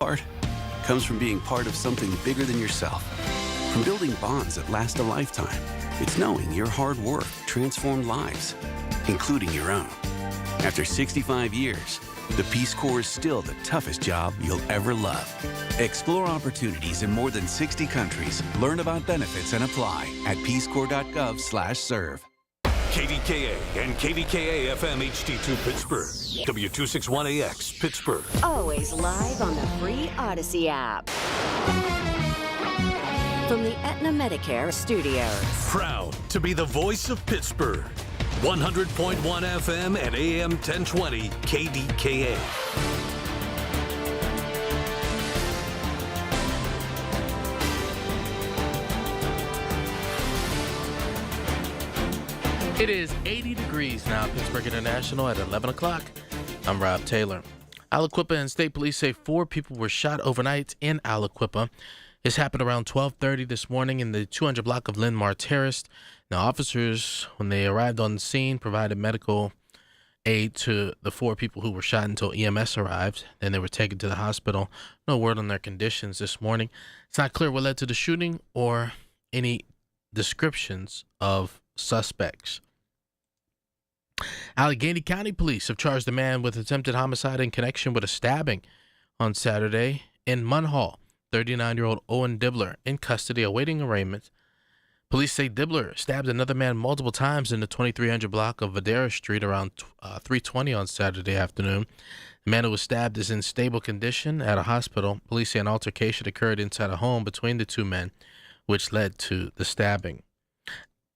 Art comes from being part of something bigger than yourself. From building bonds that last a lifetime. It's knowing your hard work transformed lives, including your own. After 65 years, the Peace Corps is still the toughest job you'll ever love. Explore opportunities in more than 60 countries. Learn about benefits and apply at peacecorps.gov/serve. KDKA and KDKA-FM HD2 Pittsburgh. W261AX Pittsburgh. Always live on the free Odyssey app. From the Aetna Medicare studios. Proud to be the voice of Pittsburgh. 100.1 FM and AM 1020 KDKA. It is 80 degrees now at Pittsburgh International at 11 o'clock. I'm Rob Taylor. Aliquippa and State Police say 4 people were shot overnight in Aliquippa. This happened around 12:30 this morning in the 200 block of Lindmar Terrace. Now, officers, when they arrived on the scene, provided medical aid to the 4 people who were shot until EMS arrived. Then they were taken to the hospital. No word on their conditions this morning. It's not clear what led to the shooting or any descriptions of suspects. Allegheny County Police have charged a man with attempted homicide in connection with a stabbing on Saturday in Munhall. 39-year-old Owen Dibbler in custody awaiting arraignment. Police say Dibbler stabbed another man multiple times in the 2300 block of Vadera Street around 3:20 on Saturday afternoon. The man who was stabbed is in stable condition at a hospital. Police say an altercation occurred inside a home between the two men, which led to the stabbing.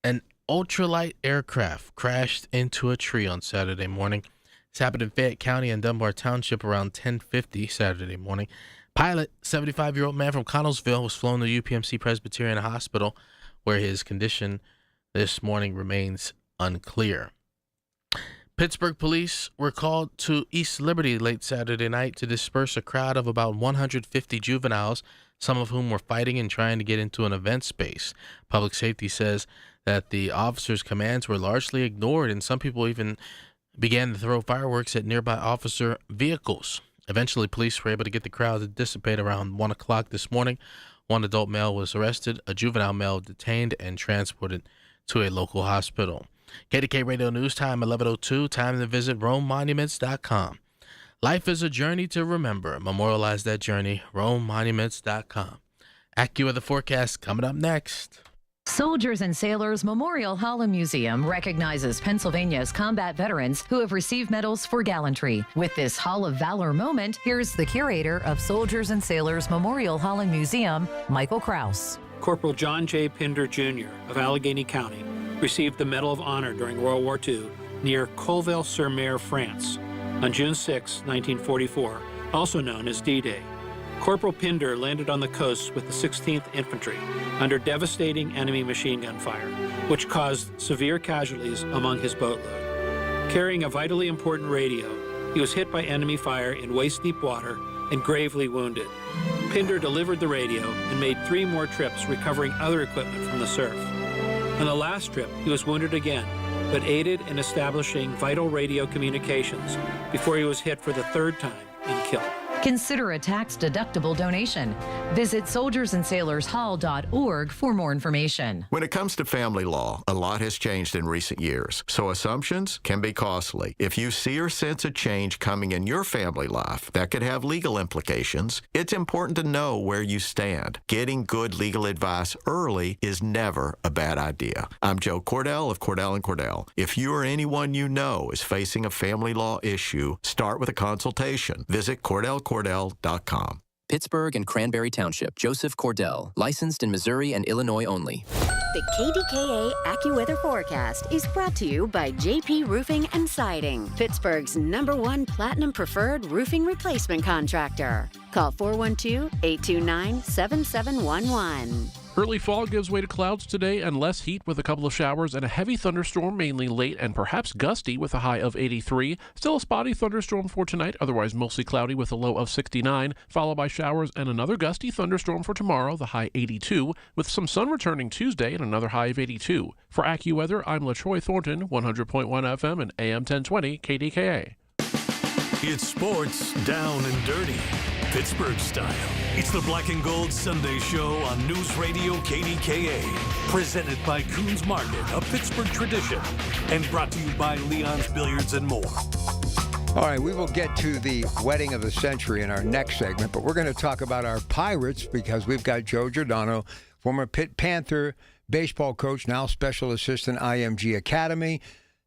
An ultralight aircraft crashed into a tree on Saturday morning. This happened in Fayette County and Dunbar Township around 10:50 Saturday morning. Pilot, 75-year-old man from Connellsville, was flown to UPMC Presbyterian Hospital, where his condition this morning remains unclear. Pittsburgh police were called to East Liberty late Saturday night to disperse a crowd of about 150 juveniles, some of whom were fighting and trying to get into an event space. Public safety says that the officers' commands were largely ignored, and some people even began to throw fireworks at nearby officer vehicles. Eventually, police were able to get the crowd to dissipate around 1 o'clock this morning. One adult male was arrested, a juvenile male detained and transported to a local hospital. KDK Radio News Time, 11:02. Time to visit RomeMonuments.com. Life is a journey to remember. Memorialize that journey. RomeMonuments.com. AccuWeather forecast coming up next. Soldiers and Sailors Memorial Hall and Museum recognizes Pennsylvania's combat veterans who have received medals for gallantry. With this Hall of Valor moment, here's the curator of Soldiers and Sailors Memorial Hall and Museum, Michael Kraus. Corporal John J. Pinder, Jr. of Allegheny County received the Medal of Honor during World War II near Colville-sur-Mer, France, on June 6, 1944, also known as D-Day. Corporal Pinder landed on the coast with the 16th Infantry under devastating enemy machine gun fire, which caused severe casualties among his boatload. Carrying a vitally important radio, he was hit by enemy fire in waist-deep water and gravely wounded. Pinder delivered the radio and made 3 more trips recovering other equipment from the surf. On the last trip, he was wounded again, but aided in establishing vital radio communications before he was hit for the 3rd time and killed. Consider a tax-deductible donation. Visit soldiersandsailorshall.org for more information. When it comes to family law, a lot has changed in recent years, so assumptions can be costly. If you see or sense a change coming in your family life that could have legal implications, it's important to know where you stand. Getting good legal advice early is never a bad idea. I'm Joe Cordell of Cordell & Cordell. If you or anyone you know is facing a family law issue, start with a consultation. Visit CordellCordell.com. Pittsburgh and Cranberry Township. Joseph Cordell. Licensed in Missouri and Illinois only. The KDKA AccuWeather forecast is brought to you by JP Roofing and Siding, Pittsburgh's #1 Platinum Preferred Roofing Replacement Contractor. Call 412-829-7711. Early fall gives way to clouds today and less heat with a couple of showers and a heavy thunderstorm mainly late and perhaps gusty with a high of 83. Still a spotty thunderstorm for tonight, otherwise mostly cloudy with a low of 69, followed by showers and another gusty thunderstorm for tomorrow, the high 82, with some sun returning Tuesday and another high of 82. For AccuWeather, I'm LaTroy Thornton, 100.1 FM and AM 1020 KDKA. It's sports down and dirty. Pittsburgh style. It's the Black and Gold Sunday Show on News Radio KDKA. Presented by Coons Market, a Pittsburgh tradition. And brought to you by Leon's Billiards and more. All right, we will get to the wedding of the century in our next segment, but we're going to talk about our Pirates because we've got Joe Giordano, former Pitt Panther baseball coach, now special assistant IMG Academy,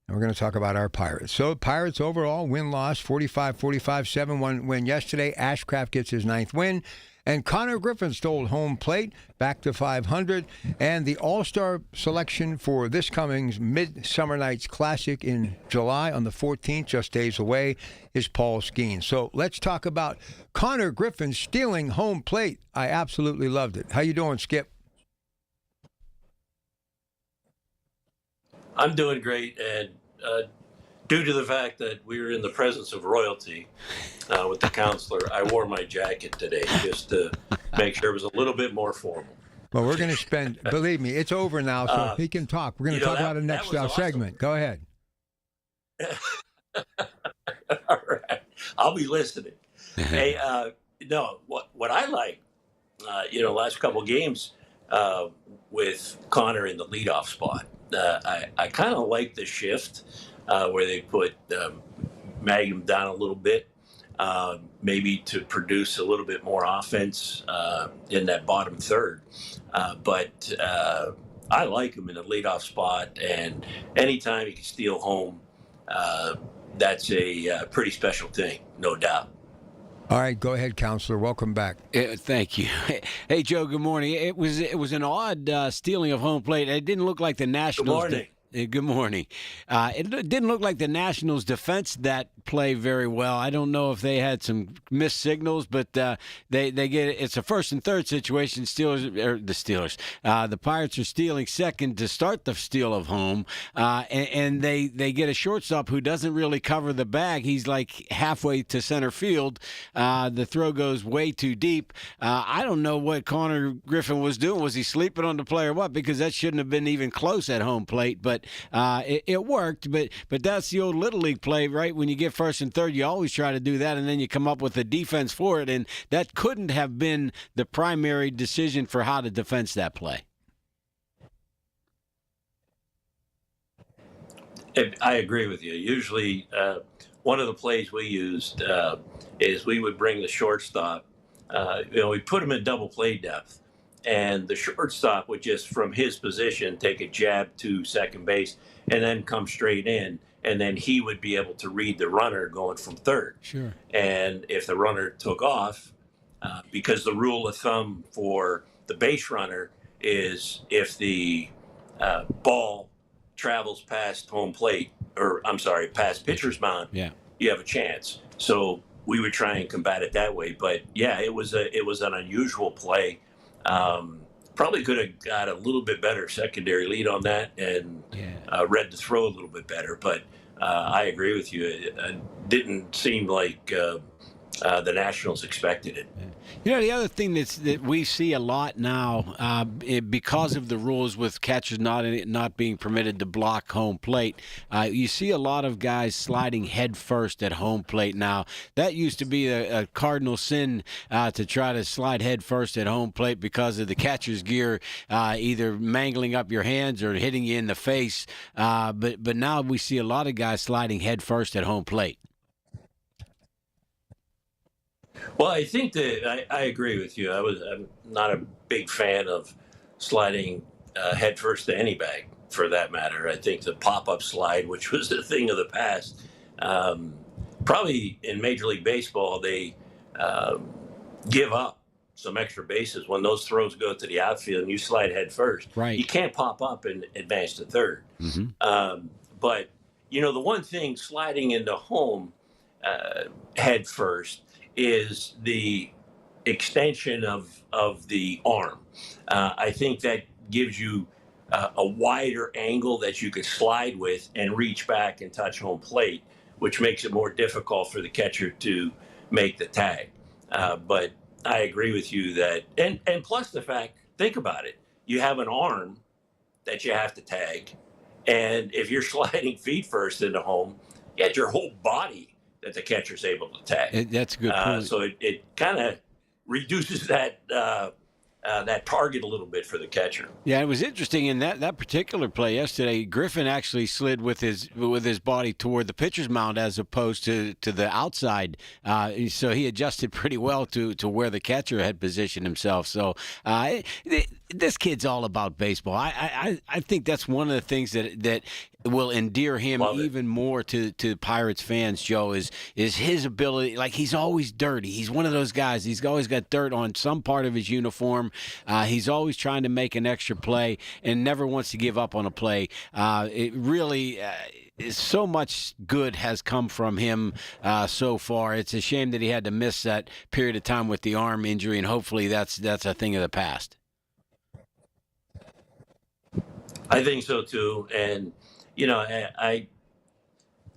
and we're going to talk about our Pirates. So Pirates overall win-loss, 45-45, 7-1 win yesterday. Ashcraft gets his 9th win. And Connor Griffin stole home plate, back to 500. And the All-Star selection for this coming Midsummer Night's Classic in July on the 14th, just days away, is Paul Skeens. So let's talk about Connor Griffin stealing home plate. I absolutely loved it. How you doing, Skip? I'm doing great, and due to the fact that we were in the presence of royalty with the counselor, I wore my jacket today just to make sure it was a little bit more formal. Well, we're going to spend, believe me, it's over now, so he can talk. We're going to talk about the next awesome. segment. Go ahead. All right. I'll be listening. Hey, no, what I like, last couple games with Connor in the leadoff spot, I kind of like the shift where they put Magnum down a little bit, maybe to produce a little bit more offense in that bottom third. But I like him in the leadoff spot, and anytime he can steal home, that's a pretty special thing, no doubt. All right, go ahead, Counselor. Welcome back. Thank you. Hey, Joe. Good morning. It was an odd stealing of home plate. It didn't look like the Nationals. Good morning. Good morning. It didn't look like the Nationals' defense that play very well. I don't know if they had some missed signals, but they get it. It's a first and third situation. The Pirates are stealing second to start the steal of home, and they get a shortstop who doesn't really cover the bag. He's like halfway to center field. The throw goes way too deep. I don't know what Connor Griffin was doing. Was he sleeping on the play or what? Because that shouldn't have been even close at home plate. But it worked. But that's the old Little League play, right? When you get first and third, you always try to do that, and then you come up with a defense for it. And that couldn't have been the primary decision for how to defense that play. I agree with you. Usually, one of the plays we used is we would bring the shortstop. We put him in double play depth, and the shortstop would just, from his position, take a jab to second base and then come straight in, and then he would be able to read the runner going from third. Sure. And if the runner took off, because the rule of thumb for the base runner is if the ball travels past home plate, past pitcher's mound, you have a chance. So we would try and combat it that way. But yeah, it was an unusual play. Probably could have got a little bit better secondary lead on that and read the throw a little bit better. But I agree with you. It didn't seem like the Nationals expected it. You know, the other thing that we see a lot now, because of the rules with catchers not being permitted to block home plate, you see a lot of guys sliding head first at home plate now. That used to be a cardinal sin to try to slide head first at home plate because of the catcher's gear either mangling up your hands or hitting you in the face. But now we see a lot of guys sliding head first at home plate. Well, I think that I agree with you. I'm not a big fan of sliding head first to any bag, for that matter. I think the pop-up slide, which was the thing of the past, probably in Major League Baseball, they give up some extra bases when those throws go to the outfield and you slide head first. Right. You can't pop up and advance to third. Mm-hmm. But, the one thing sliding into home head first is the extension of the arm. I think that gives you a wider angle that you could slide with and reach back and touch home plate, which makes it more difficult for the catcher to make the tag. But I agree with you that, and plus the fact, think about it, you have an arm that you have to tag, and if you're sliding feet first into home, you had your whole body that the catcher's able to tag. That's a good point. So it kind of reduces that target a little bit for the catcher. Yeah, it was interesting in that particular play yesterday. Griffin actually slid with his body toward the pitcher's mound as opposed to the outside. So he adjusted pretty well to where the catcher had positioned himself. So this kid's all about baseball. I think that's one of the things that will endear him even more to Pirates fans, Joe, is his ability. Like, he's always dirty. He's one of those guys. He's always got dirt on some part of his uniform. He's always trying to make an extra play and never wants to give up on a play. It really so much good has come from him so far. It's a shame that he had to miss that period of time with the arm injury, and hopefully that's a thing of the past. I think so too. And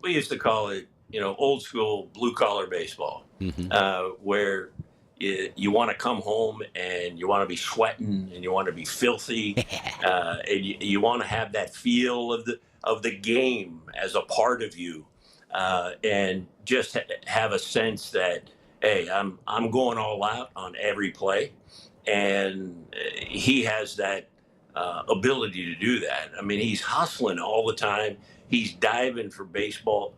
we used to call it, old school blue collar baseball, where you want to come home and you want to be sweating and you want to be filthy, and you want to have that feel of the game as a part of you, and just have a sense that, hey, I'm going all out on every play, and he has that ability to do that. I mean, he's hustling all the time. He's diving for baseball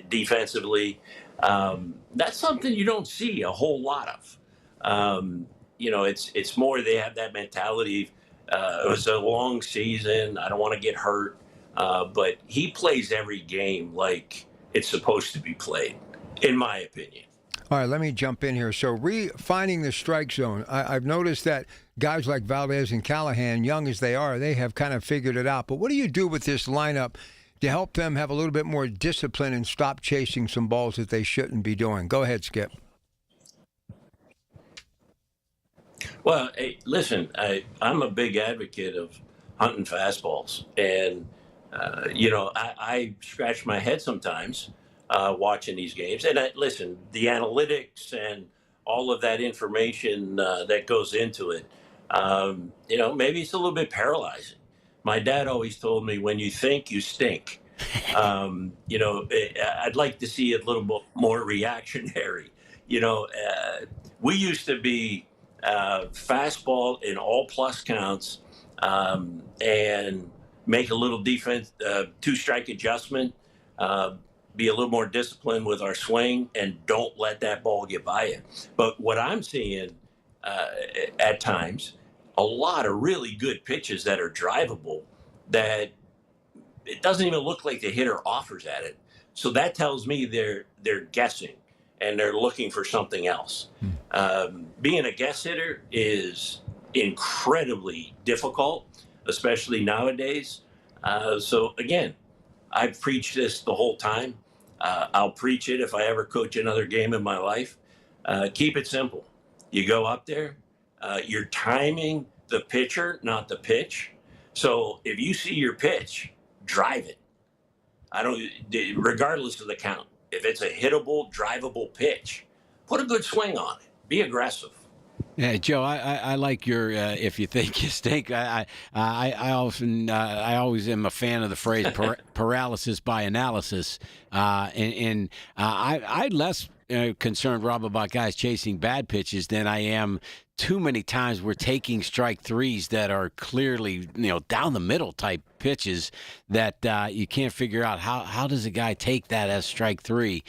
defensively. That's something you don't see a whole lot of. It's more they have that mentality. It was a long season. I don't want to get hurt. But he plays every game like it's supposed to be played, in my opinion. All right, let me jump in here. So finding the strike zone, I've noticed that guys like Valdez and Callahan, young as they are, they have kind of figured it out. But what do you do with this lineup to help them have a little bit more discipline and stop chasing some balls that they shouldn't be doing? Go ahead, Skip. Well, hey, listen, I'm a big advocate of hunting fastballs. And, I scratch my head sometimes watching these games. And listen, the analytics and all of that information that goes into it, maybe it's a little bit paralyzing. My dad always told me, when you think, you stink. I'd like to see it a little bit more reactionary. We used to be fastball in all plus counts, and make a little defense, 2-strike adjustment, be a little more disciplined with our swing, and don't let that ball get by you. But what I'm seeing at times, a lot of really good pitches that are drivable that it doesn't even look like the hitter offers at it. So that tells me they're guessing and they're looking for something else. Being a guess hitter is incredibly difficult, especially nowadays. So again, I've preached this the whole time. I'll preach it if I ever coach another game in my life. Keep it simple. You go up there, you're timing the pitcher, not the pitch. So if you see your pitch, drive it. Regardless of the count. If it's a hittable, drivable pitch, put a good swing on it. Be aggressive. Yeah, Joe, I like your if you think you stink. I always am a fan of the phrase paralysis by analysis, and I'm less concerned, Rob, about guys chasing bad pitches than I am too many times we're taking strike threes that are clearly, down the middle type pitches that you can't figure out how does a guy take that as strike three.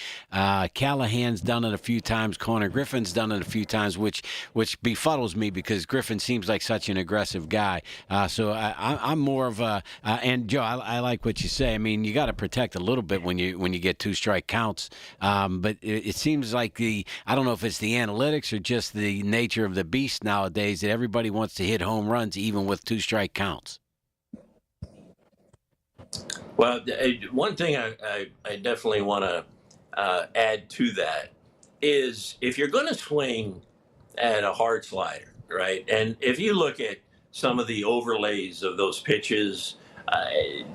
Callahan's done it a few times. Connor Griffin's done it a few times, which befuddles me because Griffin seems like such an aggressive guy. So I'm more of a and Joe, I like what you say. I mean, you got to protect a little bit when you get 2-strike counts. But it seems like I don't know if it's the analytics or just the nature of the beast nowadays that everybody wants to hit home runs even with 2-strike counts. Well, one thing I definitely want to add to that is if you're going to swing at a hard slider, right? And if you look at some of the overlays of those pitches,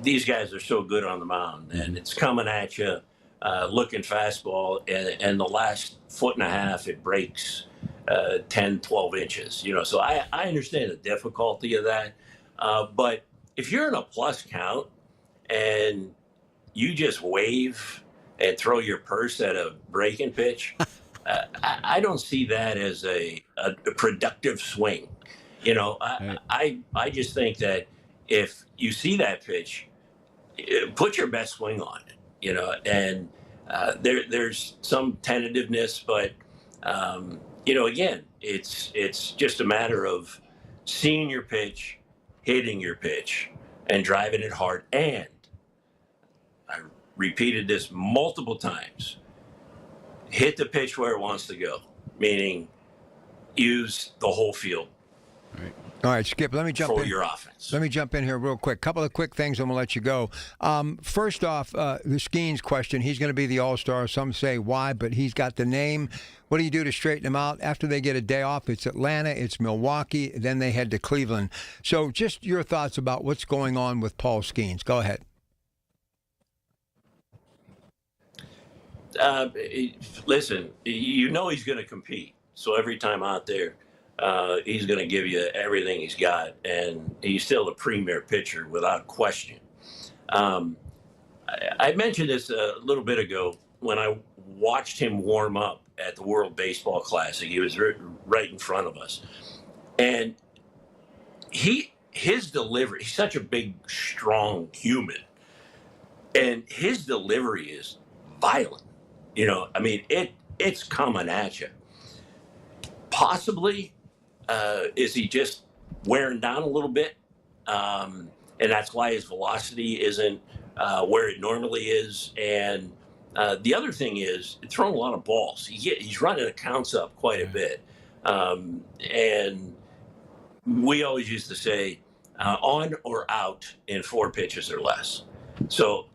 these guys are so good on the mound, and it's coming at you, looking fastball, and the last foot and a half, it breaks 10, 12 inches, so I understand the difficulty of that. But if you're in a plus count and you just wave and throw your purse at a breaking pitch, I don't see that as a productive swing. I just think that if you see that pitch, put your best swing on it. And there's some tentativeness, but again, it's just a matter of seeing your pitch, hitting your pitch, and driving it hard. And I repeated this multiple times. Hit the pitch where it wants to go, meaning use the whole field. All right, Skip, let me jump for in. your offense. Let me jump in here real quick. Couple of quick things, and we'll let you go. First off, the Skeens question. He's going to be the All-Star. Some say why, but he's got the name. What do you do to straighten him out? After they get a day off, it's Atlanta, it's Milwaukee, then they head to Cleveland. So just your thoughts about what's going on with Paul Skeens. Go ahead. Listen, he's going to compete. So every time out there, he's going to give you everything he's got, and he's still a premier pitcher without question. I mentioned this a little bit ago when I watched him warm up at the World Baseball Classic. He was right in front of us, and his delivery. He's such a big, strong human, and his delivery is violent. It's coming at you. Possibly, is he just wearing down a little bit? And that's why his velocity isn't where it normally is. And the other thing is throwing a lot of balls. He's running accounts up quite a bit. And we always used to say on or out in 4 pitches or less. So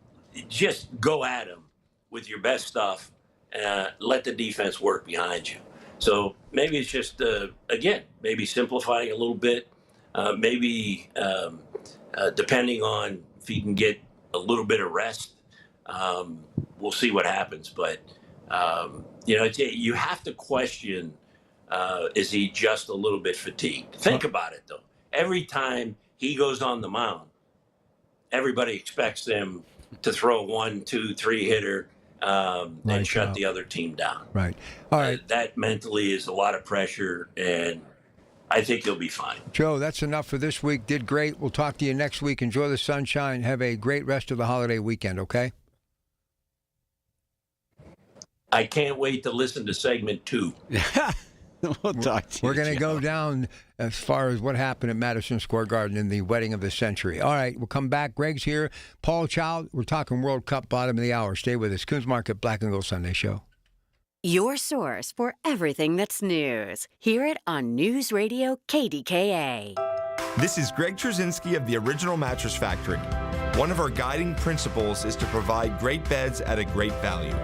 just go at him with your best stuff. Let the defense work behind you. So maybe it's just, maybe simplifying a little bit. Maybe depending on if he can get a little bit of rest, we'll see what happens. But, you have to question, is he just a little bit fatigued? Think about it, though. Every time he goes on the mound, everybody expects him to throw a 1, 2, 3 hitter. And shut the other team down. Right. All right. That mentally is a lot of pressure, and I think he'll be fine. Joe, that's enough for this week. Did great. We'll talk to you next week. Enjoy the sunshine. Have a great rest of the holiday weekend, okay? I can't wait to listen to segment 2. We'll talk to you. We're going to go down as far as what happened at Madison Square Garden in the wedding of the century. All right, we'll come back. Greg's here. Paul Child, we're talking World Cup, bottom of the hour. Stay with us. Coons Market Black and Gold Sunday Show. Your source for everything that's news. Hear it on News Radio KDKA. This is Greg Trzynski of the Original Mattress Factory. One of our guiding principles is to provide great beds at a great value.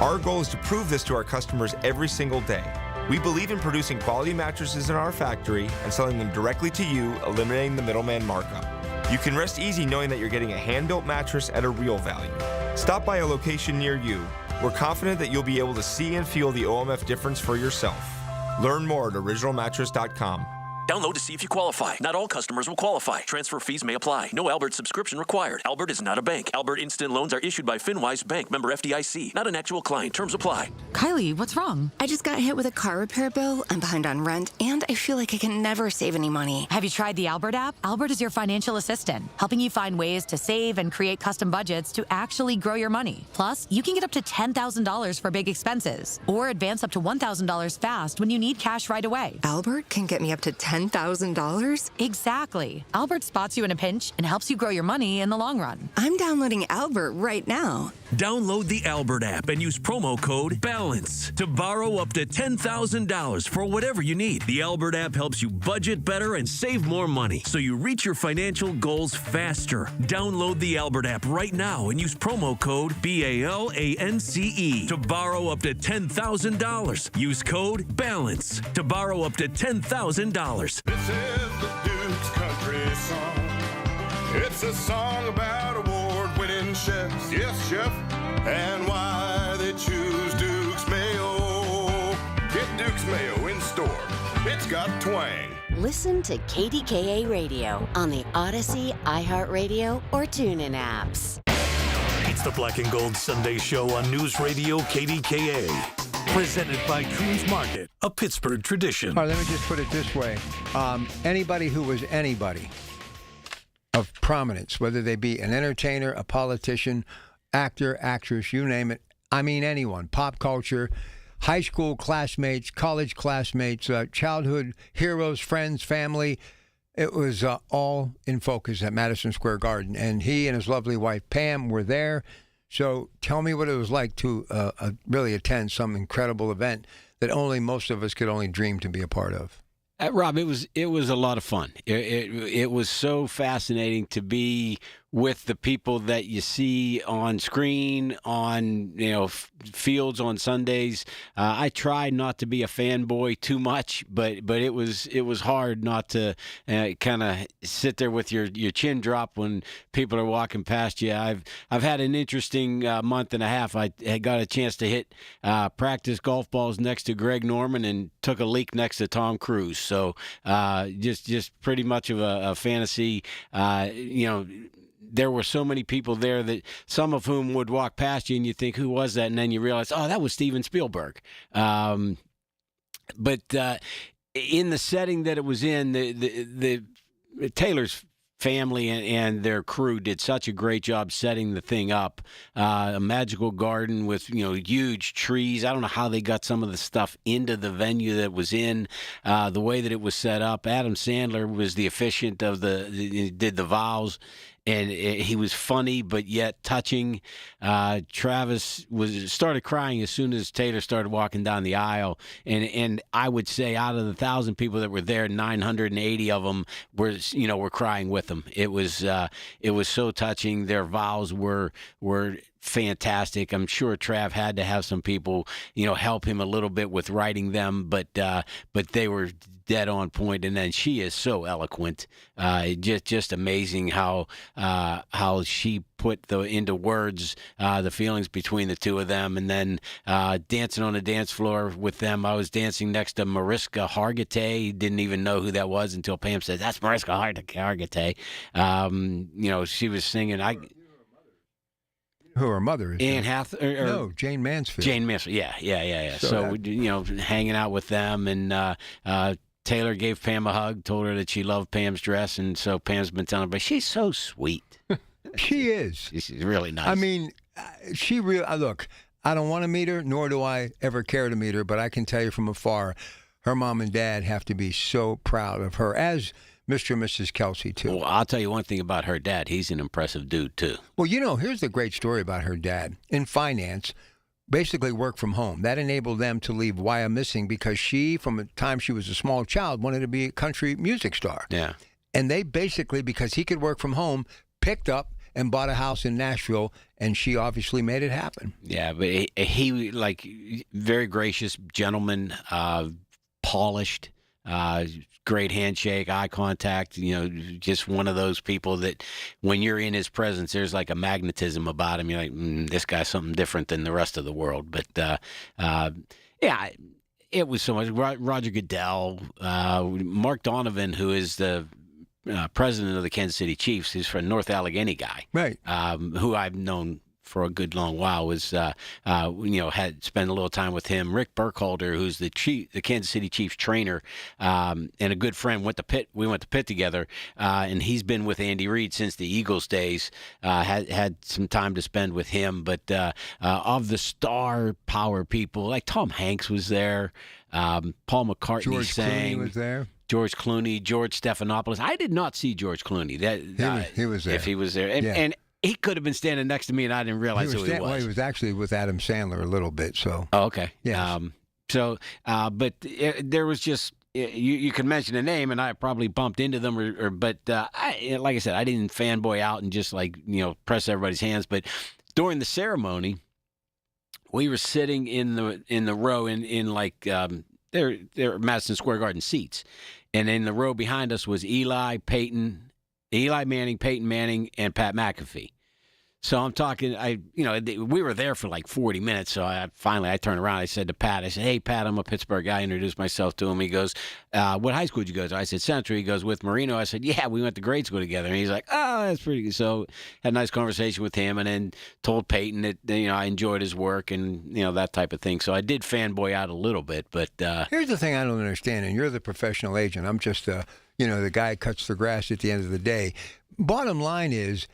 Our goal is to prove this to our customers every single day. We believe in producing quality mattresses in our factory and selling them directly to you, eliminating the middleman markup. You can rest easy knowing that you're getting a hand-built mattress at a real value. Stop by a location near you. We're confident that you'll be able to see and feel the OMF difference for yourself. Learn more at originalmattress.com. Download to see if you qualify. Not all customers will qualify. Transfer fees may apply. No Albert subscription required. Albert is not a bank. Albert Instant Loans are issued by FinWise Bank, member FDIC. Not an actual client. Terms apply. Kylie, what's wrong? I just got hit with a car repair bill. I'm behind on rent, and I feel like I can never save any money. Have you tried the Albert app? Albert is your financial assistant, helping you find ways to save and create custom budgets to actually grow your money. Plus, you can get up to $10,000 for big expenses, or advance up to $1,000 fast when you need cash right away. Albert can get me up to $10,000? Exactly. Albert spots you in a pinch and helps you grow your money in the long run. I'm downloading Albert right now. Download the Albert app and use promo code BALANCE to borrow up to $10,000 for whatever you need. The Albert app helps you budget better and save more money so you reach your financial goals faster. Download the Albert app right now and use promo code BALANCE to borrow up to $10,000. Use code BALANCE to borrow up to $10,000. This is the Duke's country song. It's a song about award-winning chefs, yes, chef, and why they choose Duke's Mayo. Get Duke's Mayo in store. It's got twang. Listen to KDKA Radio on the Odyssey, iHeartRadio, or TuneIn apps. It's the Black and Gold Sunday Show on News Radio KDKA. Presented by Coons Market, a Pittsburgh tradition. All right, let me just put it this way. Anybody who was anybody of prominence, whether they be an entertainer, a politician, actor, actress, you name it. I mean anyone, pop culture, high school classmates, college classmates, childhood heroes, friends, family. It was all in focus at Madison Square Garden. And he and his lovely wife, Pam, were there. So tell me what it was like to really attend some incredible event that only most of us could only dream to be a part of. Rob, it was a lot of fun. It was so fascinating to be with the people that you see on screen, on fields on Sundays. I tried not to be a fanboy too much, but it was hard not to kind of sit there with your chin drop when people are walking past you. I've had an interesting month and a half. I had got a chance to hit practice golf balls next to Greg Norman and took a leak next to Tom Cruise. So just pretty much of a fantasy. There were so many people there that some of whom would walk past you and you think, who was that? And then you realize, oh, that was Steven Spielberg. But in the setting that it was in, the Taylor's family and their crew did such a great job setting the thing up. A magical garden with huge trees. I don't know how they got some of the stuff into the venue that was in. The way that it was set up. Adam Sandler was the officiant did the vows. And he was funny, but yet touching. Travis started crying as soon as Taylor started walking down the aisle. And I would say out of the 1,000 people that were there, 980 of them were crying with him. It was so touching. Their vows were fantastic. I'm sure Trav had to have some people, help him a little bit with writing them, but they were dead on point. And then she is so eloquent. Just amazing how she put into words the feelings between the two of them. And then dancing on the dance floor with them. I was dancing next to Mariska Hargitay. Didn't even know who that was until Pam said, "That's Mariska Hargitay." She was singing. Who her mother is? Anne no, Jane Mansfield. Jane Mansfield, yeah. So hanging out with them, and Taylor gave Pam a hug, told her that she loved Pam's dress, and so Pam's been telling her, but she's so sweet. She is. She's really nice. I mean, she really, look, I don't want to meet her, nor do I ever care to meet her, but I can tell you from afar, her mom and dad have to be so proud of her, as Mr. and Mrs. Kelsey, too. Well, I'll tell you one thing about her dad. He's an impressive dude, too. Well, here's the great story about her dad. In finance, basically worked from home. That enabled them to leave Wyomissing because she, from the time she was a small child, wanted to be a country music star. Yeah. And they basically, because he could work from home, picked up and bought a house in Nashville, and she obviously made it happen. Yeah, but he like, very gracious gentleman, polished, great handshake, eye contact, just one of those people that when you're in his presence, there's like a magnetism about him. You're like, this guy's something different than the rest of the world. But, yeah, it was so much. Roger Goodell, Mark Donovan, who is the president of the Kansas City Chiefs, he's from North Allegheny guy. Right. Who I've known for a good long while, was had spent a little time with him. Rick Burkhalter, who's the Kansas City Chiefs trainer, and a good friend, went to Pitt. We went to Pitt together, and he's been with Andy Reid since the Eagles days. Had some time to spend with him, but of the star power people, like Tom Hanks was there, Paul McCartney George sang. Clooney was there. George Clooney, George Stephanopoulos. I did not see George Clooney. He was there. If he was there, and he could have been standing next to me, and I didn't realize who he was. Well, he was actually with Adam Sandler a little bit. So. Oh, okay. Yeah. But there was just you could mention a name, and I probably bumped into them, but like I said, I didn't fanboy out and just press everybody's hands. But during the ceremony, we were sitting in the row in like they're Madison Square Garden seats, and in the row behind us was Eli Manning, Peyton Manning, and Pat McAfee. So I'm talking, we were there for like 40 minutes. So I turned around. I said to Pat, I said, hey, Pat, I'm a Pittsburgh guy. I introduced myself to him. He goes, what high school did you go to? I said, Central. He goes, with Marino. I said, yeah, we went to grade school together. And he's like, oh, that's pretty good. So had a nice conversation with him and then told Peyton that, I enjoyed his work and, that type of thing. So I did fanboy out a little bit. But here's the thing I don't understand, and you're the professional agent. I'm just, the guy who cuts the grass at the end of the day. Bottom line is,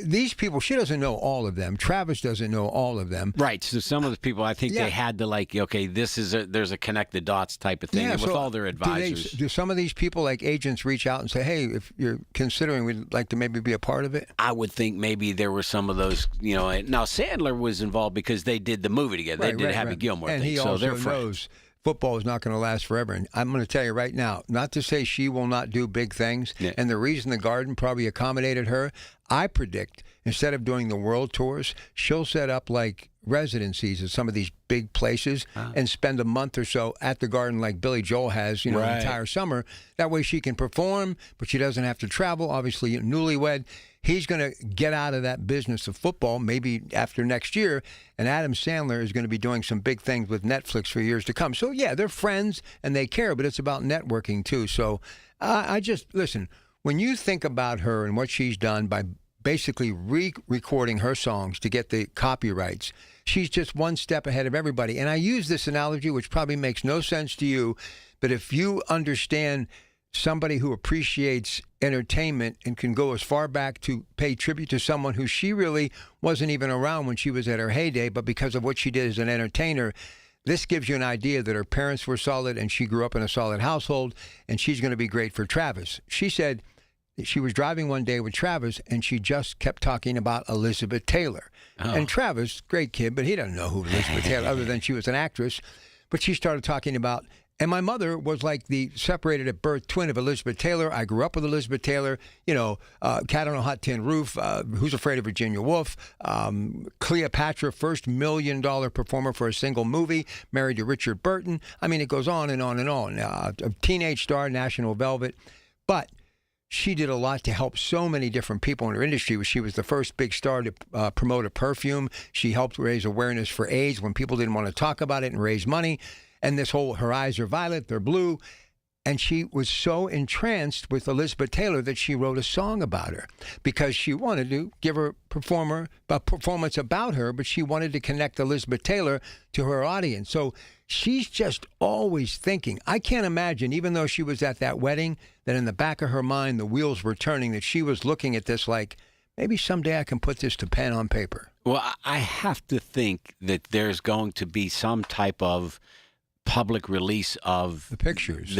these people, she doesn't know all of them. Travis doesn't know all of them. Right. So some of the people, I think they had to there's a connect the dots type of thing. And with all their advisors. Do some of these people, like agents, reach out and say, hey, if you're considering, we'd like to maybe be a part of it? I would think maybe there were some of those, Now, Sandler was involved because they did the movie together. They did Happy Gilmore and thing. He so also they're friends. knows football is not going to last forever. And I'm going to tell you right now, not to say she will not do big things. Yeah. And the reason the Garden probably accommodated her, I predict, instead of doing the world tours, she'll set up like residencies at some of these big places and spend a month or so at the Garden like Billy Joel has, the entire summer. That way she can perform, but she doesn't have to travel. Obviously, newlywed. He's going to get out of that business of football maybe after next year, and Adam Sandler is going to be doing some big things with Netflix for years to come. So, yeah, they're friends and they care, but it's about networking too. So listen, when you think about her and what she's done by basically re-recording her songs to get the copyrights, she's just one step ahead of everybody. And I use this analogy, which probably makes no sense to you, but if you understand somebody who appreciates entertainment and can go as far back to pay tribute to someone who she really wasn't even around when she was at her heyday, but because of what she did as an entertainer, this gives you an idea that her parents were solid and she grew up in a solid household, and she's going to be great for Travis. She said she was driving one day with Travis and she just kept talking about Elizabeth Taylor. Oh. And Travis, great kid, but he doesn't know who Elizabeth Taylor, other than she was an actress. But she started talking about, and my mother was like the separated at birth twin of Elizabeth Taylor. I grew up with Elizabeth Taylor, Cat on a Hot Tin Roof, Who's Afraid of Virginia Woolf, Cleopatra, first $1 million performer for a single movie, married to Richard Burton. I mean, it goes on and on and on. A teenage star, National Velvet. But she did a lot to help so many different people in her industry. She was the first big star to promote a perfume. She helped raise awareness for AIDS when people didn't want to talk about it and raise money. And this whole, her eyes are violet, they're blue. And she was so entranced with Elizabeth Taylor that she wrote a song about her because she wanted to give her a performance about her, but she wanted to connect Elizabeth Taylor to her audience. So she's just always thinking. I can't imagine, even though she was at that wedding, that in the back of her mind, the wheels were turning, that she was looking at this like, maybe someday I can put this to pen on paper. Well, I have to think that there's going to be some type of public release of the pictures.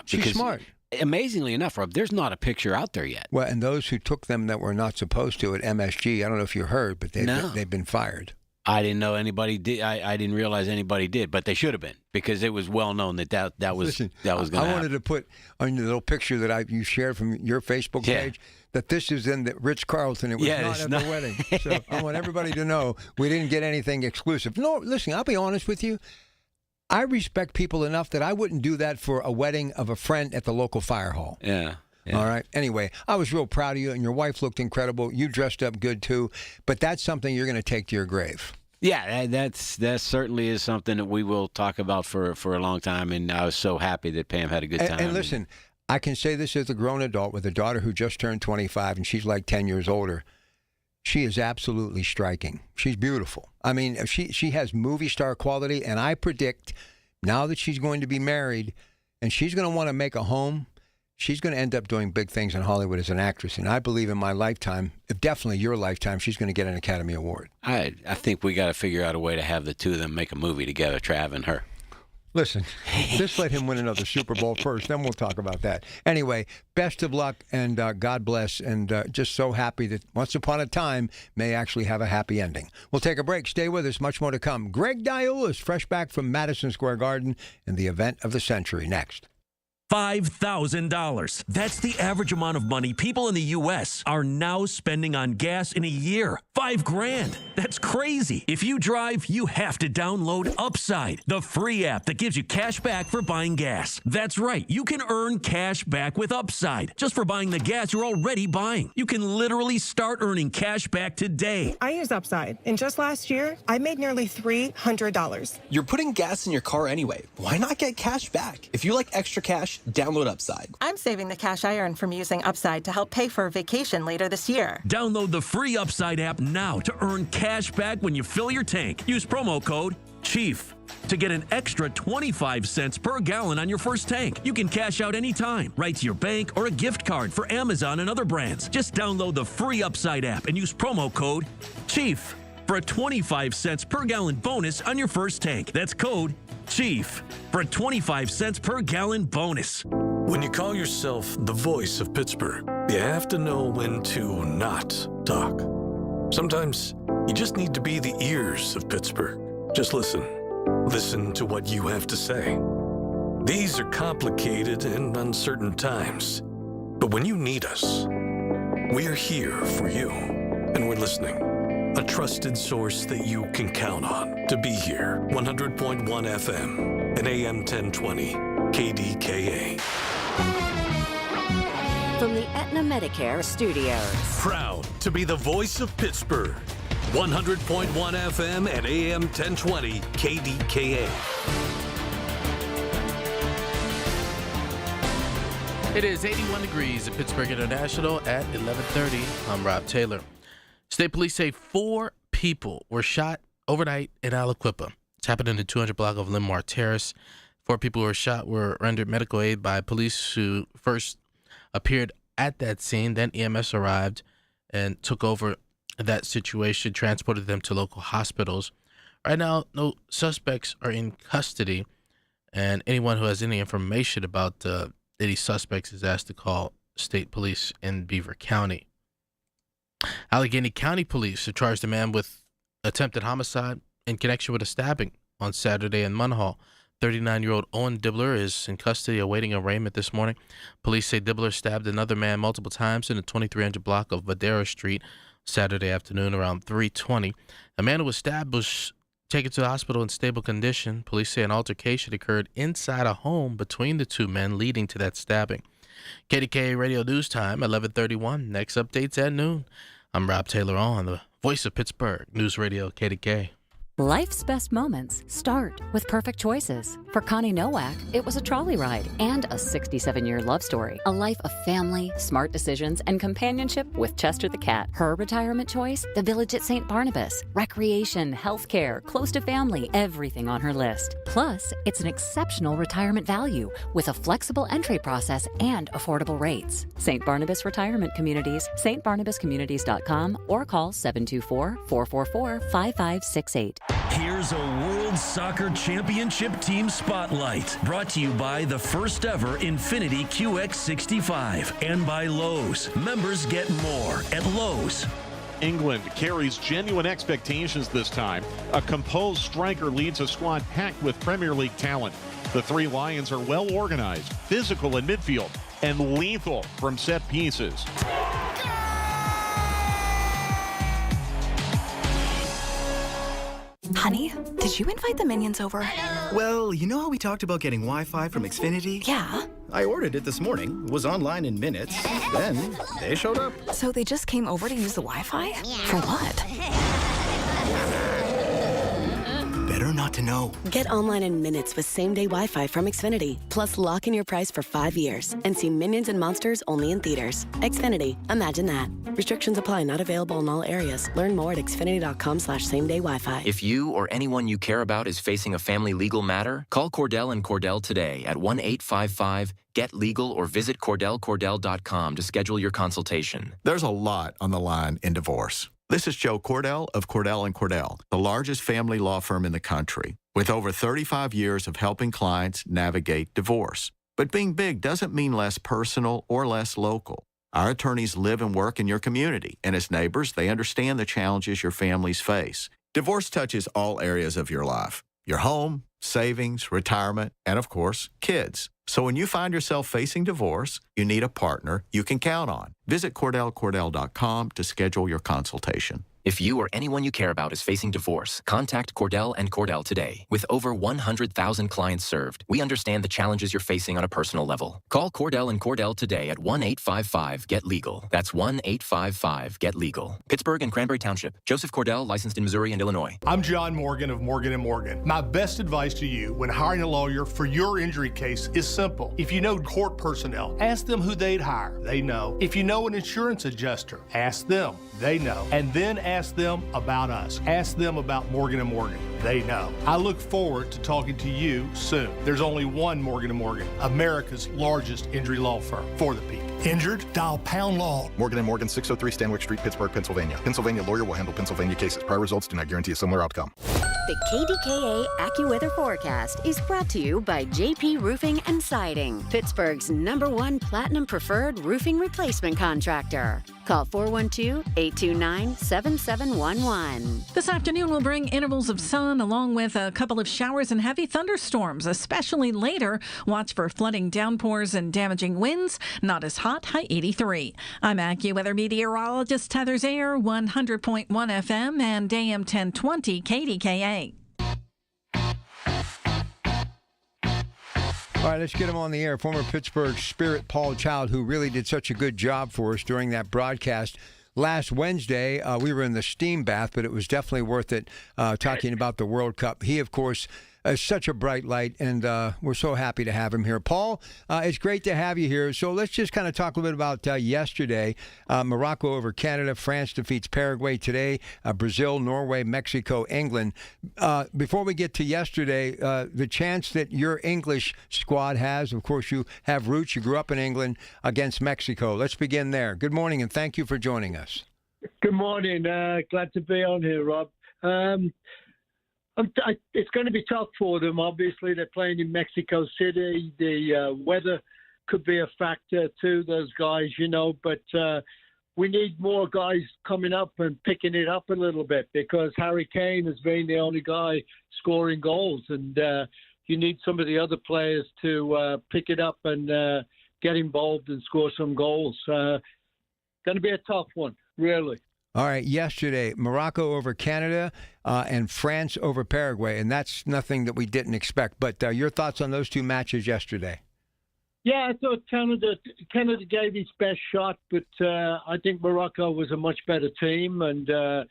She's smart. Amazingly enough, Rob, there's not a picture out there yet. Well, and those who took them that were not supposed to at MSG, I don't know if you heard, but they've been fired. I didn't know anybody did. I didn't realize anybody did, but they should have been because it was well known that was going to happen. I wanted to put on the little picture that you shared from your Facebook page that this is in the Ritz-Carlton. It was not at the wedding. So I want everybody to know we didn't get anything exclusive. No, listen, I'll be honest with you. I respect people enough that I wouldn't do that for a wedding of a friend at the local fire hall. Yeah. All right. Anyway, I was real proud of you, and your wife looked incredible. You dressed up good, too. But that's something you're going to take to your grave. Yeah, that certainly is something that we will talk about for a long time, and I was so happy that Pam had a good time. And listen, I can say this as a grown adult with a daughter who just turned 25, and she's like 10 years older. She is absolutely striking. She's beautiful. I mean, she has movie star quality, and I predict now that she's going to be married and she's going to want to make a home, she's going to end up doing big things in Hollywood as an actress. And I believe in my lifetime, definitely your lifetime, she's going to get an Academy Award. I think we got to figure out a way to have the two of them make a movie together, Trav and her. Listen, just let him win another Super Bowl first, then we'll talk about that. Anyway, best of luck, and God bless, and just so happy that once upon a time may actually have a happy ending. We'll take a break. Stay with us. Much more to come. Greg Diola is fresh back from Madison Square Garden and the event of the century next. $5,000. That's the average amount of money people in the U.S. are now spending on gas in a year. $5,000. That's crazy. If you drive, you have to download Upside, the free app that gives you cash back for buying gas. That's right. You can earn cash back with Upside just for buying the gas you're already buying. You can literally start earning cash back today. I use Upside, and just last year, I made nearly $300. You're putting gas in your car anyway. Why not get cash back? If you like extra cash, download Upside. I'm saving the cash I earn from using Upside to help pay for a vacation later this year. Download the free Upside app now to earn cash back when you fill your tank. Use promo code CHIEF to get an extra 25 cents per gallon on your first tank. You can cash out anytime, right to your bank or a gift card for Amazon and other brands. Just download the free Upside app and use promo code CHIEF for a 25 cents per gallon bonus on your first tank. That's code CHIEF for a 25 cents per gallon bonus. When you call yourself the voice of Pittsburgh, you have to know when to not talk. Sometimes you just need to be the ears of Pittsburgh. Just listen. Listen to what you have to say. These are complicated and uncertain times. But when you need us, we are here for you. And we're listening. A trusted source that you can count on to be here. 100.1 FM and AM 1020 KDKA. From the Aetna Medicare studios. Proud to be the voice of Pittsburgh. 100.1 FM and AM 1020 KDKA. It is 81 degrees at Pittsburgh International at 11:30. I'm Rob Taylor. State police say 4 people were shot overnight in Aliquippa. It's happened in the 200 block of Limar Terrace. 4 people who were shot were rendered medical aid by police who first appeared at that scene. Then EMS arrived and took over that situation, transported them to local hospitals. Right now, no suspects are in custody, and anyone who has any information about any suspects is asked to call state police in Beaver County. Allegheny County police have charged a man with attempted homicide in connection with a stabbing on Saturday in Munhall. 39-year-old Owen Dibbler is in custody awaiting arraignment this morning. Police say Dibbler stabbed another man multiple times in the 2300 block of Vadera Street Saturday afternoon around 3:20. The man who was stabbed was taken to the hospital in stable condition. Police say an altercation occurred inside a home between the two men, leading to that stabbing. KDKA Radio News Time, 11:31. Next updates at noon. I'm Rob Taylor on the voice of Pittsburgh, News Radio KDKA. Life's best moments start with perfect choices. For Connie Nowak, it was a trolley ride and a 67-year love story. A life of family, smart decisions, and companionship with Chester the cat. Her retirement choice? The Village at St. Barnabas. Recreation, healthcare, close to family, everything on her list. Plus, it's an exceptional retirement value with a flexible entry process and affordable rates. St. Barnabas Retirement Communities, stbarnabascommunities.com, or call 724-444-5568. Here's a World Soccer Championship Team Spotlight, brought to you by the first ever Infiniti QX65 and by Lowe's. Members get more at Lowe's. England carries genuine expectations this time. A composed striker leads a squad packed with Premier League talent. The 3 Lions are well organized, physical in midfield, and lethal from set pieces. Honey, did you invite the minions over? Well, you know how we talked about getting Wi-Fi from Xfinity? Yeah. I ordered it this morning, was online in minutes, then they showed up. So they just came over to use the Wi-Fi? For what? Better not to know. Get online in minutes with same-day Wi-Fi from Xfinity. Plus, lock in your price for 5 years and see Minions and Monsters only in theaters. Xfinity. Imagine that. Restrictions apply. Not available in all areas. Learn more at xfinity.com/same-day Wi-Fi. If you or anyone you care about is facing a family legal matter, call Cordell & Cordell today at 1-855-GET-LEGAL or visit CordellCordell.com to schedule your consultation. There's a lot on the line in divorce. This is Joe Cordell of Cordell & Cordell, the largest family law firm in the country, with over 35 years of helping clients navigate divorce. But being big doesn't mean less personal or less local. Our attorneys live and work in your community, and as neighbors, they understand the challenges your families face. Divorce touches all areas of your life. your home, savings, retirement, and of course, kids. So when you find yourself facing divorce, you need a partner you can count on. Visit CordellCordell.com to schedule your consultation. If you or anyone you care about is facing divorce, contact Cordell and Cordell today. With over 100,000 clients served, we understand the challenges you're facing on a personal level. Call Cordell and Cordell today at 1-855-GET-LEGAL. That's 1-855-GET-LEGAL. Pittsburgh and Cranberry Township. Joseph Cordell, licensed in Missouri and Illinois. I'm John Morgan of Morgan & Morgan. My best advice to you when hiring a lawyer for your injury case is simple. If you know court personnel, ask them who they'd hire. They know. If you know an insurance adjuster, ask them. They know. And then ask them about us. Ask them about Morgan & Morgan. They know. I look forward to talking to you soon. There's only one Morgan & Morgan, America's largest injury law firm for the people. Injured? Dial pound law. Morgan & Morgan, 603 Stanwick Street, Pittsburgh, Pennsylvania. Pennsylvania lawyer will handle Pennsylvania cases. Prior results do not guarantee a similar outcome. The KDKA AccuWeather forecast is brought to you by JP Roofing and Siding, Pittsburgh's #1 Platinum Preferred Roofing Replacement Contractor. Call 412-829-7711. This afternoon will bring intervals of sun along with a couple of showers and heavy thunderstorms, especially later. Watch for flooding downpours and damaging winds. Not as hot, high 83. I'm AccuWeather meteorologist Heather Zayer, 100.1 FM and AM 1020 KDKA. All right, let's get him on the air. Former Pittsburgh Spirit Paul Child, who really did such a good job for us during that broadcast. Last Wednesday, we were in the steam bath, but it was definitely worth it talking about the World Cup. He, of course, is such a bright light, and we're so happy to have him here. Paul, it's great to have you here. So let's just kind of talk a little bit about yesterday. Morocco over Canada. France defeats Paraguay today. Brazil, Norway, Mexico, England. Before we get to yesterday, the chance that your English squad has, of course, you have roots. You grew up in England against Mexico. Let's begin there. Good morning, and thank you for joining us. Good morning. Glad to be on here, Rob. It's going to be tough for them. Obviously, they're playing in Mexico City. The weather could be a factor too, those guys, but we need more guys coming up and picking it up a little bit because Harry Kane has been the only guy scoring goals, and you need some of the other players to pick it up and get involved and score some goals. Going to be a tough one, really. All right, yesterday, Morocco over Canada and France over Paraguay, and that's nothing that we didn't expect. But your thoughts on those two matches yesterday? Yeah, I thought Canada gave its best shot, but I think Morocco was a much better team, and I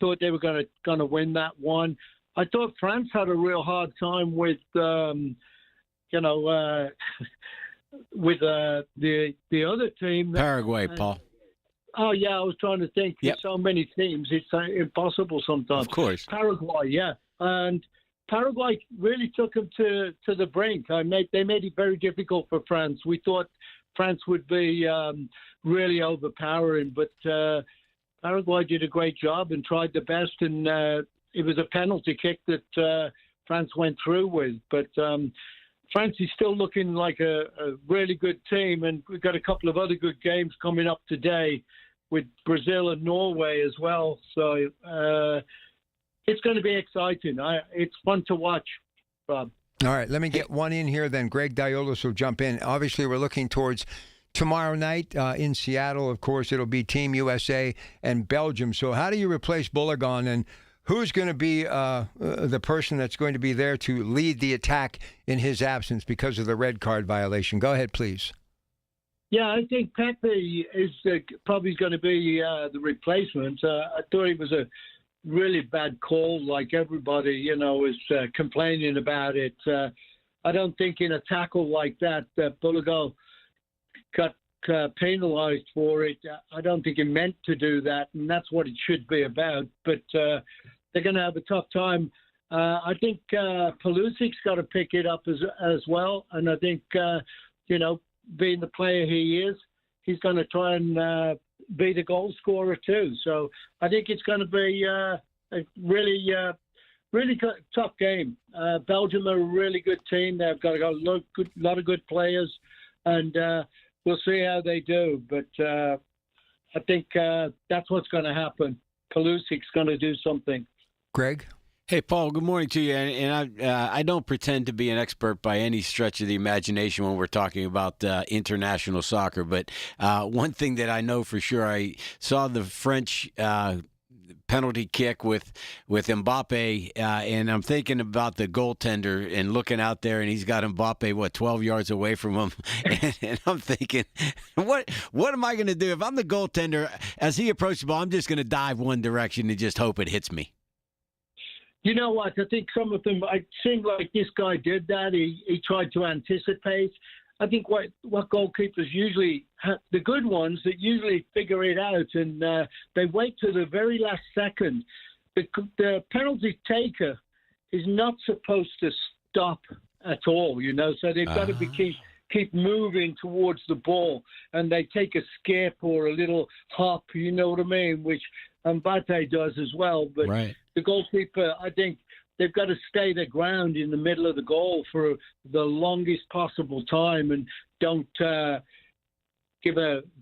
thought they were going to win that one. I thought France had a real hard time with, with the other team. Paraguay, Paul. Oh, yeah, I was trying to think. There's so many teams, it's impossible sometimes. Of course. Paraguay, yeah. And Paraguay really took them to the brink. They made it very difficult for France. We thought France would be really overpowering, but Paraguay did a great job and tried the best, and it was a penalty kick that France went through with. But France is still looking like a really good team, and we've got a couple of other good games coming up today with Brazil and Norway as well. So it's going to be exciting. It's fun to watch, Rob. All right, let me get one in here, then Greg Diolis will jump in. Obviously, we're looking towards tomorrow night in Seattle. Of course, it'll be Team USA and Belgium. So how do you replace Bulagan, and who's going to be the person that's going to be there to lead the attack in his absence because of the red card violation? Go ahead, please. Yeah, I think Pepe is probably going to be the replacement. I thought it was a really bad call, like everybody, is complaining about it. I don't think in a tackle like that, Bulagan got penalized for it. I don't think he meant to do that, and that's what it should be about. But they're going to have a tough time. I think Pulisic's got to pick it up as well, and I think being the player he is, he's going to try and be the goal scorer too. So I think it's going to be a really tough game. Belgium are a really good team. They've got a lot of good players, and we'll see how they do. But I think that's what's going to happen. Pulisic's going to do something. Greg? Hey, Paul, good morning to you. And I don't pretend to be an expert by any stretch of the imagination when we're talking about international soccer. But one thing that I know for sure, I saw the French penalty kick with Mbappe, and I'm thinking about the goaltender and looking out there, and he's got Mbappe, 12 yards away from him. and I'm thinking, what am I going to do? If I'm the goaltender, as he approaches the ball, I'm just going to dive one direction and just hope it hits me. You know what? I think some of them, it seemed like this guy did that. He tried to anticipate. I think what goalkeepers usually have, the good ones that usually figure it out, and they wait to the very last second. The penalty taker is not supposed to stop at all, so they've got to keep moving towards the ball, and they take a skip or a little hop, you know what I mean, which Mbappe does as well. But right. The goalkeeper, I think they've got to stay their ground in the middle of the goal for the longest possible time, and don't give a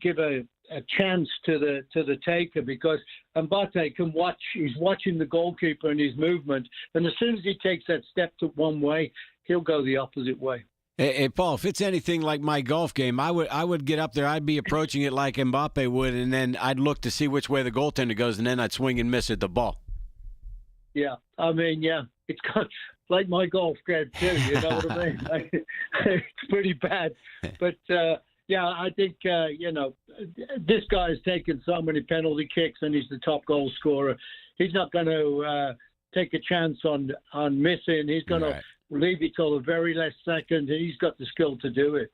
chance to the taker, because Mbappe can watch. He's watching the goalkeeper and his movement, and as soon as he takes that step to one way, he'll go the opposite way. Hey, Paul, if it's anything like my golf game, I would get up there. I'd be approaching it like Mbappe would, and then I'd look to see which way the goaltender goes, and then I'd swing and miss at the ball. Yeah, I mean, it's kind of like my golf game too. You know what I mean? It's pretty bad, but I think this guy has taken so many penalty kicks, and he's the top goal scorer. He's not going to take a chance on missing. He's going to leave it till the very last second, and he's got the skill to do it.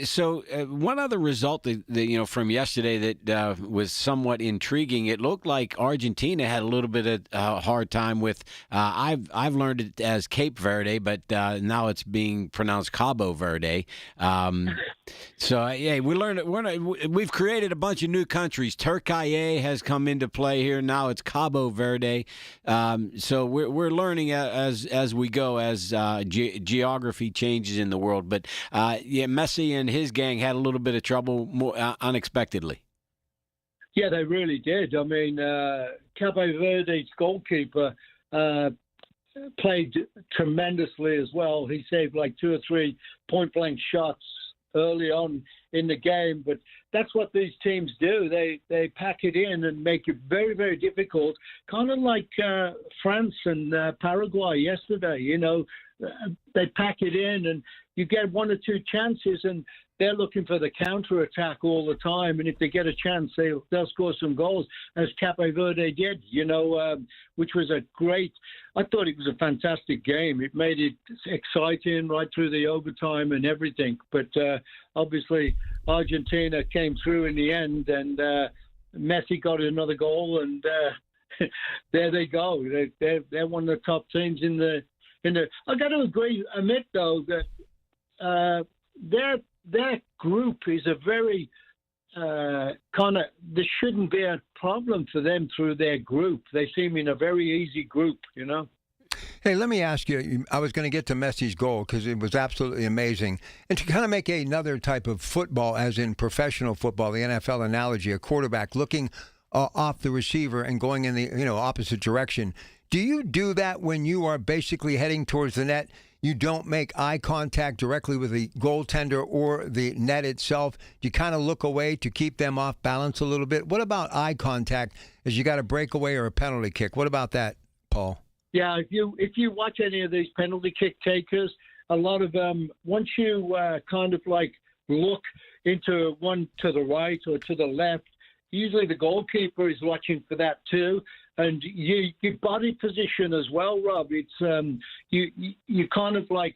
So one other result that from yesterday that was somewhat intriguing. It looked like Argentina had a little bit of a hard time with. I've learned it as Cape Verde, but now it's being pronounced Cabo Verde. We learned it. We've created a bunch of new countries. Turkey has come into play here. Now it's Cabo Verde. So we're learning as we go, as geography changes in the world. But Messi and his gang had a little bit of trouble more unexpectedly. Yeah, they really did. I mean, Cabo Verde's goalkeeper played tremendously as well. He saved like 2 or 3 point-blank shots early on in the game. But that's what these teams do. They pack it in and make it very, very difficult, kind of like France and Paraguay yesterday. They pack it in, and you get 1 or 2 chances, and they're looking for the counter-attack all the time. And if they get a chance, they'll score some goals, as Cape Verde did, which was I thought it was a fantastic game. It made it exciting right through the overtime and everything. But obviously, Argentina came through in the end, and Messi got another goal, and there they go. They're one of the top teams in the. I got to admit though that their group is a very there shouldn't be a problem for them through their group. They seem in a very easy group, Hey, let me ask you, I was going to get to Messi's goal because it was absolutely amazing. And to kind of make another type of football, as in professional football, the NFL analogy, a quarterback looking off the receiver and going in the opposite direction. Do you do that when you are basically heading towards the net? You don't make eye contact directly with the goaltender or the net itself. You kind of look away to keep them off balance a little bit. What about eye contact as you got a breakaway or a penalty kick? What about that, Paul? Yeah, if you watch any of these penalty kick takers, a lot of them, once you kind of like look into one to the right or to the left, usually the goalkeeper is watching for that too. And your body position as well, Rob. It's you kind of like,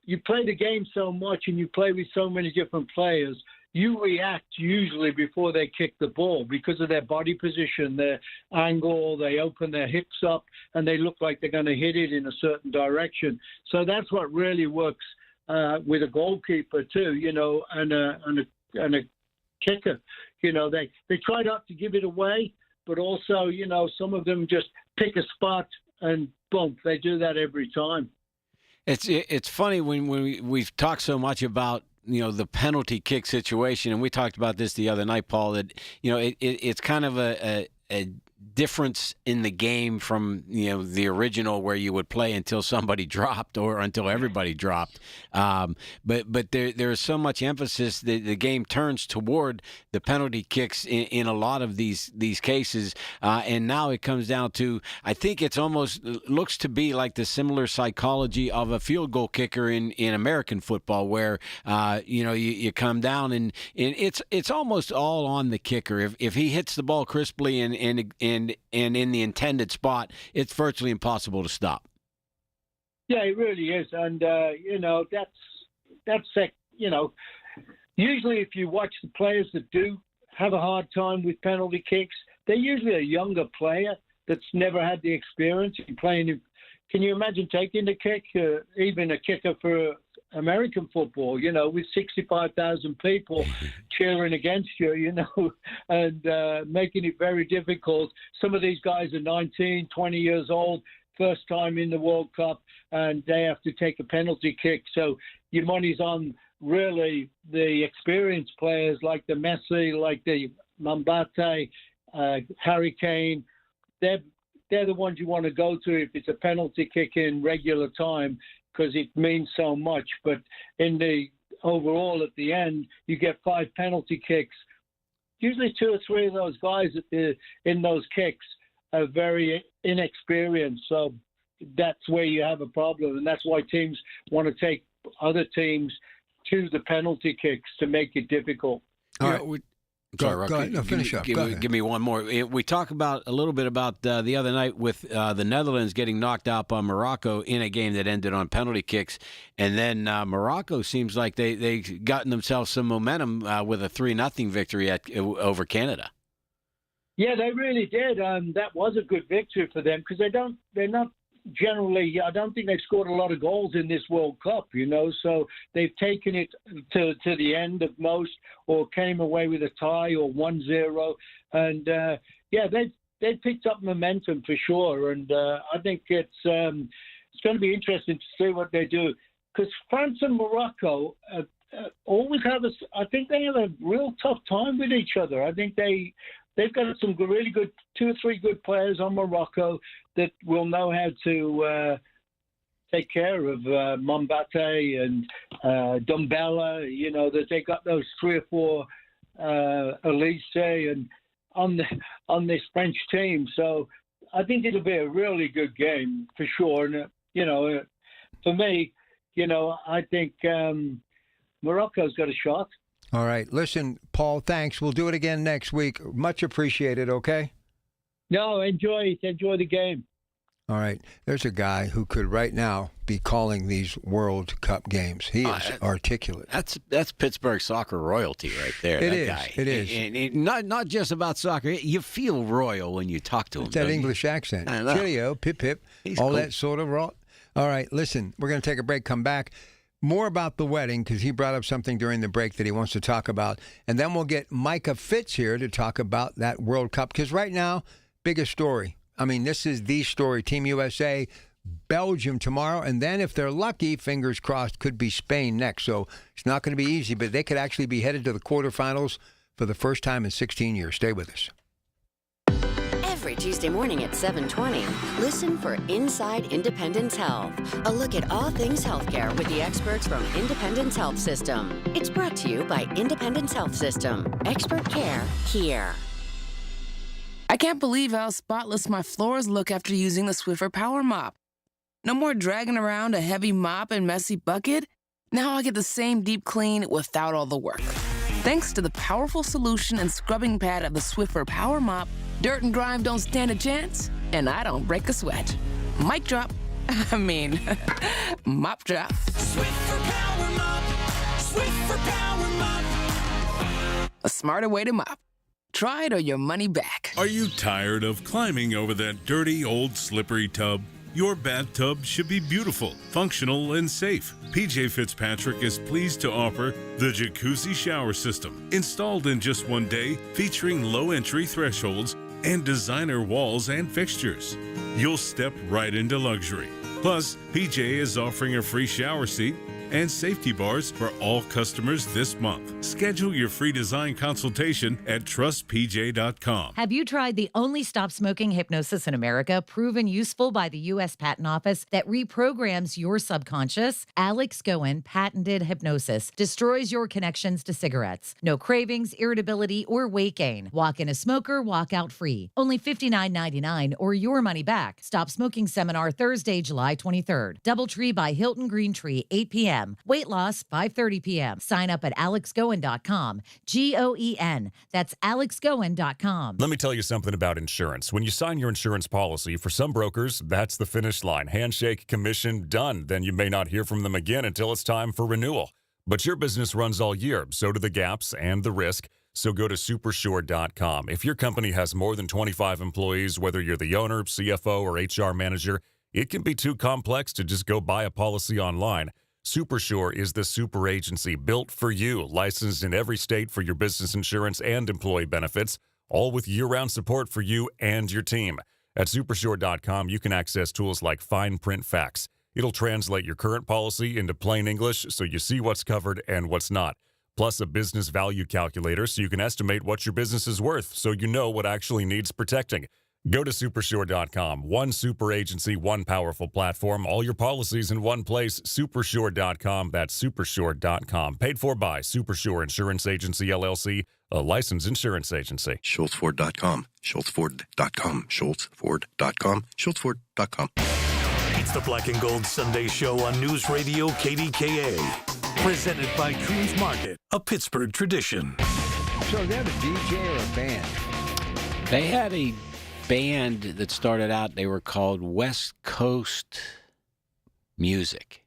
you play the game so much and you play with so many different players. You react usually before they kick the ball because of their body position, their angle. They open their hips up and they look like they're going to hit it in a certain direction. So that's what really works with a goalkeeper too, and a kicker. They try not to give it away. But also, some of them just pick a spot and boom, they do that every time. It's funny when we've talked so much about the penalty kick situation, and we talked about this the other night, Paul. That it's kind of a difference in the game from the original where you would play until somebody dropped or until everybody dropped. But there's so much emphasis that the game turns toward the penalty kicks in a lot of these cases, and now it comes down to, I think it's almost looks to be like the similar psychology of a field goal kicker in American football, where you come down and it's almost all on the kicker. If he hits the ball crisply and in the intended spot, it's virtually impossible to stop. Yeah, it really is, and that's usually if you watch the players that do have a hard time with penalty kicks, they're usually a younger player that's never had the experience in playing. Can you imagine taking the kick, even a kicker for American football, with 65,000 people cheering against you, and making it very difficult. Some of these guys are 19, 20 years old, first time in the World Cup, and they have to take a penalty kick. So your money's on really the experienced players like the Messi, like the Mbappe, Harry Kane. They're the ones you want to go to if it's a penalty kick in regular time, because it means so much. But in the overall, at the end, you get 5 penalty kicks. Usually 2 or 3 of those guys in those kicks are very inexperienced. So that's where you have a problem. And that's why teams want to take other teams to the penalty kicks to make it difficult. All right. Sorry, go ahead. No, finish up. Give me one more. We talk about a little bit about the other night with the Netherlands getting knocked out by Morocco in a game that ended on penalty kicks, and then Morocco seems like they gotten themselves some momentum with a 3-0 victory over Canada. Yeah, they really did. That was a good victory for them, because they're not generally, I don't think they've scored a lot of goals in this World Cup, so they've taken it to the end of most, or came away with a tie or 1-0. And they've picked up momentum for sure. And I think it's going to be interesting to see what they do, because France and Morocco always I think they have a real tough time with each other. I think they've got some really good 2 or 3 good players on Morocco that will know how to take care of Mbappe and Dumbella. That they got those 3 or 4 Elise and on this French team. So I think it'll be a really good game for sure. And for me, I think Morocco's got a shot. All right. Listen, Paul, thanks. We'll do it again next week. Much appreciated, okay? No, enjoy the game. All right. There's a guy who could right now be calling these World Cup games. He is articulate. That's Pittsburgh soccer royalty right there. It is. And not just about soccer. You feel royal when you talk to him. It's that English accent. Cheerio, pip, pip, all cool. That sort of raw. All right. Listen, we're going to take a break, come back. More about the wedding, because he brought up something during the break that he wants to talk about. And then we'll get Micah Fitz here to talk about that World Cup. Because right now, biggest story. I mean, this is the story. Team USA, Belgium tomorrow. And then if they're lucky, fingers crossed, could be Spain next. So it's not going to be easy, but they could actually be headed to the quarterfinals for the first time in 16 years. Stay with us. Every Tuesday morning at 7:20, listen for Inside Independence Health, a look at all things healthcare with the experts from Independence Health System. It's brought to you by Independence Health System. Expert care here. I can't believe how spotless my floors look after using the Swiffer Power Mop. No more dragging around a heavy mop and messy bucket. Now I get the same deep clean without all the work. Thanks to the powerful solution and scrubbing pad of the Swiffer Power Mop, dirt and grime don't stand a chance, and I don't break a sweat. Mic drop. Mop drop. Swiffer Power Mop. Swiffer Power Mop. A smarter way to mop. Try it or your money back. Are you tired of climbing over that dirty, old, slippery tub? Your bathtub should be beautiful, functional, and safe. PJ Fitzpatrick is pleased to offer the Jacuzzi Shower System, installed in just one day, featuring low entry thresholds and designer walls and fixtures. You'll step right into luxury. Plus, PJ is offering a free shower seat and safety bars for all customers this month. Schedule your free design consultation at trustpj.com. Have you tried the only stop smoking hypnosis in America, proven useful by the U.S. Patent Office that reprograms your subconscious? Alex Goen patented hypnosis destroys your connections to cigarettes. No cravings, irritability, or weight gain. Walk in a smoker, walk out free. Only $59.99 or your money back. Stop smoking seminar Thursday, July 23rd. Doubletree by Hilton Green Tree, 8 p.m. Weight loss, 5:30 p.m. Sign up at alexgoen.com. Goen. That's alexgoen.com. Let me tell you something about insurance. When you sign your insurance policy, for some brokers, that's the finish line. Handshake, commission, done. Then you may not hear from them again until it's time for renewal. But your business runs all year, so do the gaps and the risk. So go to supersure.com. If your company has more than 25 employees, whether you're the owner, CFO, or HR manager, it can be too complex to just go buy a policy online. Supersure is the super agency built for you, licensed in every state for your business insurance and employee benefits, all with year-round support for you and your team. At supersure.com, you can access tools like fine print facts. It'll translate your current policy into plain English so you see what's covered and what's not. Plus a business value calculator so you can estimate what your business is worth so you know what actually needs protecting. Go to supersure.com. One super agency, one powerful platform, all your policies in one place. Supersure.com. That's supersure.com. Paid for by Supersure Insurance Agency, LLC, a licensed insurance agency. SchultzFord.com. SchultzFord.com. SchultzFord.com. SchultzFord.com. It's the Black and Gold Sunday Show on News Radio KDKA. Presented by Creams Market, a Pittsburgh tradition. So they have a DJ or a band? They had a band that started out, they were called West Coast Music.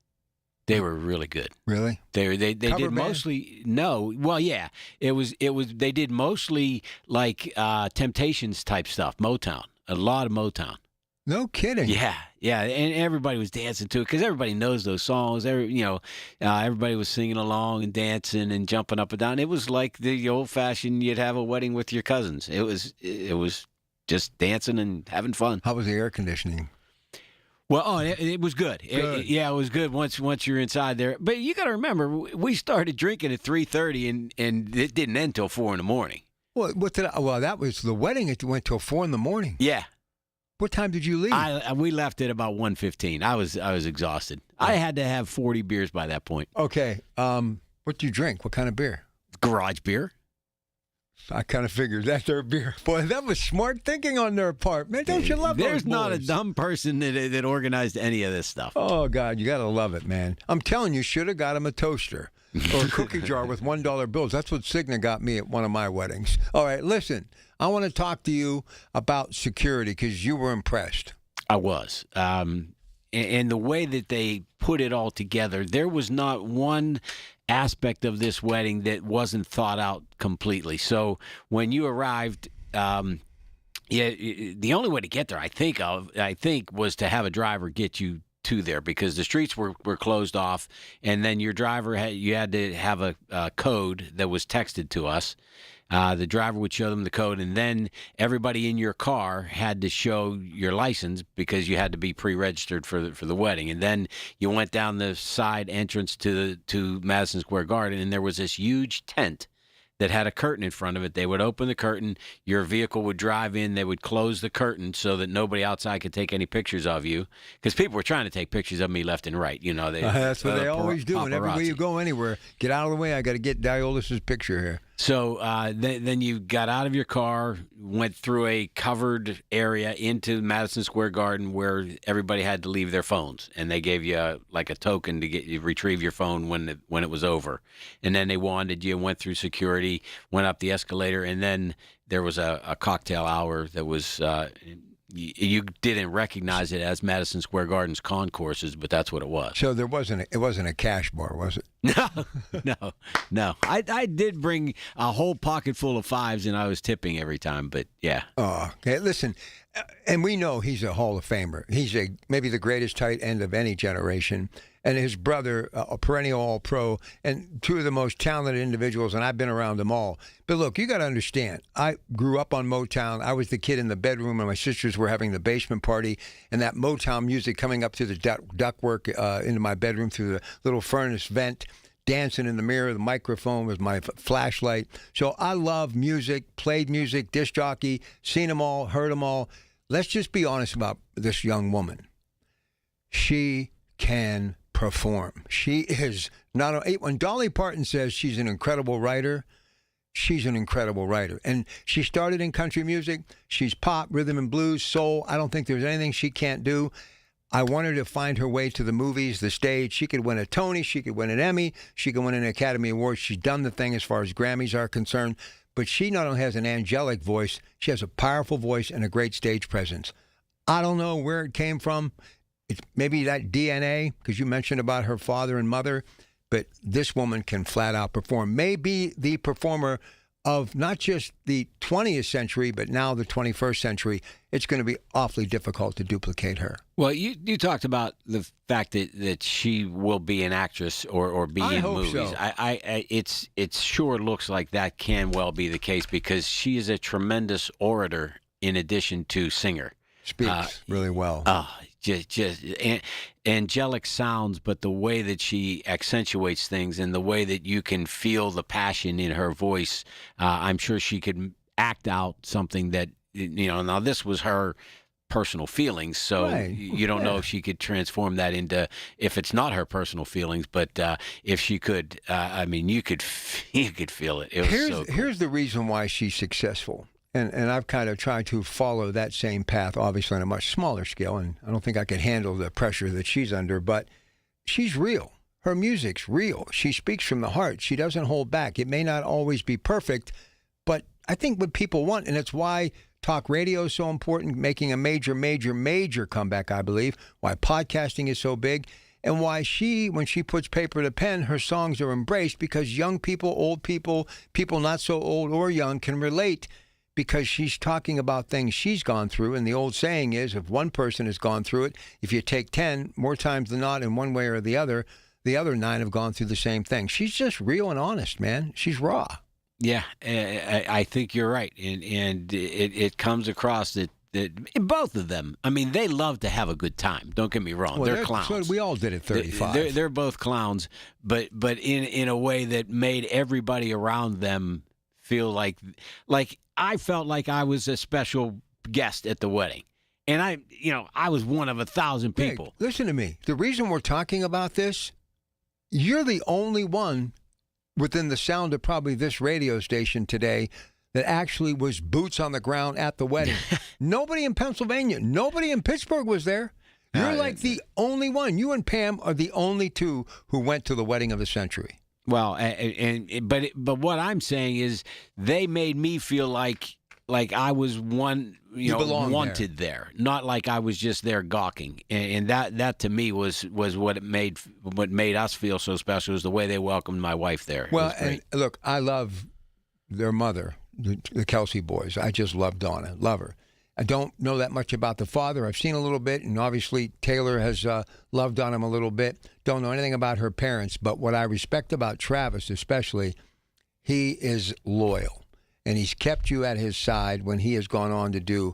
They were really good. Really? They Cover did band? mostly well, yeah. It was they did mostly like Temptations type stuff, Motown. A lot of Motown. No kidding. Yeah, and everybody was dancing to it because everybody knows those songs. Everybody was singing along and dancing and jumping up and down. It was like the old-fashioned, you'd have a wedding with your cousins. It was just dancing and having fun. How was the air conditioning? Well, it was good. It was good once you're inside there. But you got to remember, we started drinking at 3:30 and it didn't end till 4 in the morning. Well, that was the wedding. It went till 4 in the morning. Yeah. What time did you leave? We left at about 1:15. I was exhausted. I had to have 40 beers by that point. Okay. What do you drink? What kind of beer? Garage beer. I kind of figured that's their beer. Boy, that was smart thinking on their part. Man, don't you love those There's not a boys? dumb person that organized any of this stuff. Oh, God, you got to love it, man. I'm telling you, should have got him a toaster or a cookie jar with $1 bills. That's what Cigna got me at one of my weddings. All right, listen, I want to talk to you about security because you were impressed. I was. And the way that they put it all together, there was not one aspect of this wedding that wasn't thought out completely. So when you arrived, the only way to get there, I think, was to have a driver get you to there because the streets were closed off, and then your driver you had to have a code that was texted to us. The driver would show them the code, and then everybody in your car had to show your license because you had to be pre-registered for the wedding. And then you went down the side entrance to Madison Square Garden, and there was this huge tent that had a curtain in front of it. They would open the curtain, your vehicle would drive in, they would close the curtain so that nobody outside could take any pictures of you. Because people were trying to take pictures of me left and right. That's what they always do. And everywhere paparazzi. you go anywhere, get out of the way. I got to get Diolis's picture here. So then you got out of your car, went through a covered area into Madison Square Garden where everybody had to leave their phones, and they gave you a token to get you retrieve your phone when it was over. And then they wanded you, went through security, went up the escalator, and then there was a cocktail hour that was. You didn't recognize it as Madison Square Garden's concourses, but that's what it was. So it wasn't a cash bar, was it? No. I did bring a whole pocket full of fives, and I was tipping every time. But yeah. Oh, okay. Listen, and we know he's a Hall of Famer. He's maybe the greatest tight end of any generation. And his brother, a perennial All-Pro, and two of the most talented individuals, and I've been around them all. But look, you got to understand, I grew up on Motown. I was the kid in the bedroom, and my sisters were having the basement party, and that Motown music coming up through the ductwork into my bedroom through the little furnace vent, dancing in the mirror. The microphone was my flashlight. So I love music, played music, disc jockey, seen them all, heard them all. Let's just be honest about this young woman. She can perform. She is not when Dolly Parton says she's an incredible writer, she's an incredible writer. And she started in country music. She's pop, rhythm and blues, soul. I don't think there's anything she can't do. I want her to find her way to the movies, the stage. She could win a Tony, she could win an Emmy, she could win an Academy Award. She's done the thing as far as Grammys are concerned. But she not only has an angelic voice, she has a powerful voice and a great stage presence. I don't know where it came from. It's maybe that DNA, because you mentioned about her father and mother, but this woman can flat out perform. Maybe the performer of not just the 20th century, but now the 21st century. It's going to be awfully difficult to duplicate her. Well, you talked about the fact that she will be an actress or be in movies. So. It sure looks like that can well be the case because she is a tremendous orator in addition to singer. Speaks really well. Just angelic sounds, but the way that she accentuates things and the way that you can feel the passion in her voice, I'm sure she could act out something that, now this was her personal feelings, so right. You don't know if she could transform that into, if it's not her personal feelings, but if she could, you could feel it. It was so cool. Here's the reason why she's successful. And I've kind of tried to follow that same path, obviously on a much smaller scale, and I don't think I could handle the pressure that she's under, but she's real. Her music's real. She speaks from the heart. She doesn't hold back. It may not always be perfect, but I think what people want, and it's why talk radio is so important, making a major comeback, I believe, why podcasting is so big, and why when she puts paper to pen, her songs are embraced because young people, old people, people not so old or young can relate because she's talking about things she's gone through. And the old saying is, if one person has gone through it, if you take 10, more times than not, in one way or the other 9 have gone through the same thing. She's just real and honest, man. She's raw. Yeah, I think you're right. And it comes across that both of them, they love to have a good time. Don't get me wrong. Well, they're clowns. So we all did at 35. They're both clowns, but in a way that made everybody around them feel like I felt like I was a special guest at the wedding. And I was one of 1,000 people. Hey, listen to me. The reason we're talking about this, you're the only one within the sound of probably this radio station today that actually was boots on the ground at the wedding. Nobody in Pennsylvania, nobody in Pittsburgh was there. You're like the only one. You and Pam are the only two who went to the wedding of the century. Well, but what I'm saying is they made me feel like I was one, wanted there, not like I was just there gawking. And that to me was what made us feel so special, was the way they welcomed my wife there. Well, and look, I love their mother, the Kelsey boys. I just love Donna, love her. I don't know that much about the father. I've seen a little bit, and obviously Taylor has loved on him a little bit. Don't know anything about her parents, but what I respect about Travis especially, he is loyal, and he's kept you at his side when he has gone on to do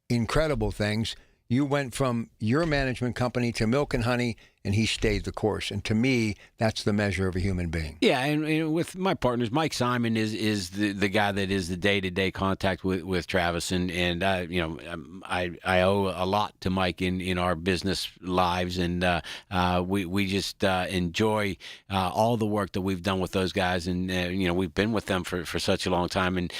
incredible things. You went from your management company to Milk and Honey, and he stayed the course. And to me, that's the measure of a human being. Yeah, and with my partners, Mike Simon is the guy that is the day-to-day contact with Travis, and I owe a lot to Mike in our business lives, and we just enjoy all the work that we've done with those guys, and we've been with them for such a long time. And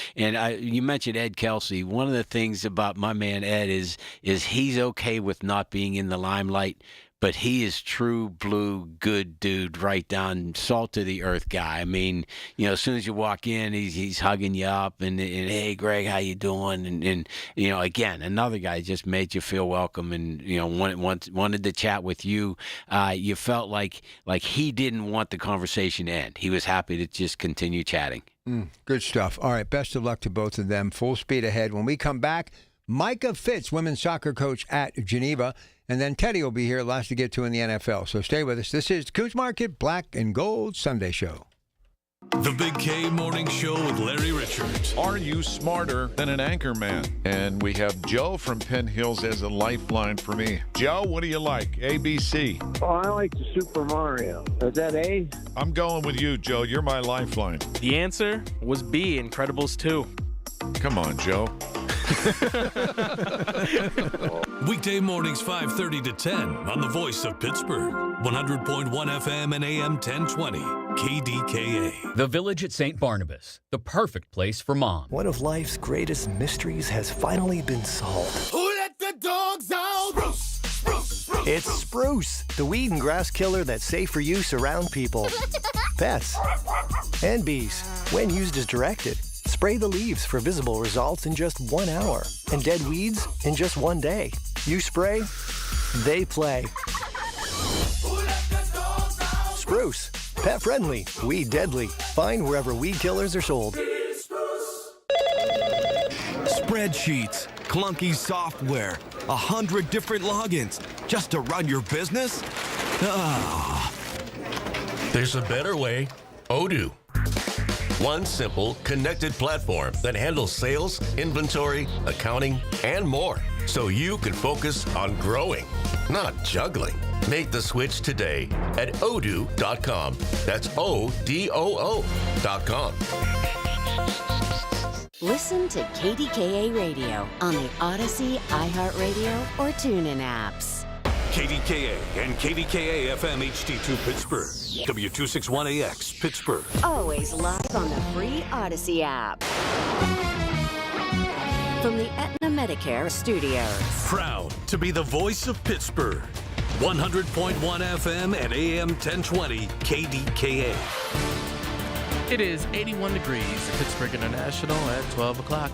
you mentioned Ed Kelsey. One of the things about my man Ed is he's okay with not being in the limelight, but he is true blue, good dude, right down, salt of the earth guy. I mean, as soon as you walk in, he's hugging you up and hey, Greg, how you doing? And again, another guy just made you feel welcome and, wanted to chat with you. You felt like he didn't want the conversation to end. He was happy to just continue chatting. Good stuff. All right, best of luck to both of them. Full speed ahead. When we come back, Micah Fitz, women's soccer coach at Geneva, and then Teddy will be here, lots to get to in the NFL. So stay with us. This is the Coos Market Black and Gold Sunday Show. The Big K Morning Show with Larry Richards. Are you smarter than an anchor man? And we have Joe from Penn Hills as a lifeline for me. Joe, what do you like? A, B, C? Oh, I like the Super Mario. Is that A? I'm going with you, Joe. You're my lifeline. The answer was B, Incredibles 2. Come on, Joe. Weekday mornings 5:30 to 10 on the Voice of Pittsburgh. 100.1 FM and AM 1020. KDKA. The Village at St. Barnabas, the perfect place for mom. One of life's greatest mysteries has finally been solved. Who let the dogs out? Spruce, spruce, spruce. It's spruce, the weed and grass killer that's safe for use around people, pets, and bees when used as directed. Spray the leaves for visible results in just 1 hour and dead weeds in just 1 day. You spray, they play. Spruce, pet friendly, weed deadly. Find wherever weed killers are sold. Spreadsheets, clunky software, 100 different logins just to run your business? Ah. There's a better way. Odoo. One simple, connected platform that handles sales, inventory, accounting, and more. So you can focus on growing, not juggling. Make the switch today at odoo.com. That's ODOO.com. Listen to KDKA Radio on the Odyssey, iHeartRadio, or TuneIn apps. KDKA and KDKA-FM HD2 Pittsburgh. W261AX Pittsburgh. Always live on the free Odyssey app. From the Aetna Medicare studios. Proud to be the voice of Pittsburgh. 100.1 FM and AM 1020 KDKA. It is 81 degrees at Pittsburgh International at 12 o'clock.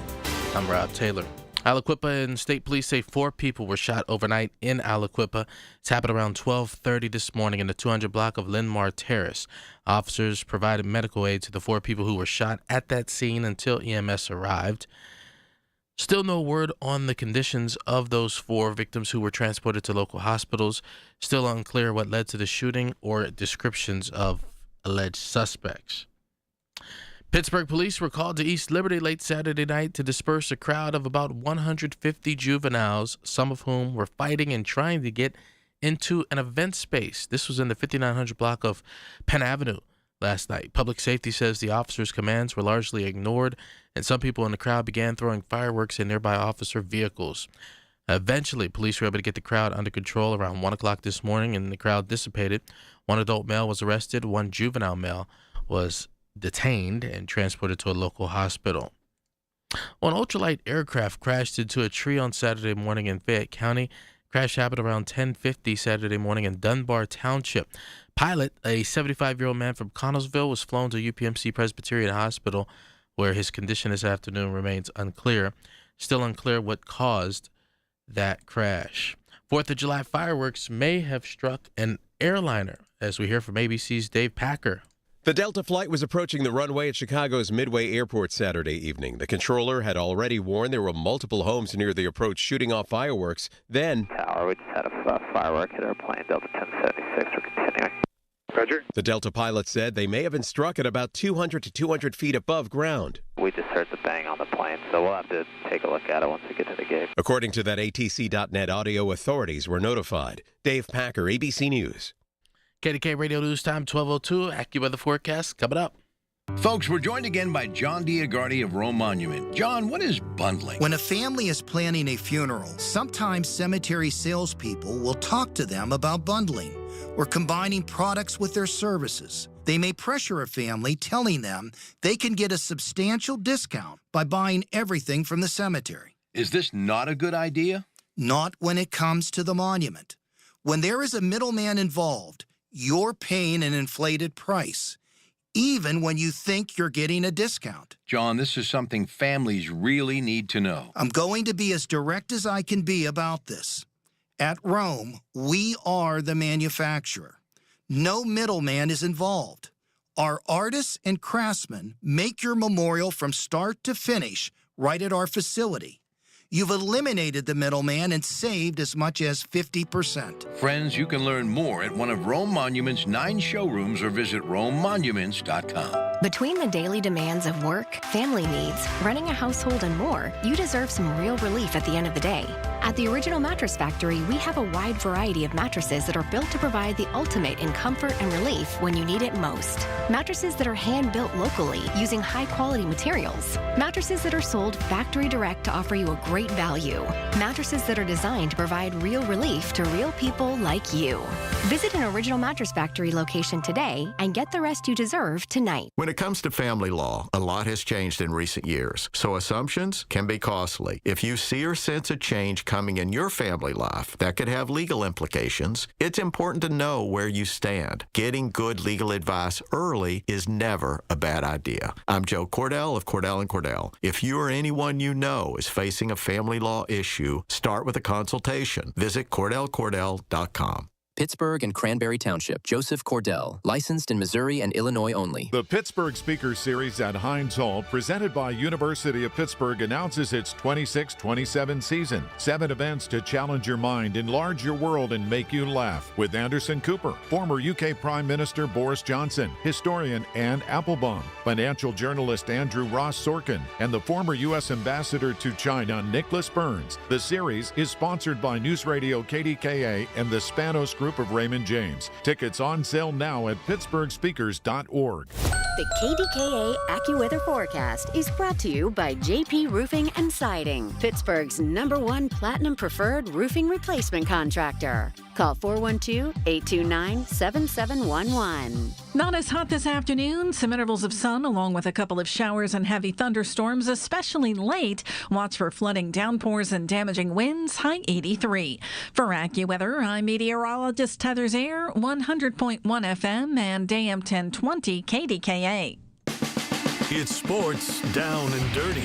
I'm Rob Taylor. Aliquippa and state police say 4 people were shot overnight in Aliquippa. It's happened around 12:30 this morning in the 200 block of Linmar Terrace. Officers provided medical aid to the 4 people who were shot at that scene until EMS arrived. Still no word on the conditions of those 4 victims who were transported to local hospitals. Still unclear what led to the shooting or descriptions of alleged suspects. Pittsburgh police were called to East Liberty late Saturday night to disperse a crowd of about 150 juveniles, some of whom were fighting and trying to get into an event space. This was in the 5900 block of Penn Avenue last night. Public safety says the officers' commands were largely ignored, and some people in the crowd began throwing fireworks in nearby officer vehicles. Eventually, police were able to get the crowd under control around 1 o'clock this morning, and the crowd dissipated. 1 adult male was arrested. 1 juvenile male was detained and transported to a local hospital. An ultralight aircraft crashed into a tree on Saturday morning in Fayette County. Crash happened around 10:50 Saturday morning in Dunbar Township. Pilot, a 75-year-old man from Connellsville, was flown to UPMC Presbyterian Hospital, where his condition this afternoon remains unclear. Still unclear what caused that crash. 4th of July fireworks may have struck an airliner, as we hear from ABC's Dave Packer. The Delta flight was approaching the runway at Chicago's Midway Airport Saturday evening. The controller had already warned there were multiple homes near the approach shooting off fireworks. Then, Tower, we just had a firework hit our plane, Delta 1076. We're continuing. Roger. The Delta pilot said they may have been struck at about 200 to 200 feet above ground. We just heard the bang on the plane, so we'll have to take a look at it once we get to the gate. According to that ATC.net audio, authorities were notified. Dave Packer, ABC News. KDK Radio News Time 12:02. AccuWeather forecast coming up. Folks, we're joined again by John Diagardi of Rome Monument. John, what is bundling? When a family is planning a funeral, sometimes cemetery salespeople will talk to them about bundling or combining products with their services. They may pressure a family, telling them they can get a substantial discount by buying everything from the cemetery. Is this not a good idea? Not when it comes to the monument. When there is a middleman involved, you're paying an inflated price, even when you think you're getting a discount. John, this is something families really need to know. I'm going to be as direct as I can be about this. At Rome, we are the manufacturer. No middleman is involved. Our artists and craftsmen make your memorial from start to finish right at our facility. You've eliminated the middleman and saved as much as 50%. Friends, you can learn more at one of Rome Monument's 9 showrooms or visit RomeMonuments.com. Between the daily demands of work, family needs, running a household, and more, you deserve some real relief at the end of the day. At the Original Mattress Factory, we have a wide variety of mattresses that are built to provide the ultimate in comfort and relief when you need it most. Mattresses that are hand-built locally using high-quality materials. Mattresses that are sold factory direct to offer you a great value. Mattresses that are designed to provide real relief to real people like you. Visit an Original Mattress Factory location today and get the rest you deserve tonight. When it comes to family law, a lot has changed in recent years, so assumptions can be costly. If you see or sense a change coming in your family life that could have legal implications, it's important to know where you stand. Getting good legal advice early is never a bad idea. I'm Joe Cordell of Cordell & Cordell. If you or anyone you know is facing a family law issue, start with a consultation. Visit CordellCordell.com. Pittsburgh and Cranberry Township. Joseph Cordell, licensed in Missouri and Illinois only. The Pittsburgh Speaker Series at Heinz Hall, presented by University of Pittsburgh, announces its 26-27 season. 7 events to challenge your mind, enlarge your world, and make you laugh. With Anderson Cooper, former UK Prime Minister Boris Johnson, historian Anne Applebaum, financial journalist Andrew Ross Sorkin, and the former U.S. Ambassador to China, Nicholas Burns. The series is sponsored by News Radio KDKA and the Spanos Group of Raymond James. Tickets on sale now at pittsburghspeakers.org. The KDKA AccuWeather forecast is brought to you by JP Roofing and Siding, Pittsburgh's #1 Platinum Preferred roofing replacement contractor. Call 412-829-7711. Not as hot this afternoon. Some intervals of sun along with a couple of showers and heavy thunderstorms, especially late. Watch for flooding, downpours, and damaging winds. High 83. For AccuWeather, I'm meteorologist Heather Zaire, 100.1 FM and AM 1020 KDKA. It's sports down and dirty,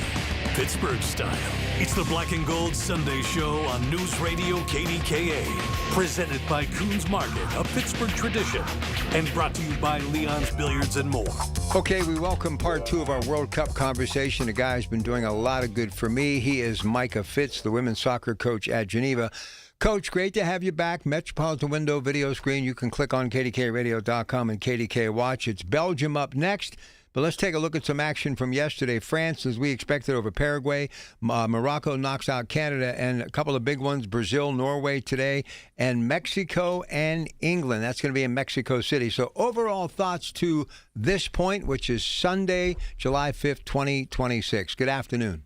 Pittsburgh style. It's the Black and Gold Sunday Show on News Radio KDKA. Presented by Coons Market, a Pittsburgh tradition. And brought to you by Leon's Billiards and more. Okay, we welcome part 2 of our World Cup conversation. A guy who's been doing a lot of good for me. He is Micah Fitz, the women's soccer coach at Geneva. Coach, great to have you back. Metropolitan Window video screen. You can click on KDKRadio.com and KDK Watch. It's Belgium up next. But let's take a look at some action from yesterday. France, as we expected, over Paraguay. Morocco knocks out Canada, and a couple of big ones, Brazil, Norway today, and Mexico and England. That's going to be in Mexico City. So overall thoughts to this point, which is Sunday, July 5th, 2026. Good afternoon.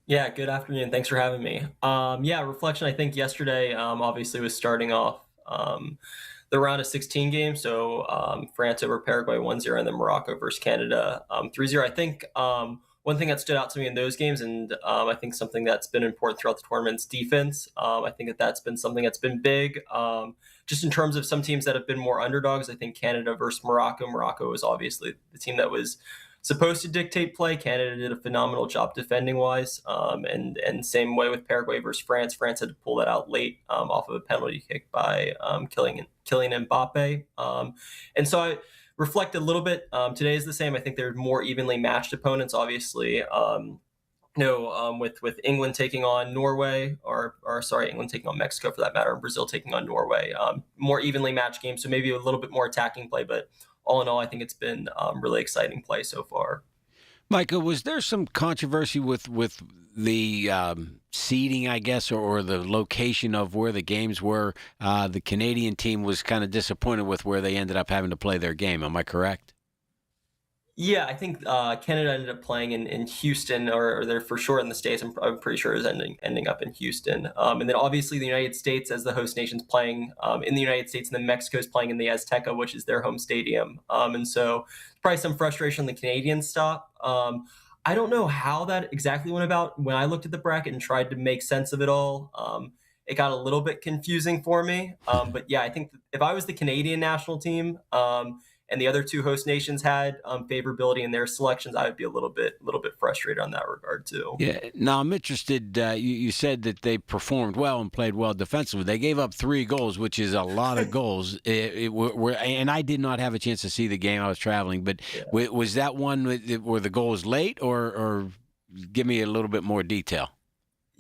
Yeah, good afternoon. Thanks for having me. Reflection, I think yesterday obviously was starting off the round of 16 game. So France over Paraguay 1-0, and then Morocco versus Canada 3-0. I think one thing that stood out to me in those games, and I think something that's been important throughout the tournament's defense. I think that's been something that's been big. Just in terms of some teams that have been more underdogs, I think Canada versus Morocco. Morocco was obviously the team that was supposed to dictate play. Canada did a phenomenal job defending wise. And same way with Paraguay versus France. France had to pull that out late off of a penalty kick by Kylian Mbappe. And so I reflect a little bit. Today is the same. I think they're more evenly matched opponents, obviously. With England taking on Norway, England taking on Mexico for that matter, and Brazil taking on Norway. More evenly matched games, so maybe a little bit more attacking play, but all in all, I think it's been really exciting play so far. Micah, was there some controversy with the seeding, I guess, or the location of where the games were? The Canadian team was kind of disappointed with where they ended up having to play their game. Am I correct? Yeah, I think Canada ended up playing in Houston, or they're for sure in the States. I'm pretty sure it was ending up in Houston. And then obviously the United States, as the host nation's playing in the United States, and then Mexico's playing in the Azteca, which is their home stadium. And so probably some frustration on the Canadian stop. I don't know how that exactly went about when I looked at the bracket and tried to make sense of it all. it got a little bit confusing for me. But yeah, I think if I was the Canadian national team, and the other two host nations had favorability in their selections, I would be a little bit frustrated on that regard too. Yeah. Now I'm interested. You said that they performed well and played well defensively. They gave up 3 goals, which is a lot of goals. And I did not have a chance to see the game. I was traveling. But was that one where the goal was late, or give me a little bit more detail?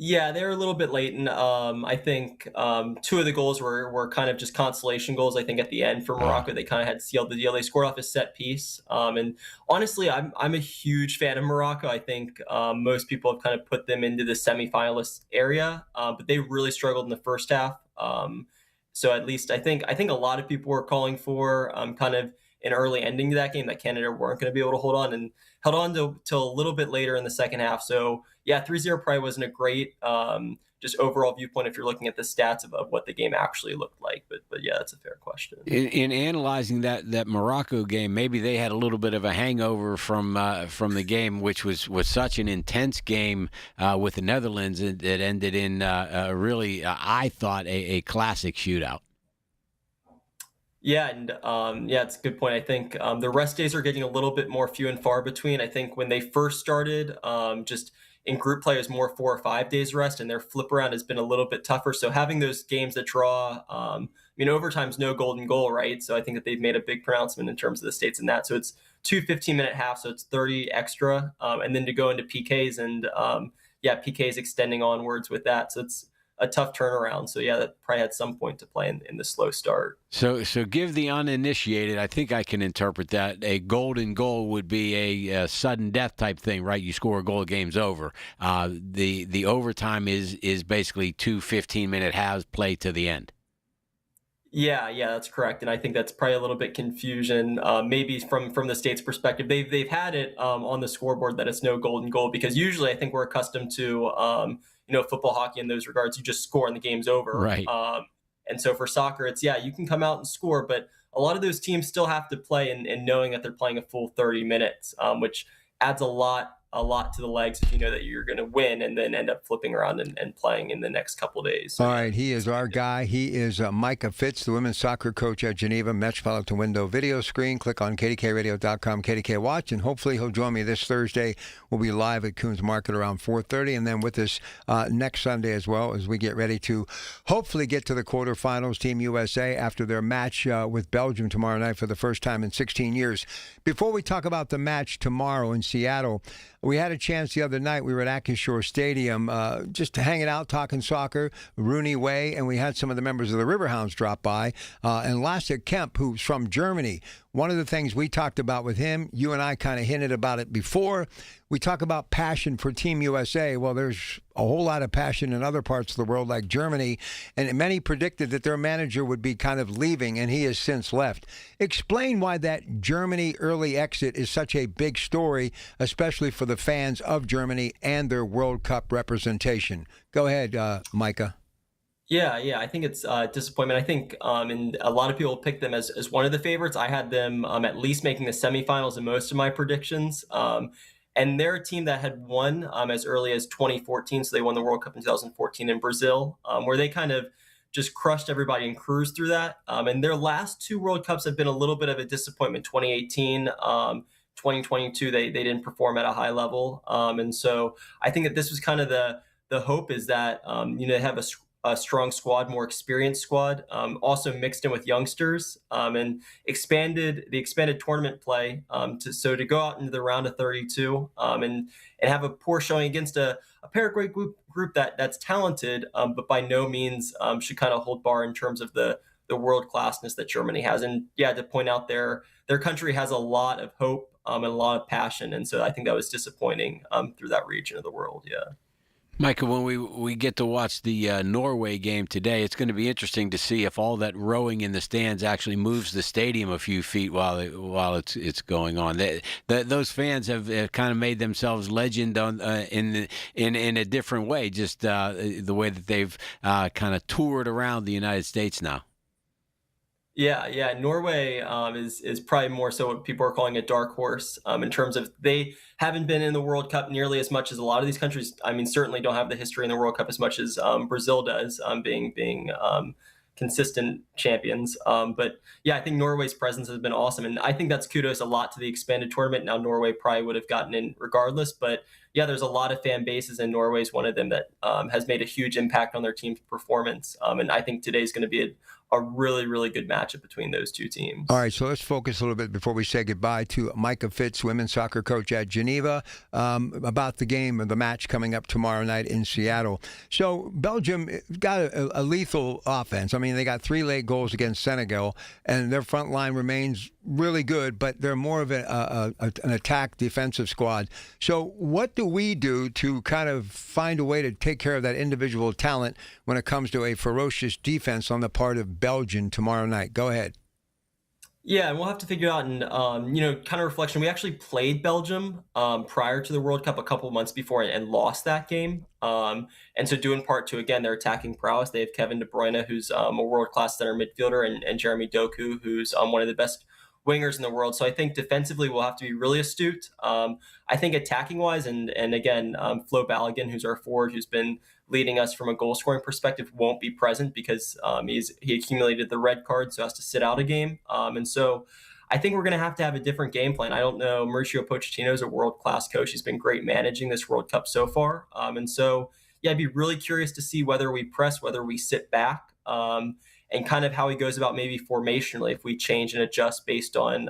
Yeah, they were a little bit late, and I think 2 of the goals were kind of just consolation goals. I think at the end for Morocco, they kind of had sealed the deal. They scored off a set piece, and honestly, I'm a huge fan of Morocco. I think most people have kind of put them into the semifinalist area, but they really struggled in the first half. So at least I think a lot of people were calling for kind of an early ending to that game, that Canada weren't going to be able to hold on, and held on till a little bit later in the second half. So yeah, 3-0 probably wasn't a great just overall viewpoint if you're looking at the stats of what the game actually looked like. But yeah, that's a fair question. In analyzing that Morocco game, maybe they had a little bit of a hangover from the game, which was such an intense game with the Netherlands that ended in really, I thought, a classic shootout. Yeah, and it's a good point. I think the rest days are getting a little bit more few and far between. I think when they first started, just in group play, it was more 4 or 5 days rest, and their flip around has been a little bit tougher. So having those games that draw, overtime's no golden goal, right? So I think that they've made a big pronouncement in terms of the states in that. So it's 2 15-minute halves, so it's 30 extra, and then to go into PKs and PKs extending onwards with that. So it's a tough turnaround. So yeah, that probably had some point to play in the slow start. So give the uninitiated, I think I can interpret that, a golden goal would be a sudden death type thing, right? You score a goal, game's over. The overtime is basically 2 15-minute halves play to the end. Yeah, that's correct, and I think that's probably a little bit confusion, maybe from the state's perspective. They've had it on the scoreboard that it's no golden goal, because usually I think we're accustomed to football, hockey in those regards. You just score and the game's over, right? And so for soccer, it's you can come out and score, but a lot of those teams still have to play, and knowing that they're playing a full 30 minutes, which adds a lot to the legs if you know that you're going to win and then end up flipping around and playing in the next couple days. So, all right, he is our guy. He is Micah Fitz, the women's soccer coach at Geneva. Metropolitan Window video screen. Click on KDKRadio.com, KDK Watch, and hopefully he'll join me this Thursday. We'll be live at Coons Market around 4:30, and then with us next Sunday as well, as we get ready to hopefully get to the quarterfinals. Team USA after their match with Belgium tomorrow night for the first time in 16 years. Before we talk about the match tomorrow in Seattle, we had a chance the other night. We were at Acashore Stadium just hanging out, talking soccer, Rooney Way, and we had some of the members of the Riverhounds drop by. And Lasse Kemp, who's from Germany, one of the things we talked about with him, you and I kind of hinted about it before, we talk about passion for Team USA. Well, there's a whole lot of passion in other parts of the world like Germany, and many predicted that their manager would be kind of leaving, and he has since left. Explain why that Germany early exit is such a big story, especially for the fans of Germany and their World Cup representation. Go ahead, Micah. Yeah, I think it's disappointment. I think and a lot of people picked them as one of the favorites. I had them at least making the semifinals in most of my predictions. And they're a team that had won as early as 2014. So they won the World Cup in 2014 in Brazil, where they kind of just crushed everybody and cruised through that. And their last 2 World Cups have been a little bit of a disappointment. 2018, 2022, they didn't perform at a high level. And so I think that this was kind of the hope is that, they have a strong squad, more experienced squad, also mixed in with youngsters, and expanded tournament play to go out into the round of 32 and have a poor showing against a Paraguay group that's talented, but by no means should kind of hold bar in terms of the world classness that Germany has. And yeah, to point out their country has a lot of hope and a lot of passion, and so I think that was disappointing through that region of the world. Yeah. Micah, when we get to watch the Norway game today, it's going to be interesting to see if all that rowing in the stands actually moves the stadium a few feet while it's going on. Those fans have kind of made themselves legend in a different way, just the way that they've kind of toured around the United States now. Yeah. Norway is probably more so what people are calling a dark horse in terms of they haven't been in the World Cup nearly as much as a lot of these countries. I mean, certainly don't have the history in the World Cup as much as Brazil does, being consistent champions. But yeah, I think Norway's presence has been awesome, and I think that's kudos a lot to the expanded tournament. Now Norway probably would have gotten in regardless, but yeah, there's a lot of fan bases, and Norway's one of them that has made a huge impact on their team's performance. And I think today's going to be a really, really good matchup between those two teams. All right, so let's focus a little bit before we say goodbye to Micah Fitz, women's soccer coach at Geneva, about the game or the match coming up tomorrow night in Seattle. So Belgium got a lethal offense. I mean, they got 3 late goals against Senegal, and their front line remains really good, but they're more of an attack defensive squad. So what do we do to kind of find a way to take care of that individual talent when it comes to a ferocious defense on the part of Belgium tomorrow night? Go ahead. Yeah, and we'll have to figure out, and kind of reflection. We actually played Belgium prior to the World Cup a couple of months before and lost that game. And so due in part to, again, their attacking prowess. They have Kevin De Bruyne, who's a world-class center midfielder, and Jeremy Doku, who's one of the best wingers in the world. So I think defensively we'll have to be really astute. I think attacking-wise, and again, Flo Balogun, who's our forward, who's been leading us from a goal scoring perspective, won't be present because he accumulated the red card, so has to sit out a game. And so I think we're going to have a different game plan. I don't know. Mauricio Pochettino is a world-class coach. He's been great managing this World Cup so far. And so, yeah, I'd be really curious to see whether we press, whether we sit back, and kind of how he goes about maybe formationally if we change and adjust based on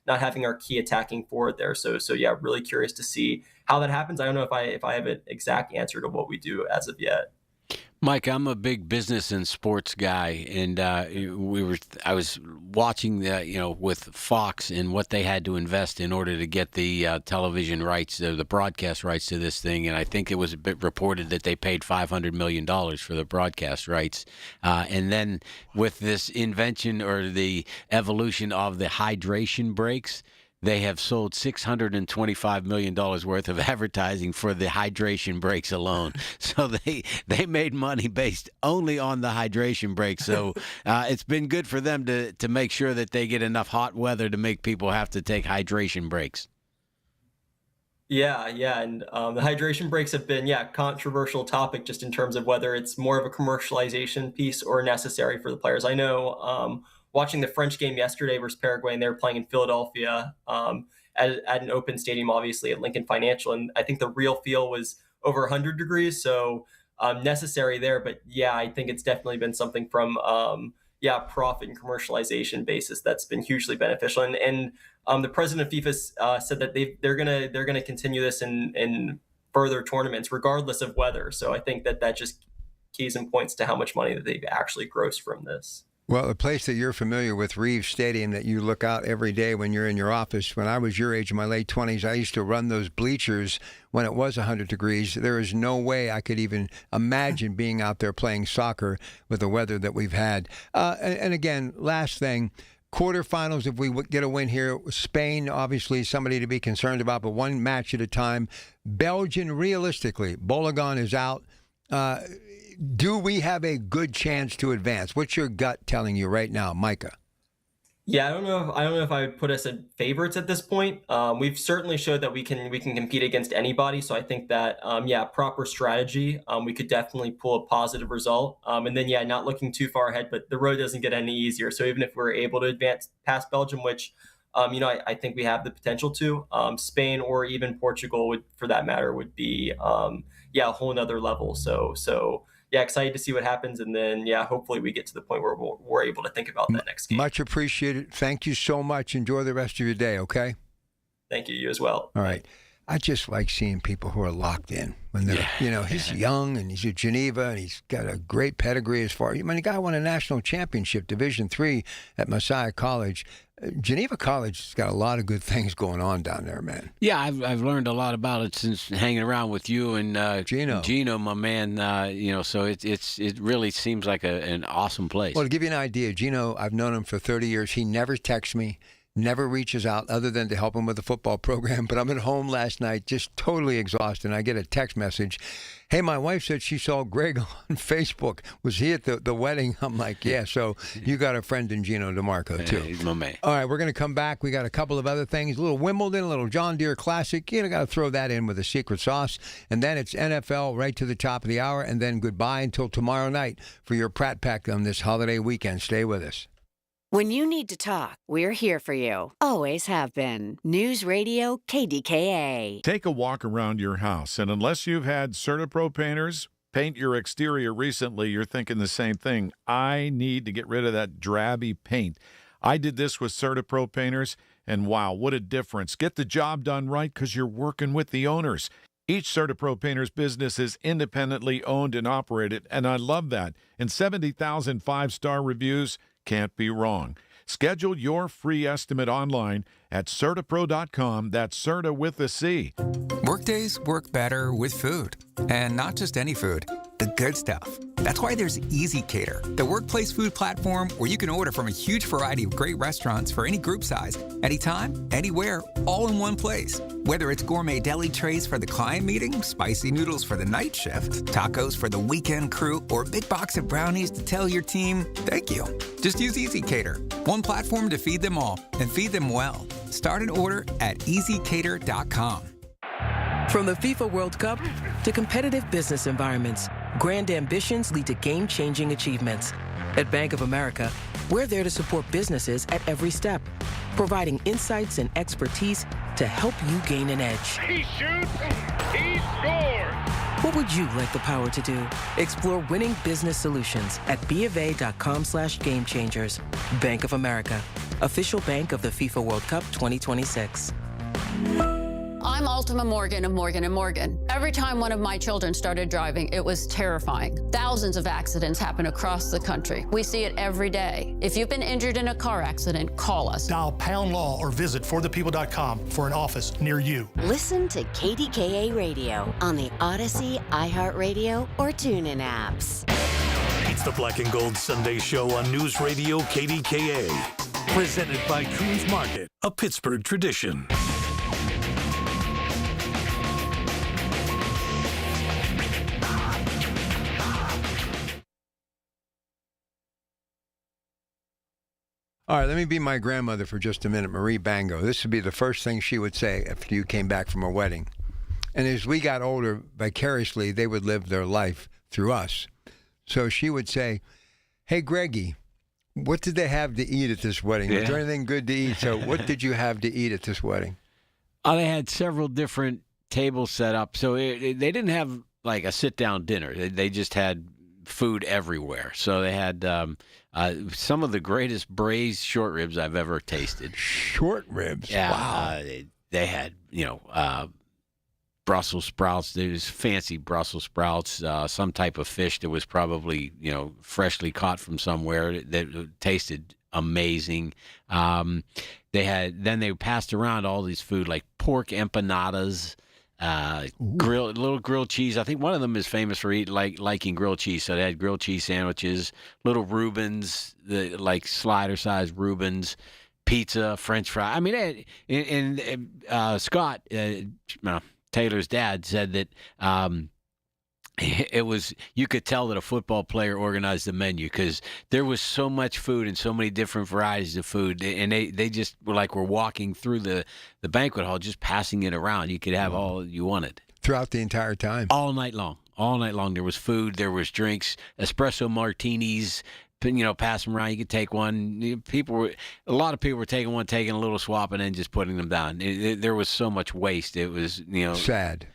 not having our key attacking forward there. So yeah, really curious to see how that happens. I don't know if I have an exact answer to what we do as of yet. Mike, I'm a big business and sports guy, and I was watching with Fox and what they had to invest in order to get the television rights, the broadcast rights to this thing, and I think it was a bit reported that they paid $500 million for the broadcast rights, and then with this invention or the evolution of the hydration breaks, they have sold $625 million worth of advertising for the hydration breaks alone. So they made money based only on the hydration breaks. So it's been good for them to make sure that they get enough hot weather to make people have to take hydration breaks. Yeah, and the hydration breaks have been, controversial topic just in terms of whether it's more of a commercialization piece or necessary for the players. I know watching the French game yesterday versus Paraguay, and they were playing in Philadelphia at an open stadium, obviously at Lincoln Financial, and I think the real feel was over 100 degrees, so necessary there. But yeah, I think it's definitely been something from profit and commercialization basis that's been hugely beneficial. And the president of FIFA said that they're gonna continue this in further tournaments regardless of weather. So I think that just keys and points to how much money that they've actually grossed from this. Well, a place that you're familiar with, Reeves Stadium, that you look out every day when you're in your office. When I was your age, in my late 20s, I used to run those bleachers when it was 100 degrees. There is no way I could even imagine being out there playing soccer with the weather that we've had. And again, last thing, quarterfinals, if we get a win here, Spain, obviously somebody to be concerned about, but one match at a time. Belgium, realistically, Balogun is out. Do we have a good chance to advance? What's your gut telling you right now, Micah? Yeah, I don't know if I would put us at favorites at this point. We've certainly showed that we can compete against anybody. So I think that proper strategy, we could definitely pull a positive result. And then not looking too far ahead, but the road doesn't get any easier. So even if we're able to advance past Belgium, which I think we have the potential to, Spain or even Portugal would, for that matter, would be a whole nother level. So excited to see what happens, and then hopefully we get to the point where we're able to think about that next game. Much appreciated. Thank you so much. Enjoy the rest of your day. Okay. Thank you. You as well. All right. I just like seeing people who are locked in when they're, he's young and he's at Geneva and he's got a great pedigree as far. The guy won a national championship, Division III at Messiah College. Geneva College has got a lot of good things going on down there, man. Yeah, I've learned a lot about it since hanging around with you and Gino, my man. So it really seems like an awesome place. Well, to give you an idea, Gino, I've known him for 30 years. He never texts me, never reaches out other than to help him with the football program. But I'm at home last night just totally exhausted. And I get a text message. Hey, my wife said she saw Greg on Facebook. Was he at the wedding? I'm like, yeah. So you got a friend in Gino DeMarco, too. He's my man. All right, we're going to come back. We got a couple of other things. A little Wimbledon, a little John Deere Classic. You got to throw that in with a secret sauce. And then it's NFL right to the top of the hour. And then goodbye until tomorrow night for your Pratt Pack on this holiday weekend. Stay with us. When you need to talk, we're here for you. Always have been. News Radio KDKA. Take a walk around your house, and unless you've had CertaPro painters paint your exterior recently, you're thinking the same thing. I need to get rid of that drabby paint. I did this with CertaPro painters, and wow, what a difference. Get the job done right because you're working with the owners. Each CertaPro painter's business is independently owned and operated, and I love that. And 70,000 five-star reviews can't be wrong. Schedule your free estimate online at CertaPro.com. That's Certa with a C. Workdays work better with food. And not just any food, the good stuff. That's why there's Easy Cater, the workplace food platform where you can order from a huge variety of great restaurants for any group size, anytime, anywhere, all in one place. Whether it's gourmet deli trays for the client meeting, spicy noodles for the night shift, tacos for the weekend crew, or a big box of brownies to tell your team, thank you. Just use Easy Cater, one platform to feed them all, and feed them well. Start an order at easycater.com. From the FIFA World Cup to competitive business environments, grand ambitions lead to game-changing achievements. At Bank of America, we're there to support businesses at every step, providing insights and expertise to help you gain an edge. He shoots, he scores! What would you like the power to do? Explore winning business solutions at BofA.com/gamechangers. Bank of America, official bank of the FIFA World Cup 2026. I'm Altima Morgan of Morgan & Morgan. Every time one of my children started driving, it was terrifying. Thousands of accidents happen across the country. We see it every day. If you've been injured in a car accident, call us. Dial #law or visit forthepeople.com for an office near you. Listen to KDKA Radio on the Odyssey, iHeartRadio, or TuneIn apps. It's the Black and Gold Sunday Show on News Radio KDKA. Presented by Coons Market, a Pittsburgh tradition. All right, let me be my grandmother for just a minute, Marie Bango. This would be the first thing she would say after you came back from a wedding. And as we got older, vicariously, they would live their life through us. So she would say, hey, Greggy, what did they have to eat at this wedding? Yeah. Was there anything good to eat? So what did you have to eat at this wedding? They had several different tables set up. So they didn't have like a sit-down dinner. They just had food everywhere. So they had some of the greatest braised short ribs I've ever tasted. Short ribs? Yeah. Wow. They had, Brussels sprouts. There was fancy Brussels sprouts, some type of fish that was probably, freshly caught from somewhere that tasted amazing. They passed around all these food like pork empanadas, little grilled cheese. I think one of them is famous for liking grilled cheese. So they had grilled cheese sandwiches, little Reubens, like slider-sized Reubens, pizza, French fry. I mean, Scott, Taylor's dad, said that it was, you could tell that a football player organized the menu because there was so much food and so many different varieties of food, and they just were walking through the banquet hall, just passing it around. You could have all you wanted throughout the entire time, all night long. There was food, there was drinks, espresso martinis. Pass them around. You could take one. A lot of people were taking one, taking a little swap, and then just putting them down. There was so much waste. It was sad.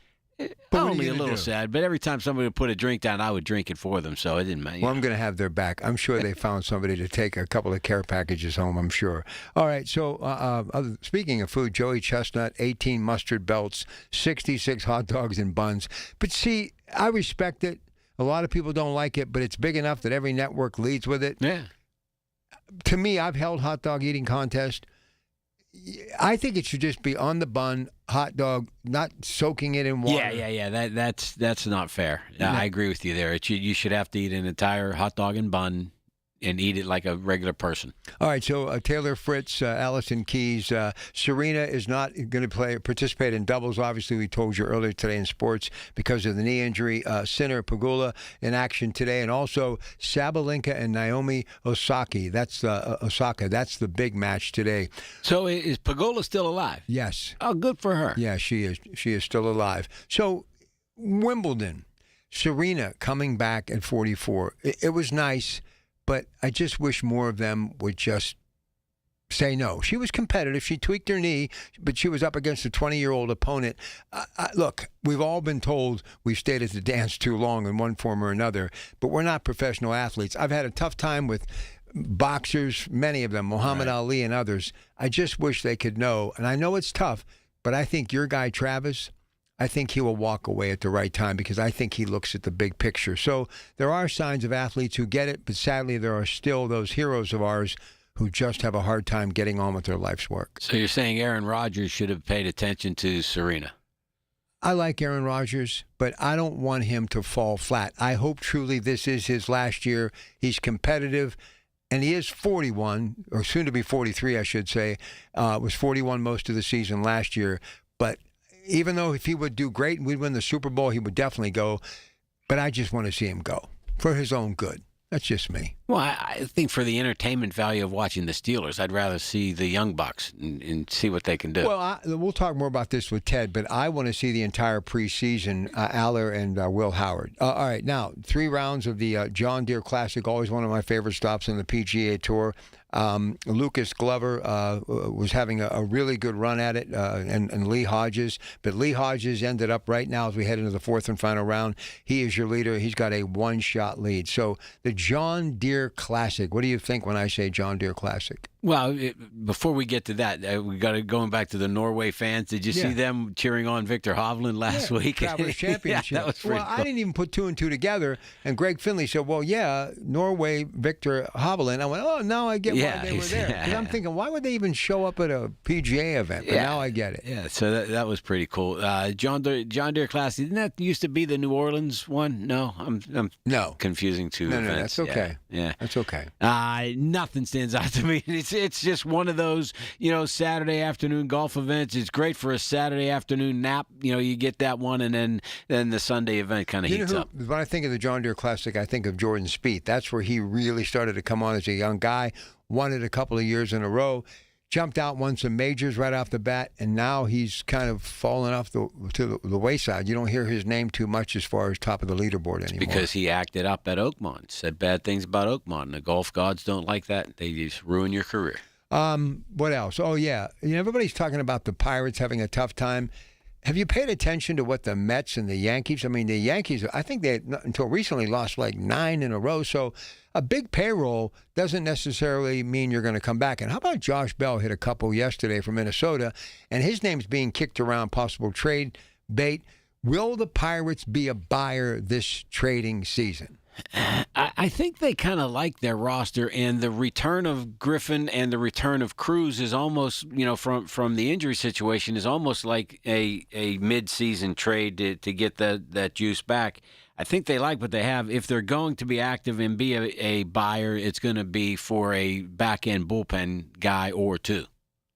Only a little sad, but every time somebody would put a drink down, I would drink it for them, so it didn't matter. Well, I'm going to have their back. I'm sure they found somebody to take a couple of care packages home, I'm sure. All right, so speaking of food, Joey Chestnut, 18 mustard belts, 66 hot dogs and buns. But see, I respect it. A lot of people don't like it, but it's big enough that every network leads with it. Yeah. To me, I've held hot dog eating contests. I think it should just be on the bun, hot dog, not soaking it in water. Yeah. That's not fair. I agree with you there. You should have to eat an entire hot dog and bun eat it like a regular person. All right, so Taylor Fritz, Allison Keys, Serena is not going to participate in doubles. Obviously, we told you earlier today in sports because of the knee injury. Sinner Pegula in action today, and also Sabalenka and Naomi Osaka. That's the big match today. So is Pegula still alive? Yes. Oh, good for her. Yeah, she is. She is still alive. So Wimbledon, Serena coming back at 44. It was nice, but I just wish more of them would just say no. She was competitive. She tweaked her knee, but she was up against a 20-year-old opponent. Look, we've all been told we've stayed at the dance too long in one form or another, but we're not professional athletes. I've had a tough time with boxers, many of them, Muhammad Ali and others. I just wish they could know, and I know it's tough, but I think your guy, Travis, I think he will walk away at the right time because I think he looks at the big picture. So there are signs of athletes who get it, but sadly there are still those heroes of ours who just have a hard time getting on with their life's work. So you're saying Aaron Rodgers should have paid attention to Serena? I like Aaron Rodgers, but I don't want him to fall flat. I hope truly this is his last year. He's competitive, and he is 41, or soon to be 43, I should say. Was 41 most of the season last year. But even though if he would do great and we'd win the Super Bowl, he would definitely go. But I just want to see him go for his own good. That's just me. Well, I think for the entertainment value of watching the Steelers, I'd rather see the Young Bucks and see what they can do. Well, we'll talk more about this with Ted, but I want to see the entire preseason, Aller and Will Howard. All right, now, 3 rounds of the John Deere Classic, always one of my favorite stops on the PGA Tour. Lucas Glover was having a really good run at it, and Lee Hodges. But Lee Hodges ended up right now as we head into the 4th and final round. He is your leader. He's got a 1-shot lead. So the John Deere Classic, what do you think when I say John Deere Classic? Well, before we get to that, we got to going back to the Norway fans. Did you see them cheering on Victor Hovland last week? Travelers Championship. Yeah, that was pretty cool. I didn't even put 2 and 2 together. And Greg Finley said, well, yeah, Norway, Victor Hovland. I went, oh, now I get why they were there. Because I'm thinking, why would they even show up at a PGA event? But now I get it. Yeah, so that was pretty cool. John Deere Classic, didn't that used to be the New Orleans one? No, I'm confusing two events. No, that's okay. Yeah. That's okay. Nothing stands out to me. It's just one of those, Saturday afternoon golf events. It's great for a Saturday afternoon nap. You get that one, and then the Sunday event kind of heats up. When I think of the John Deere Classic, I think of Jordan Spieth. That's where he really started to come on as a young guy. Won it a couple of years in a row. Jumped out, won some majors right off the bat, and now he's kind of fallen off to the wayside. You don't hear his name too much as far as top of the leaderboard anymore. Because he acted up at Oakmont, said bad things about Oakmont, and the golf gods don't like that. They just ruin your career. What else? Oh, yeah. Everybody's talking about the Pirates having a tough time. Have you paid attention to what the Mets and the Yankees? I mean, the Yankees, I think they, until recently, lost like 9 in a row. So a big payroll doesn't necessarily mean you're going to come back. And how about Josh Bell hit a couple yesterday from Minnesota, and his name's being kicked around, possible trade bait. Will the Pirates be a buyer this trading season? I think they kind of like their roster, and the return of Griffin and the return of Cruz is almost, from the injury situation, is almost like a mid-season trade to get that juice back. I think they like what they have. If they're going to be active and be a buyer, it's going to be for a back-end bullpen guy or two.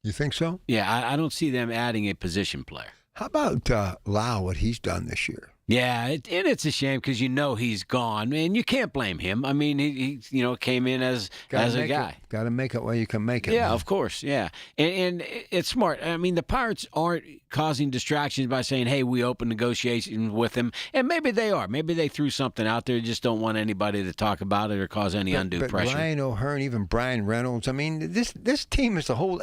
You think so? Yeah, I don't see them adding a position player. How about Lau, what he's done this year? Yeah, and it's a shame because he's gone, and you can't blame him. I mean, he came in as a guy. Got to make it while you can make it. Yeah, man. of course, yeah. And it's smart. I mean, the Pirates aren't causing distractions by saying, hey, we open negotiations with him. And maybe they are. Maybe they threw something out there, just don't want anybody to talk about it or cause any undue pressure. Ryan O'Hearn, even Brian Reynolds. I mean, this team as a whole,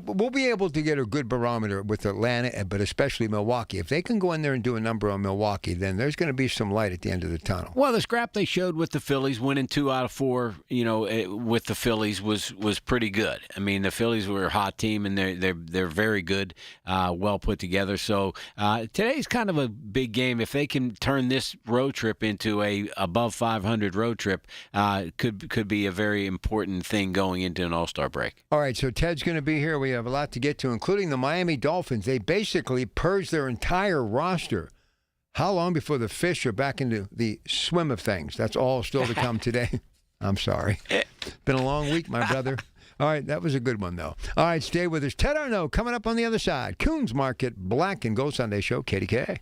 we'll be able to get a good barometer with Atlanta, but especially Milwaukee. If they can go in there and do a number on Milwaukee, then there's going to be some light at the end of the tunnel. Well, the scrap they showed with the Phillies, winning 2 out of 4, with the Phillies was pretty good. I mean, the Phillies were a hot team, and they're very good, well put together. So today's kind of a big game. If they can turn this road trip into a above 500 road trip, could be a very important thing going into an All-Star break. All right, so Ted's going to be here. We have a lot to get to, including the Miami Dolphins. They basically purged their entire roster. How long before the fish are back into the swim of things? That's all still to come today. I'm sorry. Been a long week, my brother. All right, that was a good one, though. All right, stay with us. Ted Arnaud coming up on the other side. Coons Market, Black and Gold Sunday Show, KDKA.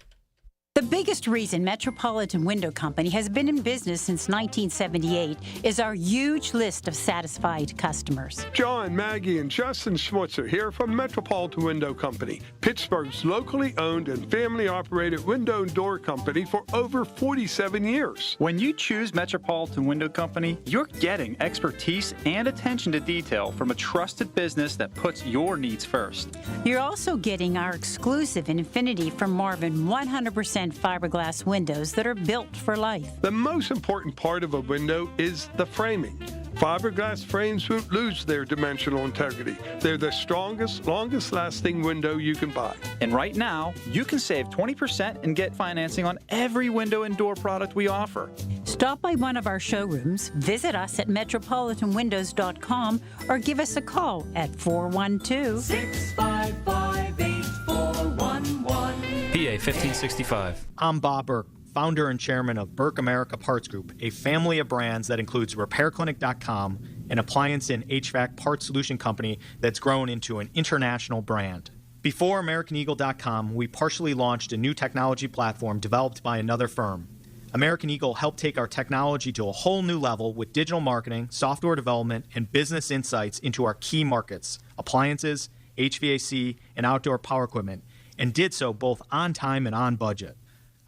The biggest reason Metropolitan Window Company has been in business since 1978 is our huge list of satisfied customers. John, Maggie, and Justin Schmutzer here from Metropolitan Window Company, Pittsburgh's locally owned and family-operated window and door company for over 47 years. When you choose Metropolitan Window Company, you're getting expertise and attention to detail from a trusted business that puts your needs first. You're also getting our exclusive Infinity from Marvin 100% fiberglass windows that are built for life. The most important part of a window is the framing. Fiberglass frames won't lose their dimensional integrity. They're the strongest, longest-lasting window you can buy. And right now, you can save 20% and get financing on every window and door product we offer. Stop by one of our showrooms, visit us at metropolitanwindows.com, or give us a call at 412-655-8411. PA 1565. I'm Bob Burke, founder and chairman of Burke America Parts Group, a family of brands that includes RepairClinic.com, an appliance and HVAC parts solution company that's grown into an international brand. Before AmericanEagle.com, we partially launched a new technology platform developed by another firm. American Eagle helped take our technology to a whole new level with digital marketing, software development, and business insights into our key markets, appliances, HVAC, and outdoor power equipment, and did so both on time and on budget.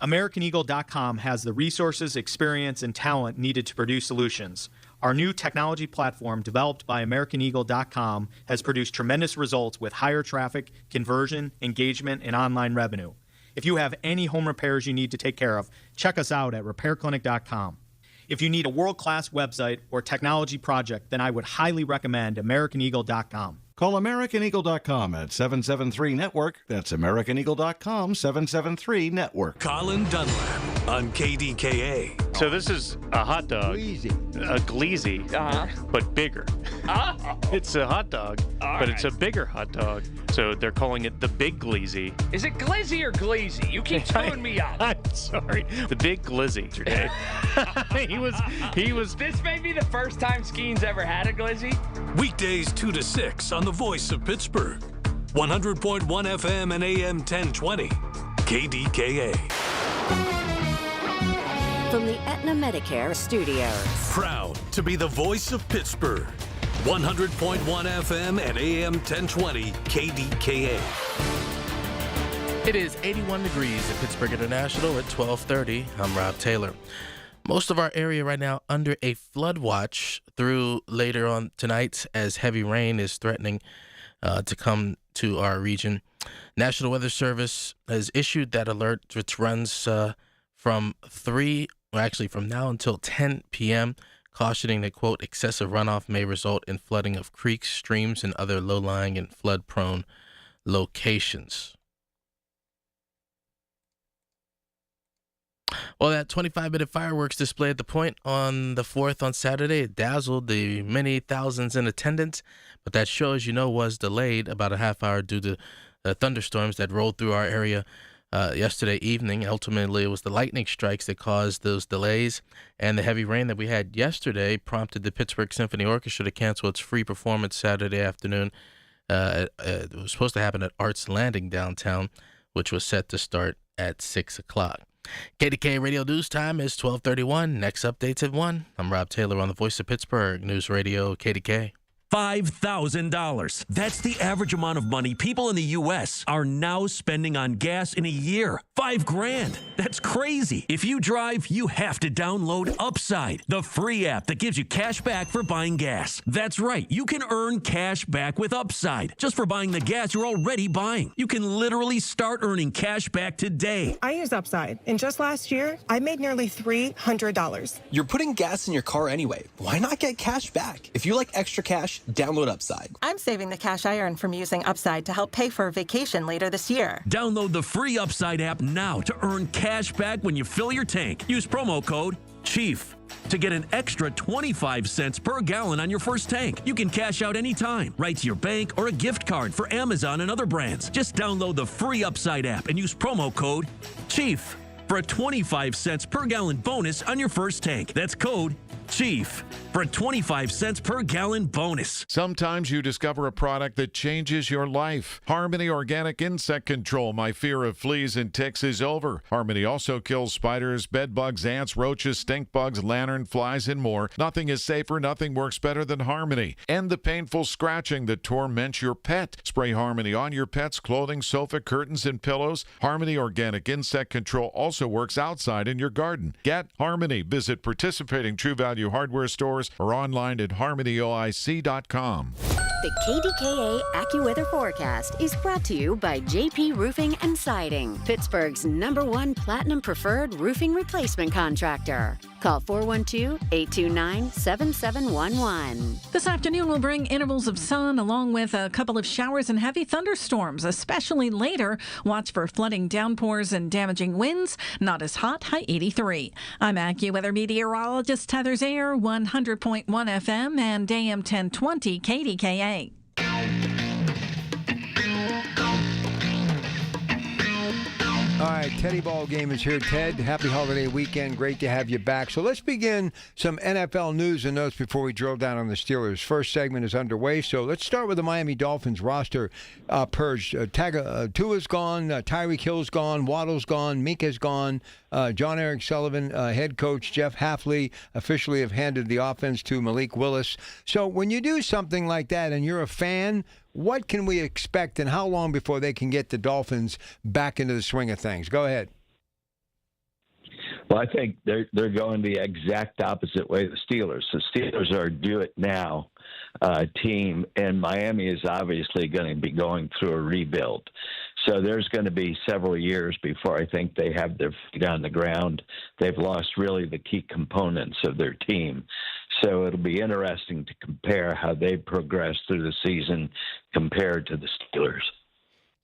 AmericanEagle.com has the resources, experience, and talent needed to produce solutions. Our new technology platform, developed by AmericanEagle.com, has produced tremendous results with higher traffic, conversion, engagement, and online revenue. If you have any home repairs you need to take care of, check us out at RepairClinic.com. If you need a world-class website or technology project, then I would highly recommend AmericanEagle.com. Call AmericanEagle.com at 773-NETWORK. That's AmericanEagle.com, 773-NETWORK. Colin Dunlap on KDKA. So this is a hot dog. A glizzy, but bigger. It's a hot dog, but it's a bigger hot dog. So they're calling it the Big Glizzy. Is it glizzy or gleazy? You keep throwing me up. I'm sorry. The Big Glizzy today. he was. This may be the first time Skeen's ever had a glizzy. Weekdays 2 to 6 on the Voice of Pittsburgh. 100.1 FM and AM 1020. KDKA. From the Aetna Medicare Studios. Proud to be the voice of Pittsburgh. 100.1 FM and AM 1020 KDKA. It is 81 degrees at Pittsburgh International at 12:30. I'm Rob Taylor. Most of our area right now under a flood watch through later on tonight as heavy rain is threatening to come to our region. National Weather Service has issued that alert, which runs from now until 10 p.m., cautioning that, quote, excessive runoff may result in flooding of creeks, streams, and other low-lying and flood-prone locations. Well, that 25-minute fireworks display at the Point on the 4th on Saturday, it dazzled the many thousands in attendance, but that show, as you know, was delayed about a half hour due to thunderstorms that rolled through our area yesterday evening. Ultimately, it was the lightning strikes that caused those delays, and the heavy rain that we had yesterday prompted the Pittsburgh Symphony Orchestra to cancel its free performance Saturday afternoon. It was supposed to happen at Arts Landing downtown, which was set to start at 6 o'clock. KDKA Radio News Time is 12:31. Next updates at 1. I'm Rob Taylor on the Voice of Pittsburgh News Radio KDKA. $5,000. That's the average amount of money people in the U.S. are now spending on gas in a year. $5,000. That's crazy. If you drive, you have to download Upside, the free app that gives you cash back for buying gas. That's right. You can earn cash back with Upside just for buying the gas you're already buying. You can literally start earning cash back today. I use Upside, and just last year, I made nearly $300. You're putting gas in your car anyway. Why not get cash back? If you like extra cash, download Upside. I'm saving the cash I earn from using Upside to help pay for a vacation later this year. Download the free Upside app now to earn cash back when you fill your tank. Use promo code CHIEF to get an extra 25 cents per gallon on your first tank. You can cash out anytime, right to your bank or a gift card for Amazon and other brands. Just download the free Upside app and use promo code CHIEF for a 25 cents per gallon bonus on your first tank. That's code Chief, for a 25 cents per gallon bonus. Sometimes you discover a product that changes your life. Harmony Organic Insect Control. My fear of fleas and ticks is over. Harmony also kills spiders, bed bugs, ants, roaches, stink bugs, lantern flies, and more. Nothing is safer, nothing works better than Harmony. End the painful scratching that torments your pet. Spray Harmony on your pet's clothing, sofa, curtains, and pillows. Harmony Organic Insect Control also works outside in your garden. Get Harmony. Visit participating True Value hardware stores or online at harmonyoic.com. The KDKA AccuWeather forecast is brought to you by JP Roofing and Siding, Pittsburgh's #1 Platinum Preferred Roofing Replacement Contractor. Call 412-829-7711. This afternoon will bring intervals of sun along with a couple of showers and heavy thunderstorms, especially later. Watch for flooding downpours and damaging winds. Not as hot, high 83. I'm AccuWeather meteorologist Heather Zayer, 100.1 FM and AM 1020 KDKA. All right, Teddy Ball Game is here. Ted, happy holiday weekend. Great to have you back. So let's begin some NFL news and notes before we drill down on the Steelers. First segment is underway, so let's start with the Miami Dolphins roster purge. Tua's gone, Tyreek Hill's gone, Waddle's gone, Mika's gone. John Eric Sullivan, head coach Jeff Hafley officially have handed the offense to Malik Willis. So when you do something like that and you're a fan, what can we expect and how long before they can get the Dolphins back into the swing of things? Go ahead. Well, I think they're going the exact opposite way the Steelers. The Steelers are a do-it-now team, and Miami is obviously going to be going through a rebuild. So there's going to be several years before I think they have their feet on the ground. They've lost really the key components of their team. So it'll be interesting to compare how they progress through the season compared to the Steelers.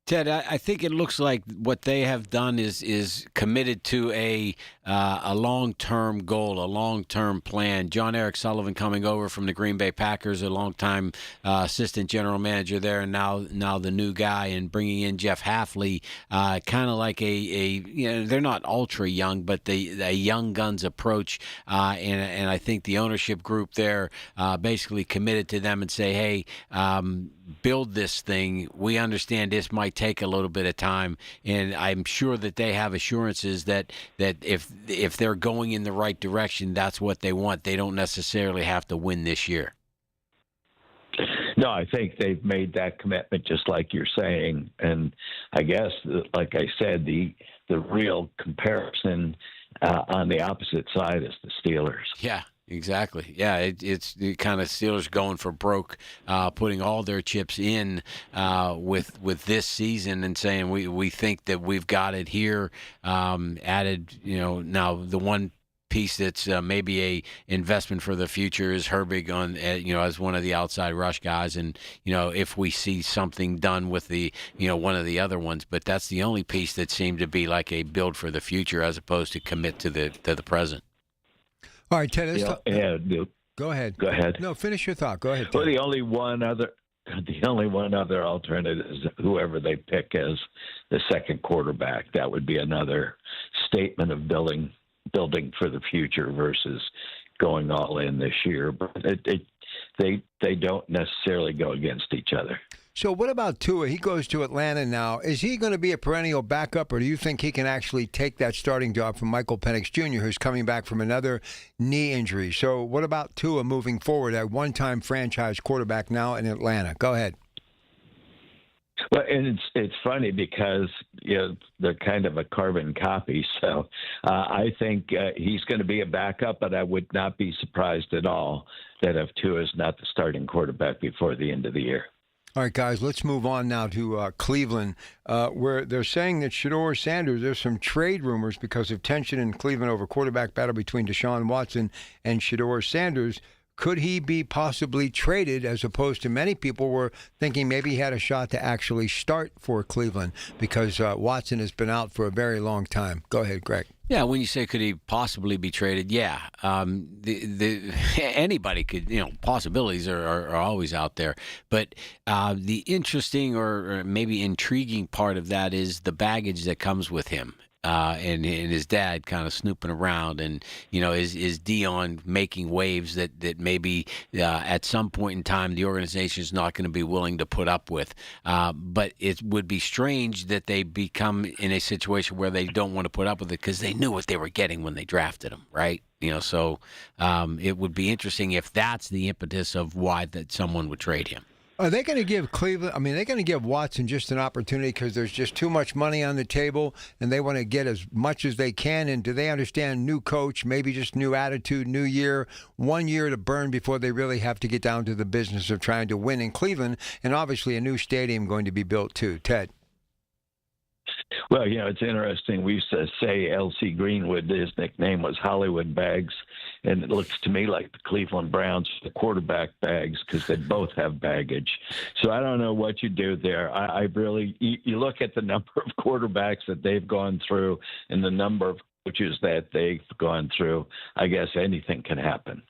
Ted, I think it looks like what they have done is committed to a long-term goal, a long-term plan. John Eric Sullivan coming over from the Green Bay Packers, a long-time assistant general manager there, and now the new guy, and bringing in Jeff Hafley, kind of like they're not ultra young, but a young guns approach, and I think the ownership group there basically committed to them and say, hey, build this thing. We understand this might take a little bit of time, and I'm sure that they have assurances that if they're going in the right direction, that's what they want. They don't necessarily have to win this year. No, I think they've made that commitment, just like you're saying. And I guess, like I said, the real comparison on the opposite side is the Steelers. Yeah. Exactly. Yeah, it's the kind of Steelers going for broke, putting all their chips in with this season and saying we think that we've got it here. Added, now the one piece that's maybe a investment for the future is Herbig on, as one of the outside rush guys, and if we see something done with the one of the other ones, but that's the only piece that seemed to be like a build for the future as opposed to commit to the present. All right, Ted. Go ahead. Go ahead. No, finish your thought. Go ahead, Ted. Well, the only one other alternative is whoever they pick as the second quarterback. That would be another statement of building for the future versus going all in this year. But they don't necessarily go against each other. So what about Tua? He goes to Atlanta now. Is he going to be a perennial backup, or do you think he can actually take that starting job from Michael Penix Jr., who's coming back from another knee injury? So what about Tua moving forward, a one-time franchise quarterback now in Atlanta? Go ahead. Well, and it's funny because they're kind of a carbon copy. So I think he's going to be a backup, but I would not be surprised at all that if Tua is not the starting quarterback before the end of the year. All right, guys, let's move on now to Cleveland, where they're saying that Shedeur Sanders, there's some trade rumors because of tension in Cleveland over quarterback battle between Deshaun Watson and Shedeur Sanders. Could he be possibly traded, as opposed to many people were thinking maybe he had a shot to actually start for Cleveland because Watson has been out for a very long time? Go ahead, Greg. Yeah, when you say could he possibly be traded, yeah, anybody could. Possibilities are always out there. But the interesting or maybe intriguing part of that is the baggage that comes with him. and his dad kind of snooping around, and is Dion making waves that maybe at some point in time the organization is not going to be willing to put up with. But it would be strange that they become in a situation where they don't want to put up with it because they knew what they were getting when they drafted him, right? So it would be interesting if that's the impetus of why that someone would trade him. Are they going to give Cleveland, they're going to give Watson just an opportunity because there's just too much money on the table and they want to get as much as they can? And do they understand new coach, maybe just new attitude, new year, 1 year to burn before they really have to get down to the business of trying to win in Cleveland, and obviously a new stadium going to be built too? Ted? Well, it's interesting. We used to say L.C. Greenwood, his nickname was Hollywood Bags, and it looks to me like the Cleveland Browns, the quarterback bags, because they both have baggage. So I don't know what you do there. I really, you look at the number of quarterbacks that they've gone through and the number of coaches that they've gone through, I guess anything can happen.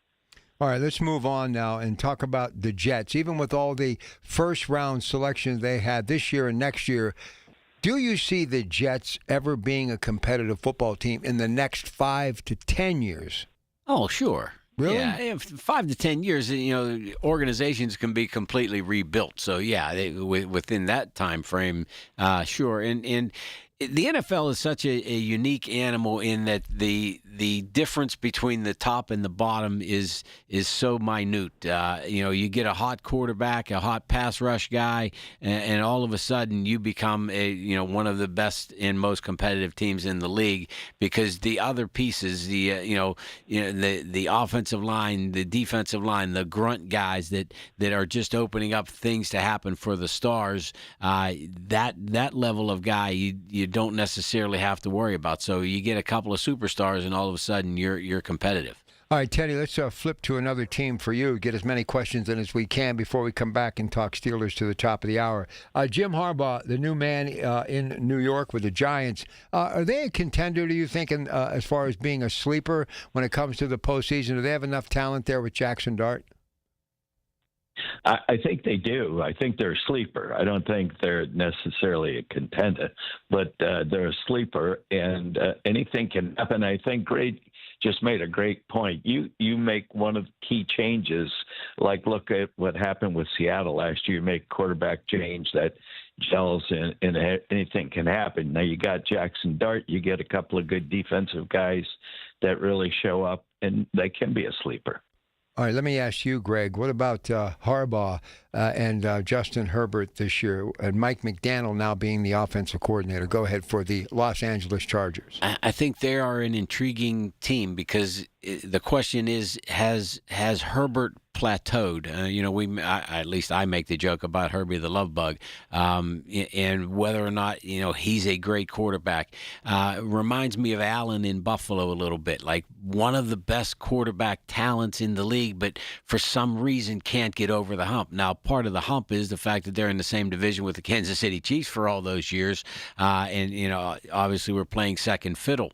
All right, let's move on now and talk about the Jets. Even with all the first-round selections they had this year and next year, do you see the Jets ever being a competitive football team in the next 5 to 10 years? Oh, sure. Really? Yeah, 5 to 10 years, organizations can be completely rebuilt. So, yeah, within that time frame, sure. And the NFL is such a unique animal in that the difference between the top and the bottom is so minute. You get a hot quarterback, a hot pass rush guy, and all of a sudden you become one of the best and most competitive teams in the league because the other pieces, the offensive line, the defensive line, the grunt guys that are just opening up things to happen for the stars. That level of guy you don't necessarily have to worry about. So you get a couple of superstars, and all of a sudden you're competitive. All right, Teddy, let's flip to another team for you. Get as many questions in as we can before we come back and talk Steelers to the top of the hour. Jim Harbaugh, the new man in New York with the Giants, are they a contender, do you think, as far as being a sleeper when it comes to the postseason? Do they have enough talent there with Jackson Dart? I think they do. I think they're a sleeper. I don't think they're necessarily a contender, but they're a sleeper, and anything can happen. I think Greg just made a great point. You make one of the key changes, like look at what happened with Seattle last year. You make quarterback change that gels, and anything can happen. Now you got Jackson Dart. You get a couple of good defensive guys that really show up, and they can be a sleeper. All right, let me ask you, Greg, what about Harbaugh and Justin Herbert this year, and Mike McDaniel now being the offensive coordinator? Go ahead for the Los Angeles Chargers. I think they are an intriguing team because the question is, has Herbert plateaued? At least I make the joke about Herbie the Love Bug, and whether or not he's a great quarterback. Reminds me of Allen in Buffalo a little bit, like one of the best quarterback talents in the league, but for some reason can't get over the hump. Now, part of the hump is the fact that they're in the same division with the Kansas City Chiefs for all those years, and obviously we're playing second fiddle.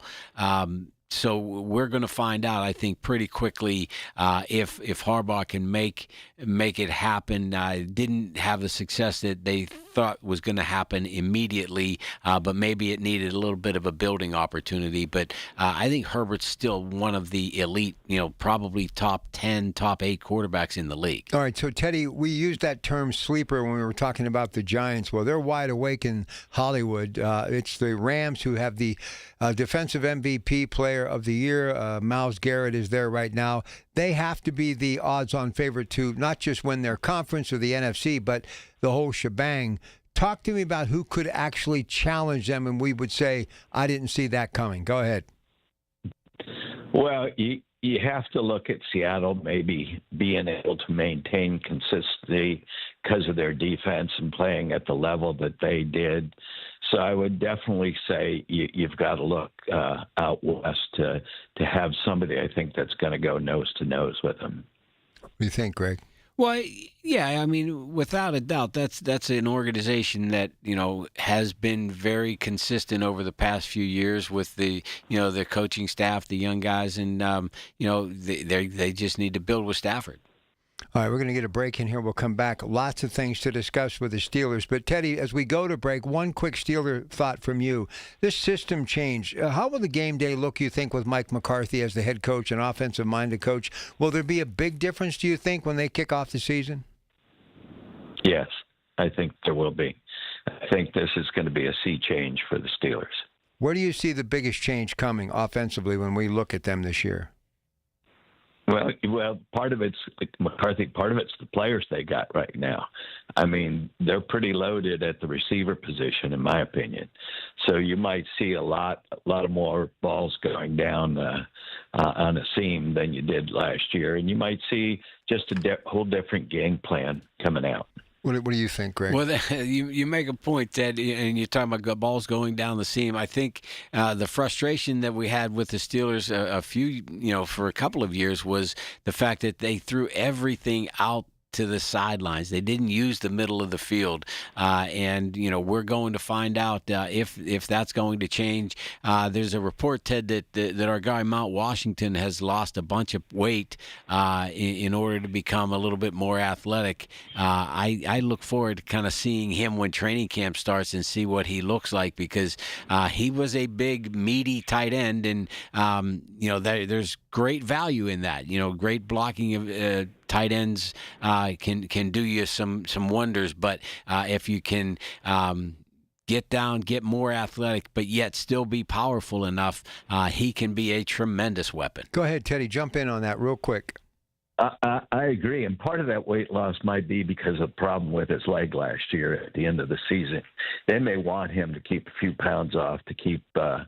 So we're going to find out, I think, pretty quickly if Harbaugh can make it happen. Didn't have the success that they thought was going to happen immediately, but maybe it needed a little bit of a building opportunity. But I think Herbert's still one of the elite, probably top 10, top 8 quarterbacks in the league. All right, so Teddy, we used that term sleeper when we were talking about the Giants. Well, they're wide awake in Hollywood. It's the Rams who have the defensive MVP player of the year. Myles Garrett is there right now. They have to be the odds-on favorite to not just win their conference or the NFC, but the whole shebang. Talk to me about who could actually challenge them, and we would say, I didn't see that coming. Go ahead. Well, you have to look at Seattle maybe being able to maintain consistency because of their defense and playing at the level that they did. So I would definitely say you've got to look out west to have somebody, I think, that's going to go nose to nose with them. What do you think, Greg? Well, yeah, I mean, without a doubt, that's an organization that has been very consistent over the past few years with the the coaching staff, the young guys, and they just need to build with Stafford. All right, we're going to get a break in here. We'll come back. Lots of things to discuss with the Steelers. But, Teddy, as we go to break, one quick Steeler thought from you. This system change, how will the game day look, you think, with Mike McCarthy as the head coach and offensive-minded coach? Will there be a big difference, do you think, when they kick off the season? Yes, I think there will be. I think this is going to be a sea change for the Steelers. Where do you see the biggest change coming offensively when we look at them this year? Well, part of it's McCarthy. Part of it's the players they got right now. I mean, they're pretty loaded at the receiver position, in my opinion. So you might see a lot of more balls going down on a seam than you did last year, and you might see just a whole different game plan coming out. What do you think, Greg? Well, you make a point, Ted, and you're talking about balls going down the seam. I think the frustration that we had with the Steelers for a couple of years was the fact that they threw everything out to the sidelines. They didn't use the middle of the field, and we're going to find out if that's going to change. There's a report, Ted, that our guy Mount Washington has lost a bunch of weight in order to become a little bit more athletic. I look forward to kind of seeing him when training camp starts and see what he looks like, because he was a big, meaty tight end, and there's great value in that. Great blocking of tight ends can do you some wonders, but if you can get more athletic, but yet still be powerful enough, he can be a tremendous weapon. Go ahead, Teddy. Jump in on that real quick. I agree, and part of that weight loss might be because of the problem with his leg last year at the end of the season. They may want him to keep a few pounds off to keep a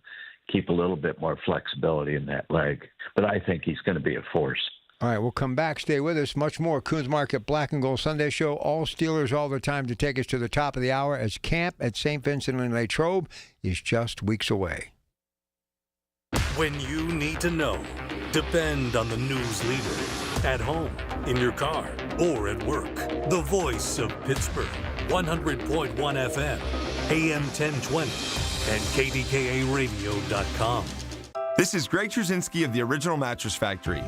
little bit more flexibility in that leg, but I think he's going to be a force. All right, we'll come back. Stay with us. Much more. Coons Market Black and Gold Sunday Show. All Steelers all the time to take us to the top of the hour as camp at St. Vincent and Latrobe is just weeks away. When you need to know, depend on the news leader. At home, in your car, or at work. The voice of Pittsburgh. 100.1 FM, AM 1020, and KDKA-radio.com. This is Greg Trusinski of the Original Mattress Factory.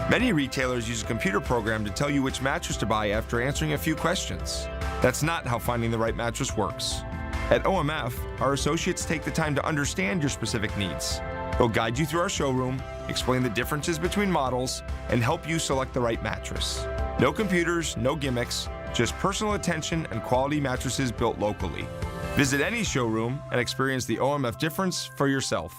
Many retailers use a computer program to tell you which mattress to buy after answering a few questions. That's not how finding the right mattress works. At OMF, our associates take the time to understand your specific needs. They'll guide you through our showroom, explain the differences between models, and help you select the right mattress. No computers, no gimmicks, just personal attention and quality mattresses built locally. Visit any showroom and experience the OMF difference for yourself.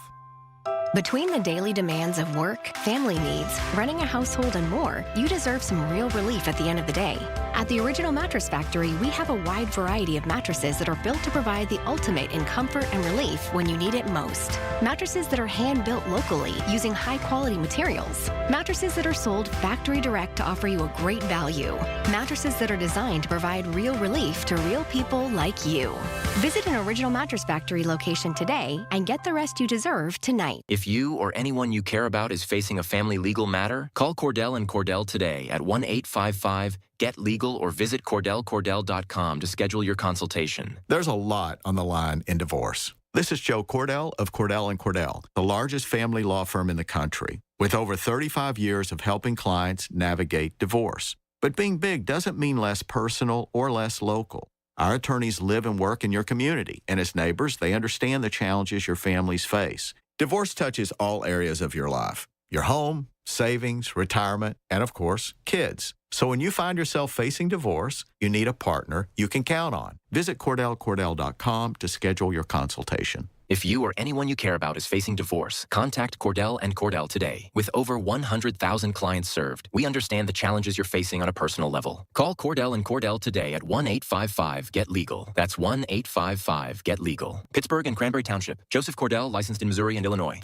Between the daily demands of work, family needs, running a household, and more, you deserve some real relief at the end of the day. At the Original Mattress Factory, we have a wide variety of mattresses that are built to provide the ultimate in comfort and relief when you need it most. Mattresses that are hand-built locally using high-quality materials. Mattresses that are sold factory direct to offer you a great value. Mattresses that are designed to provide real relief to real people like you. Visit an Original Mattress Factory location today and get the rest you deserve tonight. If you or anyone you care about is facing a family legal matter, call Cordell & Cordell today at 1-855-GET-LEGAL or visit CordellCordell.com to schedule your consultation. There's a lot on the line in divorce. This is Joe Cordell of Cordell & Cordell, the largest family law firm in the country, with over 35 years of helping clients navigate divorce. But being big doesn't mean less personal or less local. Our attorneys live and work in your community, and as neighbors, they understand the challenges your families face. Divorce touches all areas of your life, your home, savings, retirement, and of course, kids. So when you find yourself facing divorce, you need a partner you can count on. Visit CordellCordell.com to schedule your consultation. If you or anyone you care about is facing divorce, contact Cordell & Cordell today. With over 100,000 clients served, we understand the challenges you're facing on a personal level. Call Cordell & Cordell today at 1-855-GET-LEGAL. That's 1-855-GET-LEGAL. Pittsburgh and Cranberry Township. Joseph Cordell, licensed in Missouri and Illinois.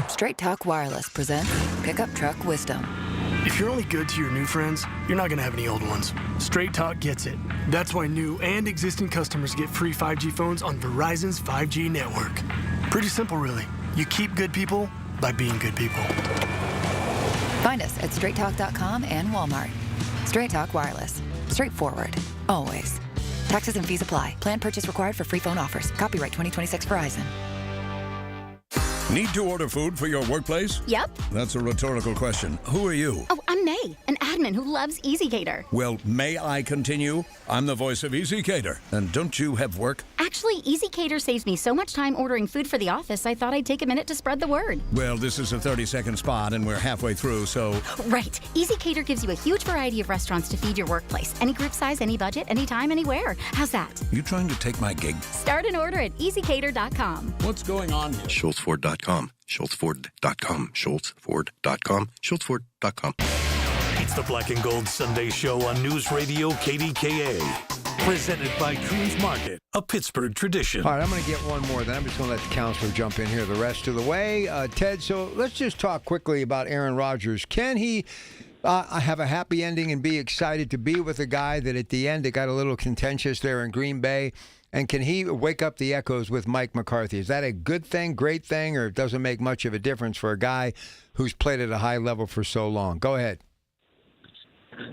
Straight Talk Wireless presents Pickup Truck Wisdom. If you're only good to your new friends, you're not going to have any old ones. Straight Talk gets it. That's why new and existing customers get free 5G phones on Verizon's 5G network. Pretty simple, really. You keep good people by being good people. Find us at straighttalk.com and Walmart. Straight Talk Wireless. Straightforward. Always. Taxes and fees apply. Plan purchase required for free phone offers. Copyright 2026 Verizon. Need to order food for your workplace? Yep. That's a rhetorical question. Who are you? Oh, I'm May, an ad lineman who loves EasyCater. Well, may I continue? I'm the voice of EasyCater. And don't you have work? Actually, EasyCater saves me so much time ordering food for the office, I thought I'd take a minute to spread the word. Well, this is a 30-second spot, and we're halfway through, so... Right. EasyCater gives you a huge variety of restaurants to feed your workplace. Any group size, any budget, anytime, anywhere. How's that? You trying to take my gig? Start an order at easycater.com. What's going on here? SchultzFord.com. SchultzFord.com. SchultzFord.com. SchultzFord.com. It's the Black and Gold Sunday Show on News Radio KDKA. Presented by Coons Market, a Pittsburgh tradition. All right, I'm going to get one more, then I'm just going to let the counselor jump in here the rest of the way. Ted, so let's just talk quickly about Aaron Rodgers. Can he have a happy ending and be excited to be with a guy that at the end it got a little contentious there in Green Bay? And can he wake up the echoes with Mike McCarthy? Is that a good thing, great thing, or it doesn't make much of a difference for a guy who's played at a high level for so long? Go ahead.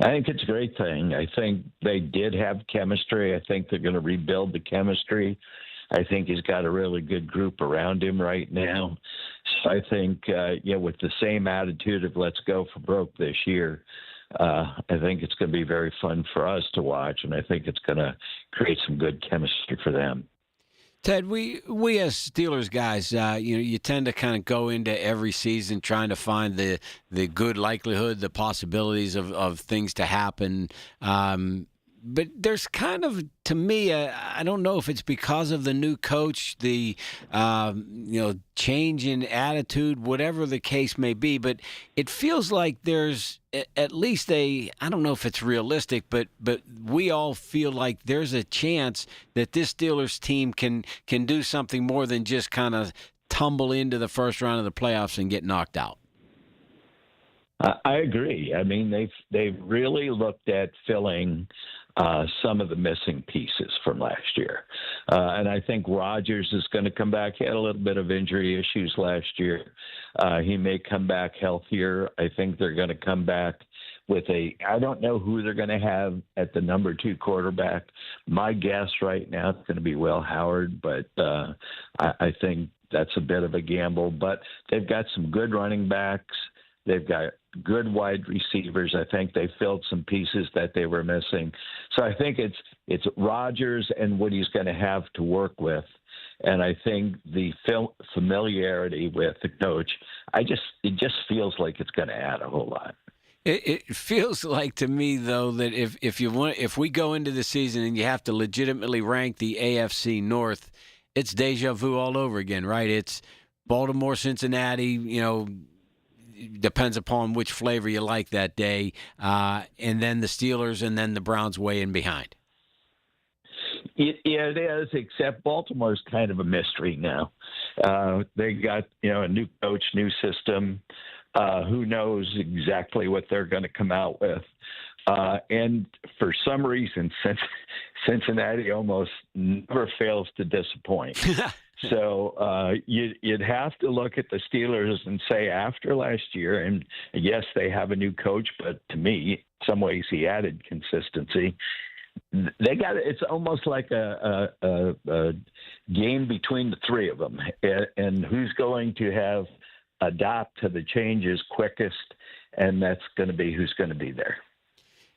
I think it's a great thing. I think they did have chemistry. I think they're going to rebuild the chemistry. I think he's got a really good group around him right now. So I think, with the same attitude of let's go for broke this year, I think it's going to be very fun for us to watch, and I think it's going to create some good chemistry for them. Ted, we as Steelers guys, you tend to kind of go into every season trying to find the good likelihood, the possibilities of things to happen. But there's kind of, to me, I don't know if it's because of the new coach, the change in attitude, whatever the case may be. But it feels like there's at least I don't know if it's realistic, but we all feel like there's a chance that this Steelers team can do something more than just kind of tumble into the first round of the playoffs and get knocked out. I agree. I mean, they've really looked at filling some of the missing pieces from last year. And I think Rodgers is going to come back. He had a little bit of injury issues last year. He may come back healthier. I think they're going to come back with I don't know who they're going to have at the number 2 quarterback. My guess right now is going to be Will Howard, but I think that's a bit of a gamble. But they've got some good running backs. They've got good wide receivers. I think they filled some pieces that they were missing. So I think it's Rodgers and what he's going to have to work with. And I think the familiarity with the coach, it just feels like it's going to add a whole lot. It feels like to me, though, that if we go into the season and you have to legitimately rank the AFC North, it's deja vu all over again, right? It's Baltimore, Cincinnati, depends upon which flavor you like that day, and then the Steelers, and then the Browns way in behind. It is, except Baltimore's kind of a mystery now. They got a new coach, new system. Who knows exactly what they're going to come out with. And for some reason, Cincinnati almost never fails to disappoint. So you'd have to look at the Steelers and say after last year, and yes, they have a new coach, but to me, in some ways, he added consistency. They got it's almost like a game between the three of them, and who's going to adapt to the changes quickest, and that's going to be who's going to be there.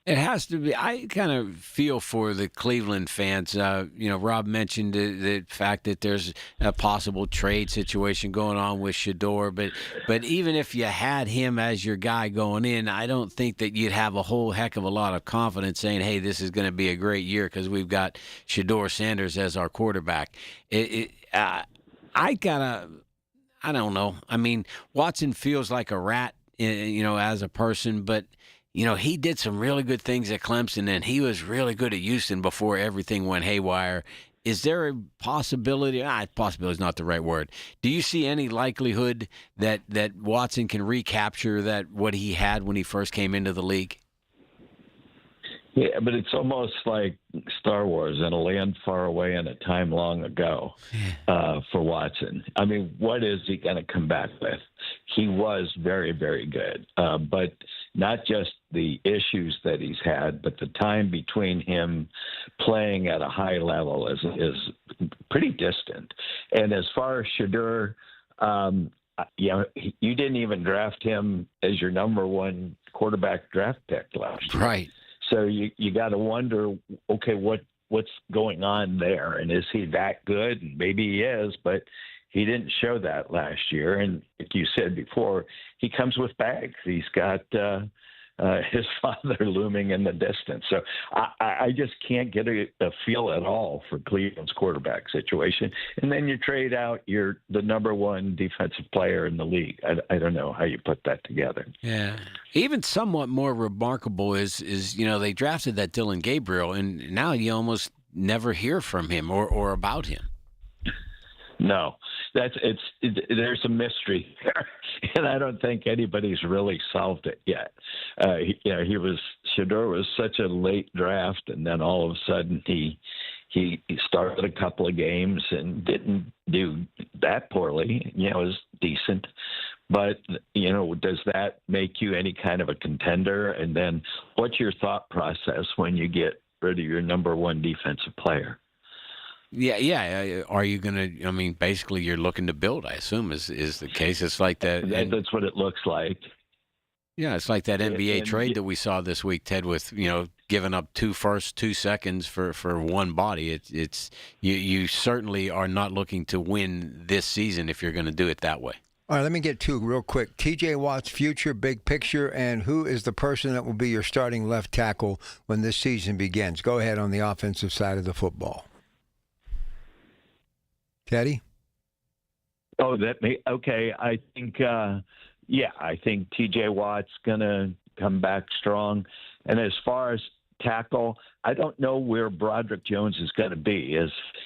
It has to be. I kind of feel for the Cleveland fans. Rob mentioned the fact that there's a possible trade situation going on with Shador, but even if you had him as your guy going in, I don't think that you'd have a whole heck of a lot of confidence saying, hey, this is going to be a great year because we've got Shador Sanders as our quarterback. I don't know. I mean, Watson feels like a rat, as a person, but he did some really good things at Clemson, and he was really good at Houston before everything went haywire. Is there a possibility? Possibility is not the right word. Do you see any likelihood that Watson can recapture what he had when he first came into the league? Yeah, but it's almost like Star Wars in a land far away in a time long ago for Watson. I mean, what is he going to come back with? He was very, very good, but not just the issues that he's had, but the time between him playing at a high level is pretty distant. And as far as Shador, you didn't even draft him as your number one quarterback draft pick last year. Right. So you got to wonder, okay, what's going on there? And is he that good? And maybe he is, but he didn't show that last year. And like you said before, he comes with bags. He's got his father looming in the distance. So I just can't get a feel at all for Cleveland's quarterback situation. And then you trade out the number one defensive player in the league. I don't know how you put that together. Yeah. Even somewhat more remarkable is they drafted that Dylan Gabriel, and now you almost never hear from him or about him. No, there's a mystery there, and I don't think anybody's really solved it yet. Shedeur was such a late draft, and then all of a sudden he started a couple of games and didn't do that poorly. It was decent, but does that make you any kind of a contender? And then what's your thought process when you get rid of your number one defensive player? Yeah. Are you going to? I mean, basically, you're looking to build. I assume is the case. It's like that. That's what it looks like. Yeah, it's like that NBA trade that we saw this week, Ted. With giving up 2 firsts, 2 seconds for one body. It's you certainly are not looking to win this season if you're going to do it that way. All right, let me get two real quick. T.J. Watt's future, big picture, and who is the person that will be your starting left tackle when this season begins? Go ahead on the offensive side of the football. Teddy? Oh, okay. I think, I think T.J. Watt's going to come back strong. And as far as tackle, I don't know where Broderick Jones is going to be.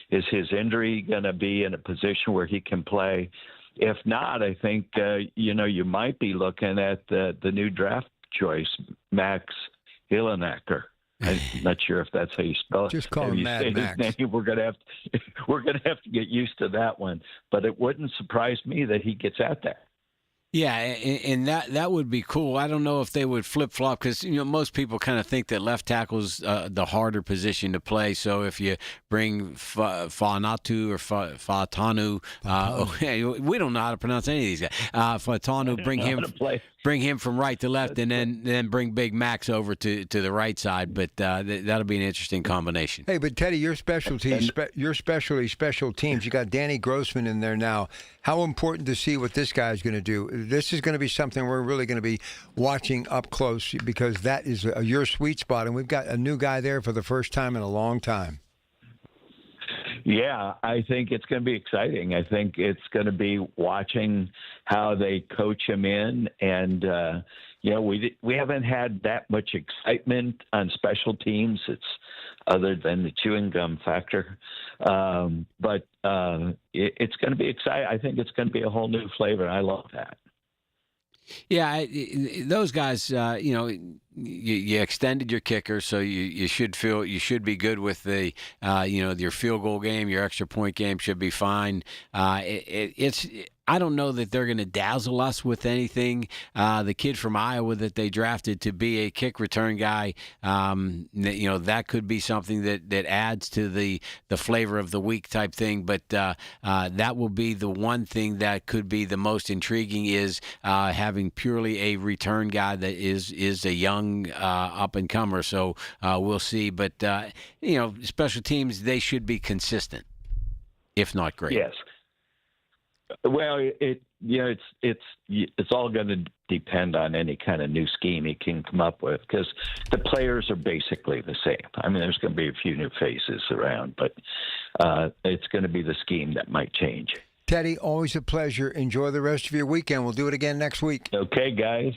Is his injury going to be in a position where he can play? If not, I think, you might be looking at the new draft choice, Max Hillenacker. I'm not sure if that's how you spell it. Just call him Mad Max. We're gonna have to get used to that one. But it wouldn't surprise me that he gets out there. Yeah, and that would be cool. I don't know if they would flip-flop because, most people kind of think that left tackle's the harder position to play. So if you bring Faatanu or Faatanu, we don't know how to pronounce any of these guys. Faatanu, bring him from right to left, and then bring Big Max over to the right side. But that'll be an interesting combination. Hey, but Teddy, your specialty, your special teams. You got Danny Grossman in there now. How important to see what this guy's going to do. This is going to be something we're really going to be watching up close because that is your sweet spot, and we've got a new guy there for the first time in a long time. Yeah, I think it's going to be exciting. I think it's going to be watching how they coach him in, and we haven't had that much excitement on special teams. It's other than the chewing gum factor, but it's going to be exciting. I think it's going to be a whole new flavor. And I love that. Yeah, those guys, you extended your kicker, so you should be good with the, your field goal game, your extra point game should be fine. I don't know that they're going to dazzle us with anything. The kid from Iowa that they drafted to be a kick return guy, that could be something that adds to the flavor of the week type thing. But that will be the one thing that could be the most intriguing is having purely a return guy that is a young up and comer. So we'll see. But special teams, they should be consistent, if not great. Yes. Well, it's all going to depend on any kind of new scheme he can come up with because the players are basically the same. I mean, there's going to be a few new faces around, but it's going to be the scheme that might change. Teddy, always a pleasure. Enjoy the rest of your weekend. We'll do it again next week. Okay, guys.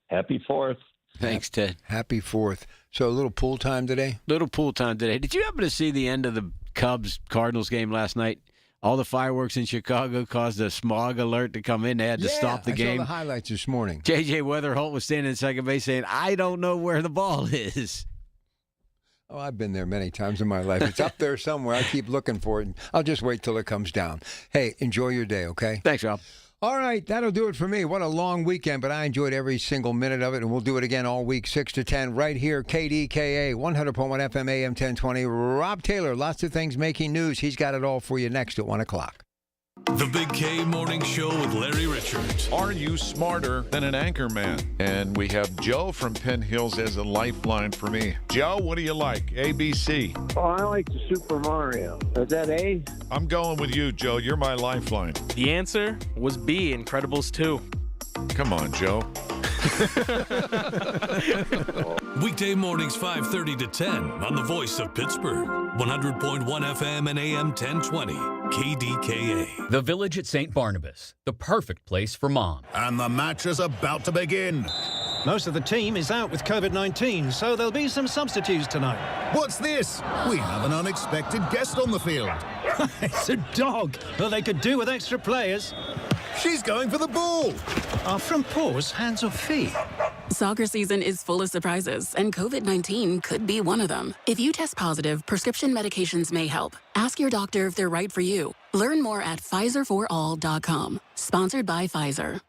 Happy 4th. Thanks, Ted. Happy 4th. So a little pool time today? Little pool time today. Did you happen to see the end of the Cubs-Cardinals game last night? All the fireworks in Chicago caused a smog alert to come in. They had to stop the game. I saw the highlights this morning. J.J. Weatherholt was standing in second base saying, I don't know where the ball is. Oh, I've been there many times in my life. It's up there somewhere. I keep looking for it. And I'll just wait till it comes down. Hey, enjoy your day, okay? Thanks, Rob. All right, that'll do it for me. What a long weekend, but I enjoyed every single minute of it, and we'll do it again all week, 6 to 10, right here, KDKA, 100.1 FM, AM 1020. Rob Taylor, lots of things making news. He's got it all for you next at 1 o'clock. The Big K Morning Show with Larry Richards. Are you smarter than an anchor man? And we have Joe from Penn Hills as a lifeline for me. Joe, what do you like? A, B, C? Oh, I like the Super Mario. Is that A? I'm going with you, Joe. You're my lifeline. The answer was B, Incredibles 2. Come on, Joe. Weekday mornings 5:30 to 10 on the Voice of Pittsburgh. 100.1 FM and AM 1020. KDKA. The Village at St. Barnabas, the perfect place for mom. And the match is about to begin. Most of the team is out with COVID-19, so there'll be some substitutes tonight. What's this? We have an unexpected guest on the field. It's a dog. Well, they could do with extra players. She's going for the ball. Are front paws hands or feet? Soccer season is full of surprises, and COVID-19 could be one of them. If you test positive, prescription medications may help. Ask your doctor if they're right for you. Learn more at PfizerForAll.com. Sponsored by Pfizer.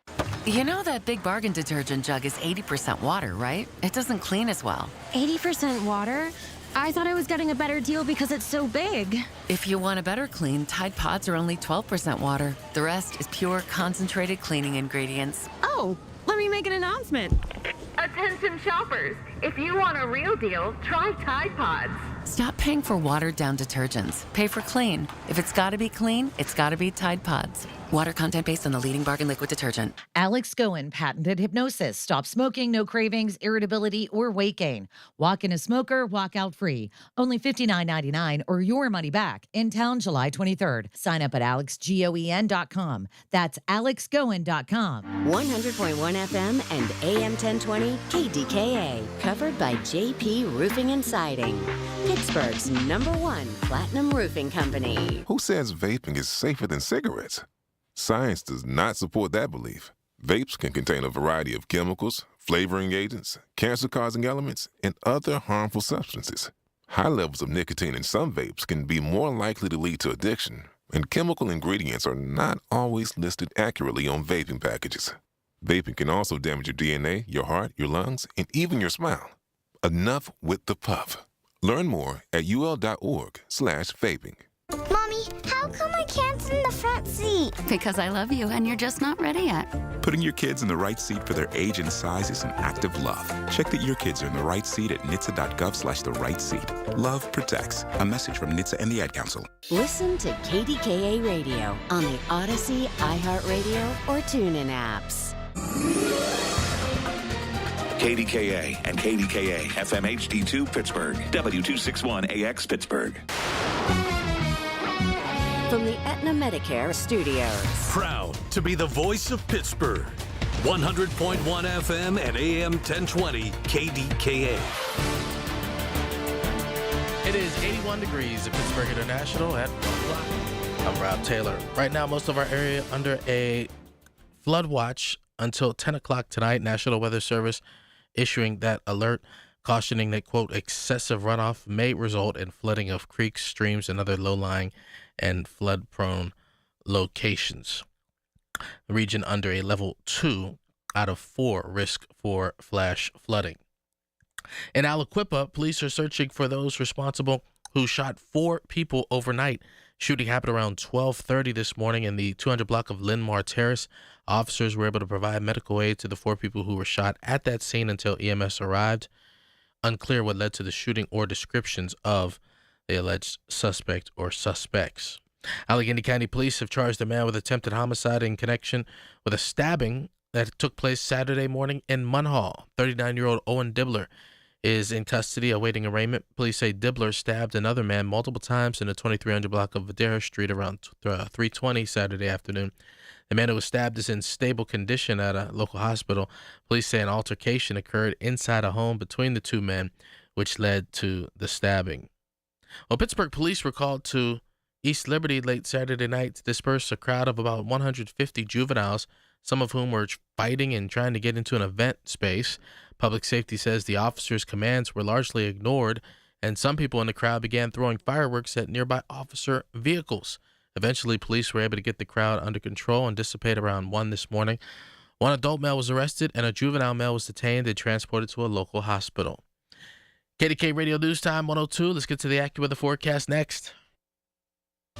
You know that Big Bargain detergent jug is 80% water, right? It doesn't clean as well. 80% water? I thought I was getting a better deal because it's so big. If you want a better clean, Tide Pods are only 12% water. The rest is pure, concentrated cleaning ingredients. Oh, let me make an announcement. Attention shoppers, if you want a real deal, try Tide Pods. Stop paying for watered-down detergents. Pay for clean. If it's gotta be clean, it's gotta be Tide Pods. Water content based on the leading bargain liquid detergent. Alex Goen patented hypnosis. Stop smoking, no cravings, irritability, or weight gain. Walk in a smoker, walk out free. Only $59.99 or your money back. In town July 23rd. Sign up at alexgoen.com. That's alexgoen.com. 100.1 FM and AM 1020 KDKA. Covered by JP Roofing and Siding. Pittsburgh's #1 platinum roofing company. Who says vaping is safer than cigarettes? Science does not support that belief. Vapes can contain a variety of chemicals, flavoring agents, cancer-causing elements, and other harmful substances. High levels of nicotine in some vapes can be more likely to lead to addiction, and chemical ingredients are not always listed accurately on vaping packages. Vaping can also damage your DNA, your heart, your lungs, and even your smile. Enough with the puff. Learn more at ul.org/vaping. Mommy, how come my cat's in the front seat? Because I love you and you're just not ready yet. Putting your kids in the right seat for their age and size is an act of love. Check that your kids are in the right seat at nhtsa.gov/the-right-seat. Love protects. A message from NHTSA and the Ad Council. Listen to KDKA Radio on the Odyssey, iHeartRadio, or TuneIn apps. KDKA and KDKA FM HD2 Pittsburgh, W261AX Pittsburgh. From the Aetna Medicare Studios. Proud to be the voice of Pittsburgh. 100.1 FM and AM 1020 KDKA. It is 81 degrees at Pittsburgh International at 1 o'clock. I'm Rob Taylor. Right now, most of our area under a flood watch until 10 o'clock tonight. National Weather Service issuing that alert, cautioning that, quote, excessive runoff may result in flooding of creeks, streams, and other low-lying and flood-prone locations. The region under a level 2 out of 4 risk for flash flooding. In Aliquippa, police are searching for those responsible who shot 4 people overnight. Shooting happened around 12:30 this morning in the 200 block of Linmar Terrace. Officers were able to provide medical aid to the 4 people who were shot at that scene until EMS arrived. Unclear what led to the shooting or descriptions of the alleged suspect or suspects. Allegheny County Police have charged a man with attempted homicide in connection with a stabbing that took place Saturday morning in Munhall. 39-year-old Owen Dibbler is in custody awaiting arraignment. Police say Dibbler stabbed another man multiple times in the 2300 block of Vadera Street around 3:20 Saturday afternoon. The man who was stabbed is in stable condition at a local hospital. Police say an altercation occurred inside a home between the two men, which led to the stabbing. Well, Pittsburgh police were called to East Liberty late Saturday night to disperse a crowd of about 150 juveniles, some of whom were fighting and trying to get into an event space. Public safety says the officers' commands were largely ignored, and some people in the crowd began throwing fireworks at nearby officer vehicles. Eventually, police were able to get the crowd under control and dissipate around 1 this morning. One adult male was arrested, and a juvenile male was detained and transported to a local hospital. KDK Radio News Time 102. Let's get to the AccuWeather forecast next.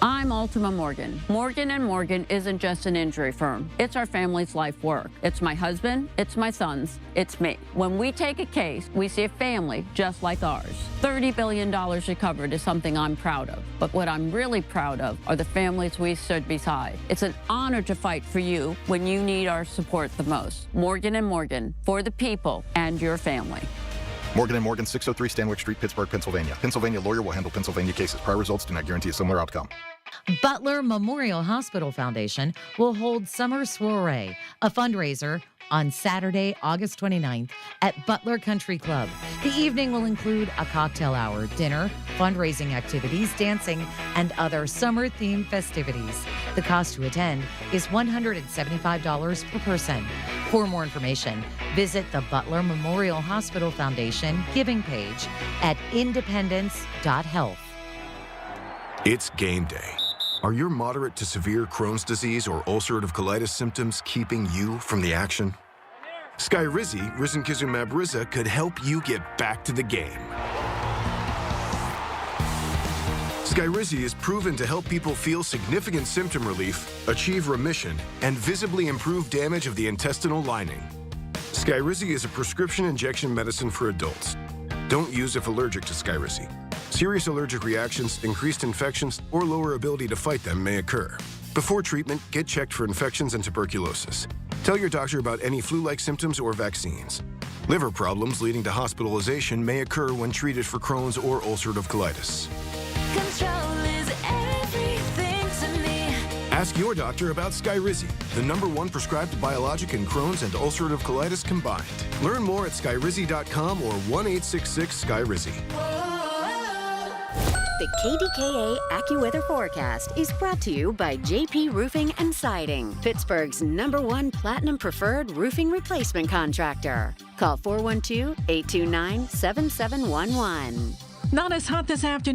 I'm Ultima Morgan. Morgan & Morgan isn't just an injury firm. It's our family's life work. It's my husband, it's my sons, it's me. When we take a case, we see a family just like ours. $30 billion recovered is something I'm proud of. But what I'm really proud of are the families we stood beside. It's an honor to fight for you when you need our support the most. Morgan & Morgan, for the people and your family. Morgan & Morgan, 603 Stanwyck Street, Pittsburgh, Pennsylvania. Pennsylvania lawyer will handle Pennsylvania cases. Prior results do not guarantee a similar outcome. Butler Memorial Hospital Foundation will hold Summer Soiree, a fundraiser, on Saturday, August 29th at Butler Country Club. The evening will include a cocktail hour, dinner, fundraising activities, dancing, and other summer-themed festivities. The cost to attend is $175 per person. For more information, visit the Butler Memorial Hospital Foundation giving page at independence.health. It's game day. Are your moderate to severe Crohn's disease or ulcerative colitis symptoms keeping you from the action? Skyrizi, risankizumab Riza, could help you get back to the game. Skyrizi is proven to help people feel significant symptom relief, achieve remission, and visibly improve damage of the intestinal lining. Skyrizi is a prescription injection medicine for adults. Don't use if allergic to Skyrizi. Serious allergic reactions, increased infections, or lower ability to fight them may occur. Before treatment, get checked for infections and tuberculosis. Tell your doctor about any flu-like symptoms or vaccines. Liver problems leading to hospitalization may occur when treated for Crohn's or ulcerative colitis. Control is everything to me. Ask your doctor about Skyrizi, the #1 prescribed biologic in Crohn's and ulcerative colitis combined. Learn more at skyrizi.com or 1-866-SKYRIZI. The KDKA AccuWeather forecast is brought to you by JP Roofing and Siding, Pittsburgh's #1 Platinum Preferred Roofing Replacement Contractor. Call 412-829-7711. Not as hot this afternoon.